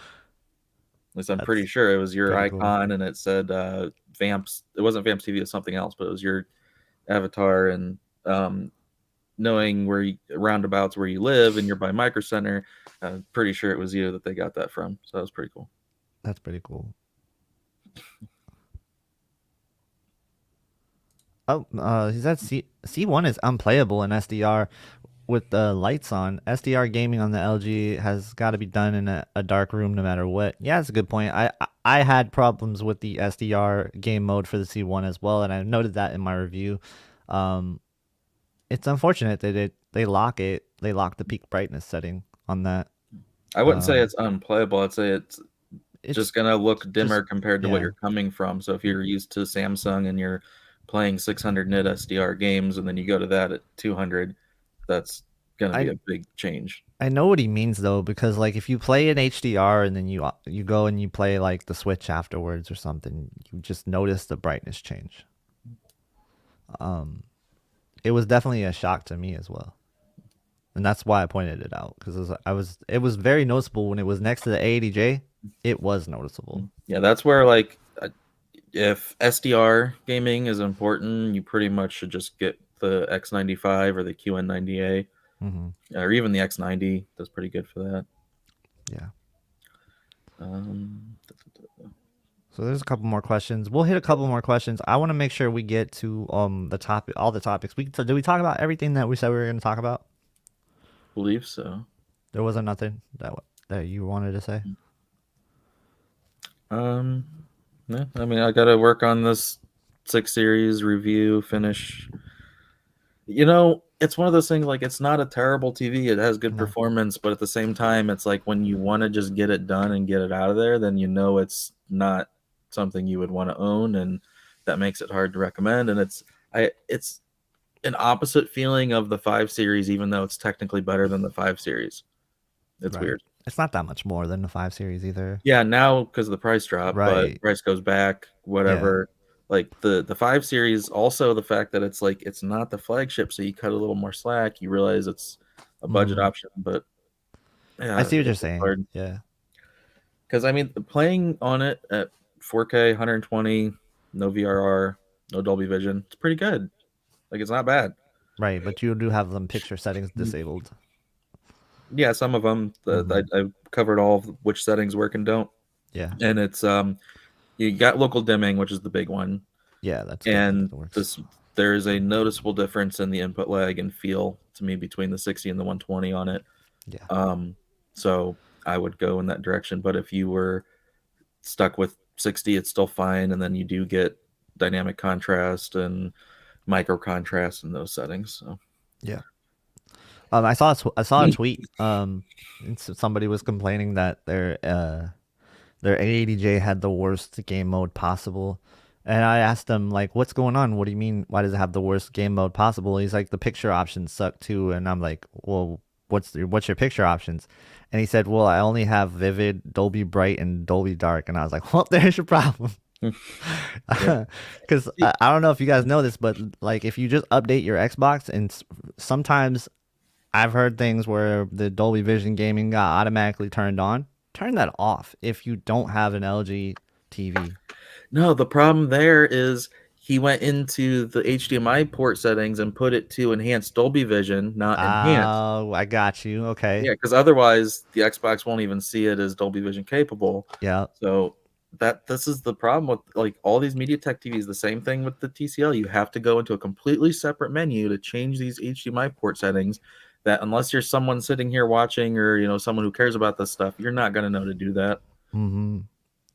At least I'm pretty that's sure it was your pretty cool. icon, and it said Vamps. It wasn't Vamps TV; it was something else, but it was your avatar. And knowing roundabouts where you live and you're by Micro Center, I'm pretty sure it was you that they got that from. So that was pretty cool. That's pretty cool. Oh, he said C1 is unplayable in SDR with the lights on. SDR gaming on the LG has got to be done in a dark room no matter what. Yeah, that's a good point. I had problems with the SDR game mode for the C1 as well, and I noted that in my review. Um, it's unfortunate that they lock it. They lock the peak brightness setting on that. I wouldn't say Um, it's unplayable. I'd say it's just it's gonna look just dimmer compared to what yeah. you're coming from. So if you're used to Samsung and you're playing 600 nit SDR games, and then you go to that at 200, that's gonna be I a big change. I know what he means though, because like if you play in HDR and then you go and you play like the Switch afterwards or something, you just notice the brightness change. Um, it was definitely a shock to me as well. and that's why I pointed it out because it was very noticeable when it was next to the A80J. It was noticeable. Yeah, that's where like if SDR gaming is important, you pretty much should just get the X95 or the QN90A, Mm-hmm. or even the X90. That's pretty good for that. Yeah. Um, So there's a couple more questions. We'll hit a couple more questions. I want to make sure we get to the topic, all the topics. Did we talk about everything that we said we were going to talk about? believe so. There wasn't nothing that you wanted to say. Um, yeah, I mean, I got to work on this 6 series review finish. You know, it's one of those things like it's not a terrible TV. It has good No. performance, but at the same time, it's like when you want to just get it done and get it out of there, then you know it's not something you would want to own, and that makes it hard to recommend. And it's an opposite feeling of the 5 series, even though it's technically better than the 5 series. It's Right. weird. It's not that much more than the 5 series either. Yeah, now because of the price drop, but Right. price goes back, Yeah. whatever. Like the 5 series, also the fact that it's like it's not the flagship, so you cut a little more slack. You realize it's a budget Mm-hmm. option, but I yeah, see what you're it's just saying. hard. Yeah. Because I mean, playing on it at 4K, 120, no VRR, no Dolby Vision, it's pretty good. Like it's not bad. Right. But you do have them picture settings disabled. Yeah, some of them. Mm-hmm. I covered all of which settings work and don't, Yeah. and it's you got local dimming, which is the big one. Yeah. That's good. And That works. there is a noticeable difference in the input lag and feel to me between the 60 and the 120 on it. Yeah. So I would go in that direction. But if you were stuck with 60, it's still fine, and then you do get dynamic contrast and micro contrast in those settings. So Yeah. I saw a tweet. Somebody was complaining that their A80J had the worst game mode possible. And I asked him, like, what's going on? What do you mean? Why does it have the worst game mode possible? He's like, the picture options suck too. And I'm like, well, what's your picture options? And he said, well, I only have Vivid, Dolby Bright, and Dolby Dark. And I was like, well, there's your problem. yeah. Because I don't know if you guys know this, but like, if you just update your Xbox, and sometimes I've heard things where the Dolby Vision gaming got automatically turned on. Turn that off if you don't have an LG TV. No, the problem there is he went into the HDMI port settings and put it to enhanced Dolby Vision, not enhanced. Oh, I got you. Okay. Yeah, because otherwise the Xbox won't even see it as Dolby Vision capable. Yeah. So this is the problem with like all these MediaTek TVs. The same thing with the TCL. You have to go into a completely separate menu to change these HDMI port settings. That unless you're someone sitting here watching, or someone who cares about this stuff, you're not gonna know to do that. Mm-hmm.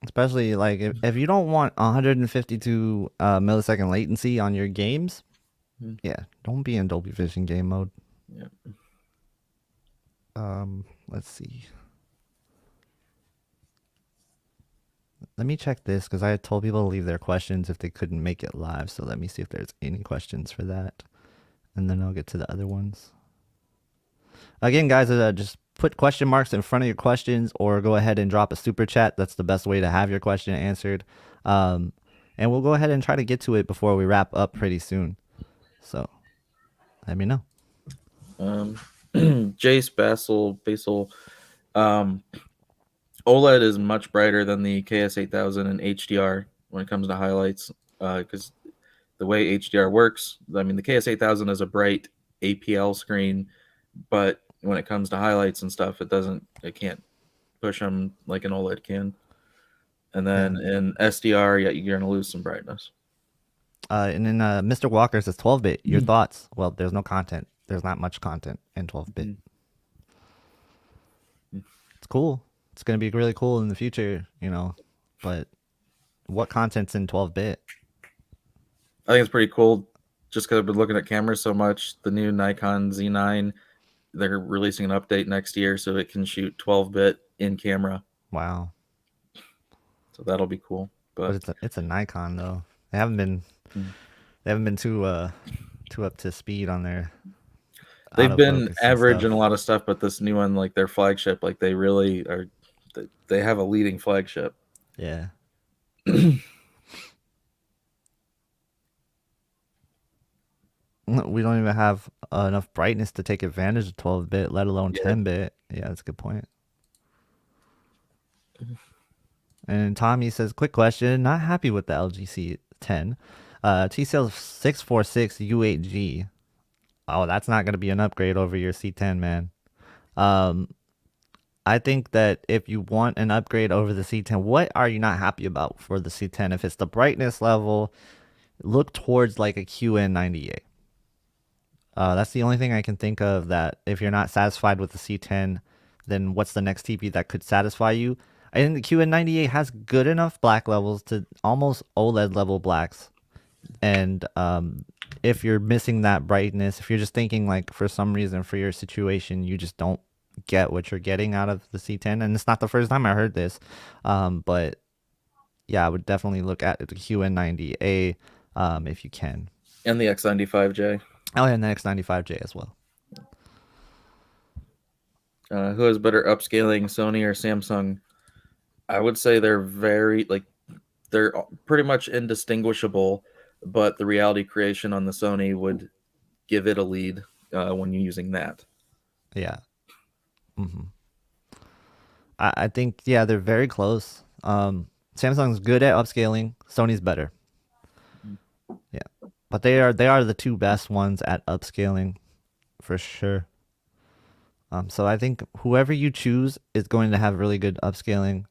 Especially like if you don't want 152 millisecond latency on your games, yeah, don't be in Dolby Vision game mode. Yeah. Let's see. Let me check this because I had told people to leave their questions if they couldn't make it live. So let me see if there's any questions for that, and then I'll get to the other ones. Again, guys, just put question marks in front of your questions, or go ahead and drop a super chat. That's the best way to have your question answered. And we'll go ahead and try to get to it before we wrap up pretty soon. So let me know. Jace Basil, OLED is much brighter than the KS8000 and HDR when it comes to highlights, because the way HDR works, I mean, the KS8000 is a bright APL screen, but when it comes to highlights and stuff, it can't push them like an OLED can. And then in SDR, yeah, you're gonna lose some brightness. And then Mr. Walker says 12-bit. Your thoughts? Well, there's no content. There's not much content in 12-bit. It's cool. It's gonna be really cool in the future, but what content's in 12-bit? I think it's pretty cool just because I've been looking at cameras so much. The new Nikon Z9, they're releasing an update next year so it can shoot 12-bit in camera. Wow. So that'll be cool. But it's a Nikon though. They haven't been too up to speed on their they've been autofocus and average in stuff. a lot of stuff, but this new one, like their flagship, like they really are. They have a leading flagship. Yeah. We don't even have enough brightness to take advantage of 12-bit, let alone Yeah. 10-bit. Yeah, that's a good point. And Tommy says, quick question. Not happy with the LG C10. TCL 646 U8G. Oh, that's not going to be an upgrade over your C10, man. Um, I think that if you want an upgrade over the C10, what are you not happy about for the C10? If it's the brightness level, look towards like a QN90A. That's the only thing I can think of that if you're not satisfied with the C10, then what's the next TV that could satisfy you? I think the QN90A has good enough black levels to almost OLED level blacks. And if you're missing that brightness, if you're just thinking like for some reason for your situation, you just don't get what you're getting out of the C10. And it's not the first time I heard this. But yeah, I would definitely look at the QN90A if you can. And the X95J. Oh, and the X95J as well. Who has better upscaling, Sony or Samsung? I would say they're they're pretty much indistinguishable, but the reality creation on the Sony would give it a lead when you're using that. Yeah. Mm-hmm. I think, yeah, they're very close. Samsung's good at upscaling. Sony's better. Yeah. But they are the two best ones at upscaling for sure. So I think whoever you choose is going to have really good upscaling.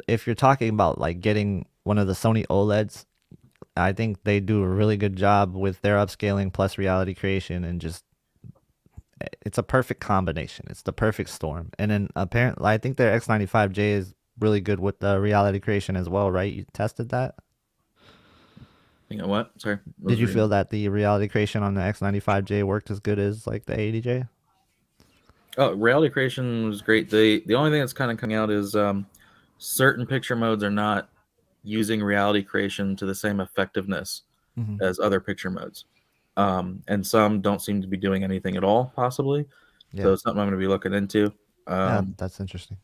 If you're talking about like getting one of the Sony OLEDs, I think they do a really good job with their upscaling plus reality creation, and just it's a perfect combination. It's the perfect storm. And then apparently, I think their X95J is really good with the reality creation as well, right? You tested that? You know what? Sorry. Did you feel that the reality creation on the X95J worked as good as like the A80J? Oh, reality creation was great. The only thing that's kind of coming out is certain picture modes are not using reality creation to the same effectiveness Mm-hmm. as other picture modes. And some don't seem to be doing anything at all, possibly. So Yeah. it's something I'm going to be looking into. Yeah, that's interesting.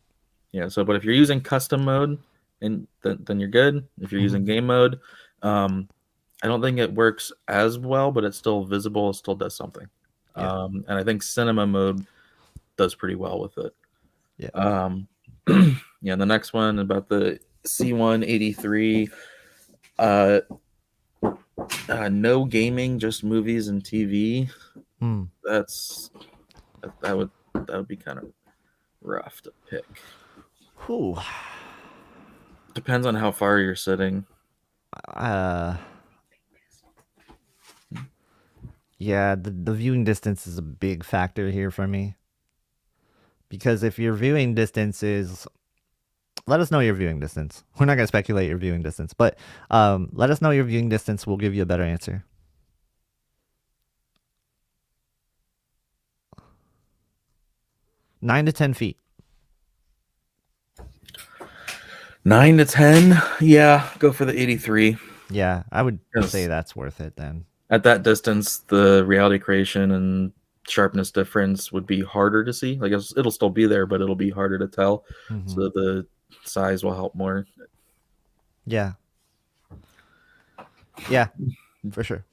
Yeah. So, but if you're using custom mode, and then you're good. If you're Mm-hmm. using game mode, I don't think it works as well, but it's still visible. It still does something. Yeah. And I think cinema mode does pretty well with it. Yeah. Yeah. The next one about the C183. Uh, no gaming, just movies and TV. Mm. That would be kind of rough to pick. Whew. Depends on how far you're sitting. Yeah, the viewing distance is a big factor here for me. Because if your viewing distance is, let us know your viewing distance. We're not going to speculate your viewing distance, but let us know your viewing distance. We'll give you a better answer. Nine to 10 feet. 9 to 10, yeah, go for the 83. Yeah, I would Yes. say that's worth it then. At that distance, the reality creation and sharpness difference would be harder to see. Like it'll still be there, but it'll be harder to tell. Mm-hmm. So the size will help more. Yeah. Yeah, for sure.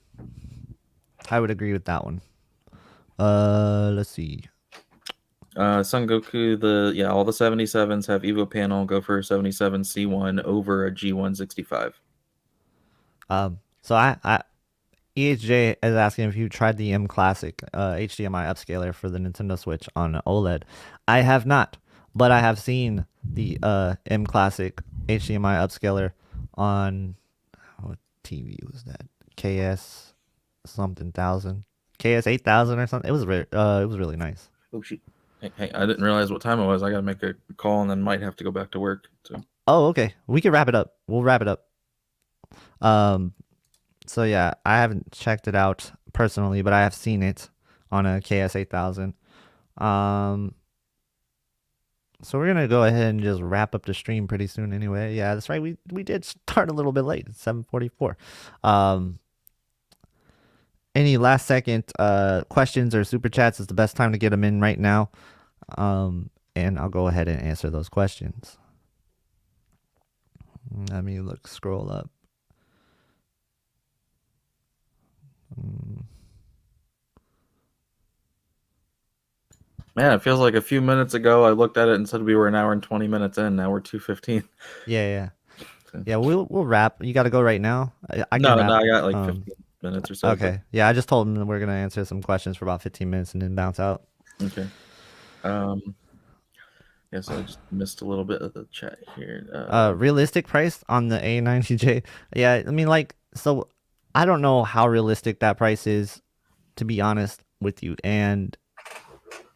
I would agree with that one. Let's see. Son Goku, all the 77s have Evo panel. Go for a 77 C1 over a G165. So EHJ is asking if you tried the M Classic HDMI upscaler for the Nintendo Switch on OLED. I have not, but I have seen the M Classic HDMI upscaler on what TV was that? KS something thousand, KS 8000 or something. It was really nice. Oh shoot! Hey, I didn't realize what time it was. I gotta make a call and then might have to go back to work. So. Oh, okay. We can wrap it up. We'll wrap it up. So yeah, I haven't checked it out personally, but I have seen it on a KS 8000. So we're gonna go ahead and just wrap up the stream pretty soon anyway. Yeah, that's right. We did start a little bit late. It's 7:44. Any last second questions or super chats is the best time to get them in right now. And I'll go ahead and answer those questions. Let me scroll up. Mm, Man, it feels like a few minutes ago I looked at it and said we were an hour and 20 minutes in. Now we're 2:15. yeah, yeah, yeah. We'll wrap. You got to go right now. I can No, no, wrap. I got like 15 minutes or so, but Okay. Yeah, I just told him that we're gonna answer some questions for about 15 minutes and then bounce out. okay. Um, yeah, so I just missed a little bit of the chat here. Realistic price on the A90J. Yeah, I mean, like, so I don't know how realistic that price is, to be honest with you. And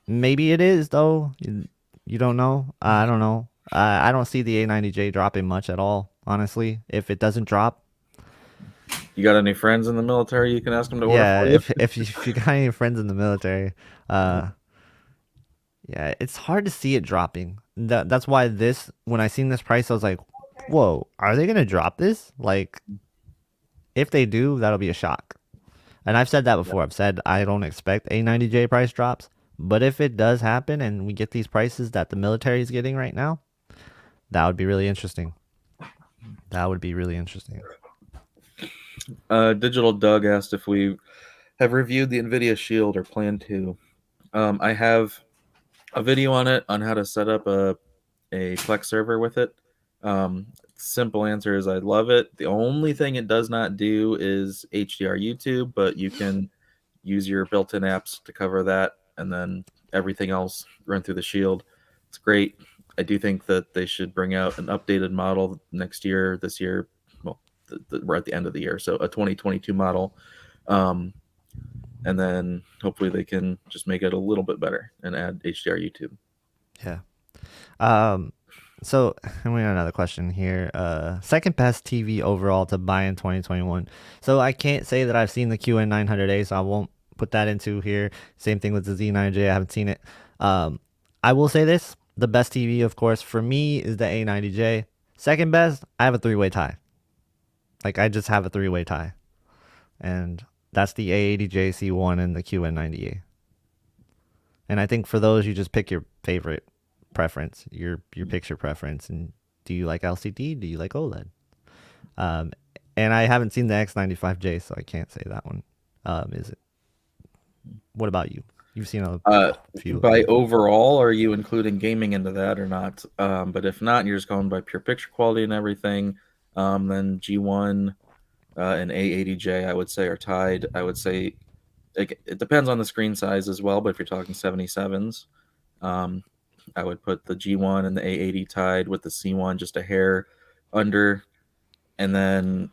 maybe it is though. You don't know. I don't know. I don't see the A90J dropping much at all, honestly. If it doesn't drop, You got any friends in the military you can ask them to order yeah. for you? If you got any friends in the military, uh, yeah, it's hard to see it dropping. That's why this when I seen this price, I was like, whoa, are they gonna drop this? Like, if they do, that'll be a shock. And I've said that Yeah. before. I've said I don't expect A90J price drops, but if it does happen and we get these prices that the military is getting right now, that would be really interesting. That would be really interesting. Digital Doug asked if we have reviewed the Nvidia Shield or plan to. I have a video on it on how to set up a Plex server with it. Simple answer is I love it. The only thing it does not do is HDR YouTube, but you can use your built-in apps to cover that, and then everything else run through the Shield. It's great. I do think that they should bring out an updated model next year, this year. Well, we're at the end of the year, so a 2022 model. And then hopefully they can just make it a little bit better and add HDR YouTube. Yeah. Um. So and we got another question here. Second best TV overall to buy in 2021. So I can't say that I've seen the QN900A, so I won't put that into here. Same thing with the Z9J. I haven't seen it. I will say this: the best TV, of course, for me is the A90J. Second best, I have a three-way tie. Like I just have a three-way tie, and that's the A80J C1 and the QN90A. And I think for those, you just pick your favorite preference, your picture preference, and do you like LCD? Do you like OLED? Um, and I haven't seen the X95J, so I can't say that one. Is it? What about you? You've seen a few. By overall, are you including gaming into that or not? But if not, and you're just going by pure picture quality and everything, then G1 and A80J, I would say, are tied. I would say it depends on the screen size as well, but if you're talking 77s, I would put the G1 and the A80 tied with the C1 just a hair under. And then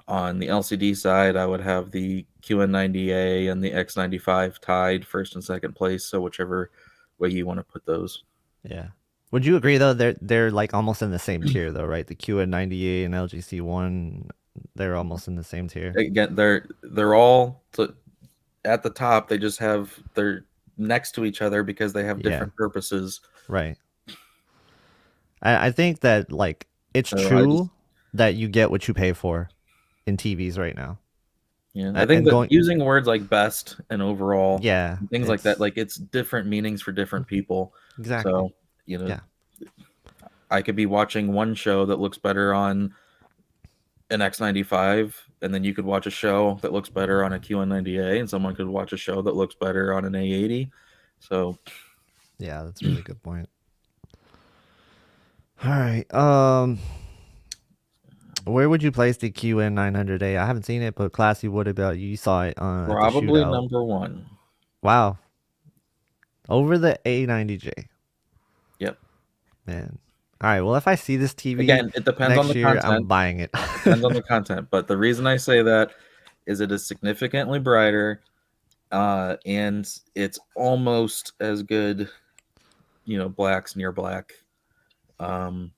on the LCD side, I would have the QN90A and the X95 tied first and second place. So whichever way you want to put those. Yeah. Would you agree though? They're like almost in the same tier though, right? The QN90A and LGC1, they're almost in the same tier. Again, they're all at the top. They just they're next to each other because they have different purposes. Right. I think that like it's So true that you get what you pay for in TVs right now. Yeah, I think that using words like best and overall, and things like that, like it's different meanings for different people. Exactly. So, I could be watching one show that looks better on an X95, and then you could watch a show that looks better on a QN90A, and someone could watch a show that looks better on an A80. So, yeah, that's a really good point. All right. Where would you place the QN900A? I haven't seen it, but Classy, what about you? You saw it on probably number one. Wow. Over the A90J. Yep. Man. All right. Well, if I see this TV again, it depends on the year, content. I'm buying it. Depends on the content, but the reason I say that is it is significantly brighter, and it's almost as good. Black's near black, and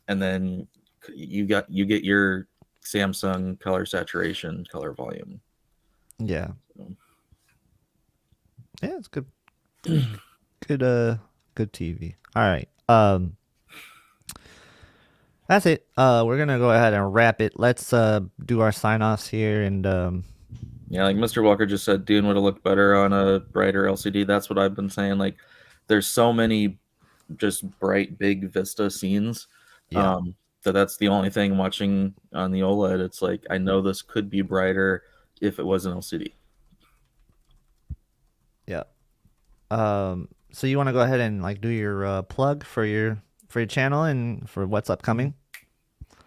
then you get your Samsung color saturation, color volume. Yeah. Yeah, it's good. Good TV. All right. That's it. We're gonna go ahead and wrap it. Let's do our sign-offs here and yeah, like Mr. Walker just said, Dune would have looked better on a brighter LCD. That's what I've been saying. Like, there's so many just bright, big Vista scenes. Yeah. So that's the only thing watching on the OLED. It's like I know this could be brighter if it was an LCD. Yeah. So you want to go ahead and like do your plug for your channel and for what's upcoming?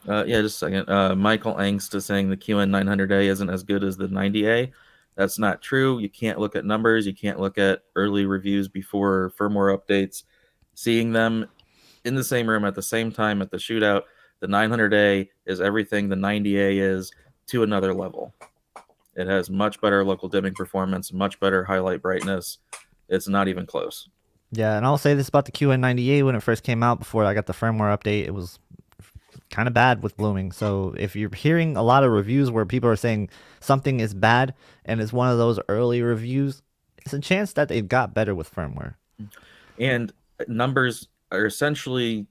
Yeah, just a second. Michael Angst is saying the QN900A isn't as good as the 90A. That's not true. You can't look at numbers. You can't look at early reviews before firmware updates. Seeing them in the same room at the same time at the shootout, the 900A is everything the 90A is to another level. It has much better local dimming performance, much better highlight brightness. It's not even close. Yeah, and I'll say this about the QN90A when it first came out before I got the firmware update, it was kind of bad with blooming. So if you're hearing a lot of reviews where people are saying something is bad and it's one of those early reviews, it's a chance that it got better with firmware. And numbers are essentially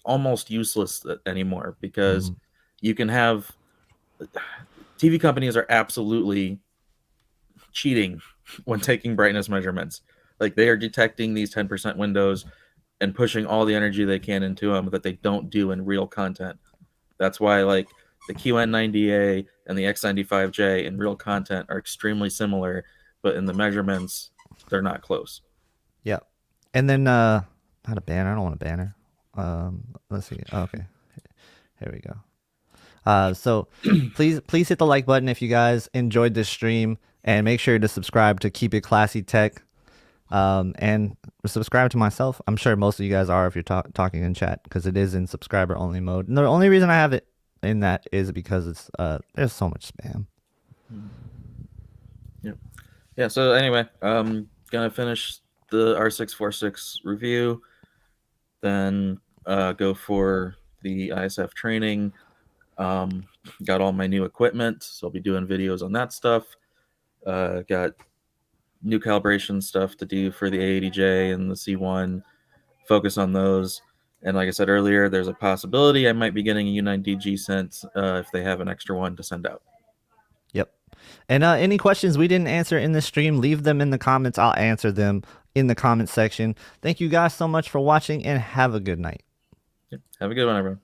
almost useless anymore because you can have TV companies are absolutely cheating when taking brightness measurements. Like they are detecting these 10% windows and pushing all the energy they can into them that they don't do in real content. That's why like the QN90A and the X95J in real content are extremely similar, but in the measurements, they're not close. Yeah. And then not a banner. I don't want a banner. Let's see. Oh, okay. Here we go. So please hit the like button if you guys enjoyed this stream, and make sure to subscribe to Keep It Classy Tech. And subscribe to myself. I'm sure most of you guys are if you're talking in chat, because it is in subscriber only mode. And the only reason I have it in that is because it's there's so much spam. Yeah. So anyway, gonna finish the R646 review, then go for the ISF training. Got all my new equipment, so I'll be doing videos on that stuff. Got new calibration stuff to do for the A80J and the C1. Focus on those. And like I said earlier, there's a possibility I might be getting a U9DG sent if they have an extra one to send out. Yep. And any questions we didn't answer in this stream, leave them in the comments. I'll answer them in the comment section. Thank you guys so much for watching, and have a good night. Have a good one, everyone.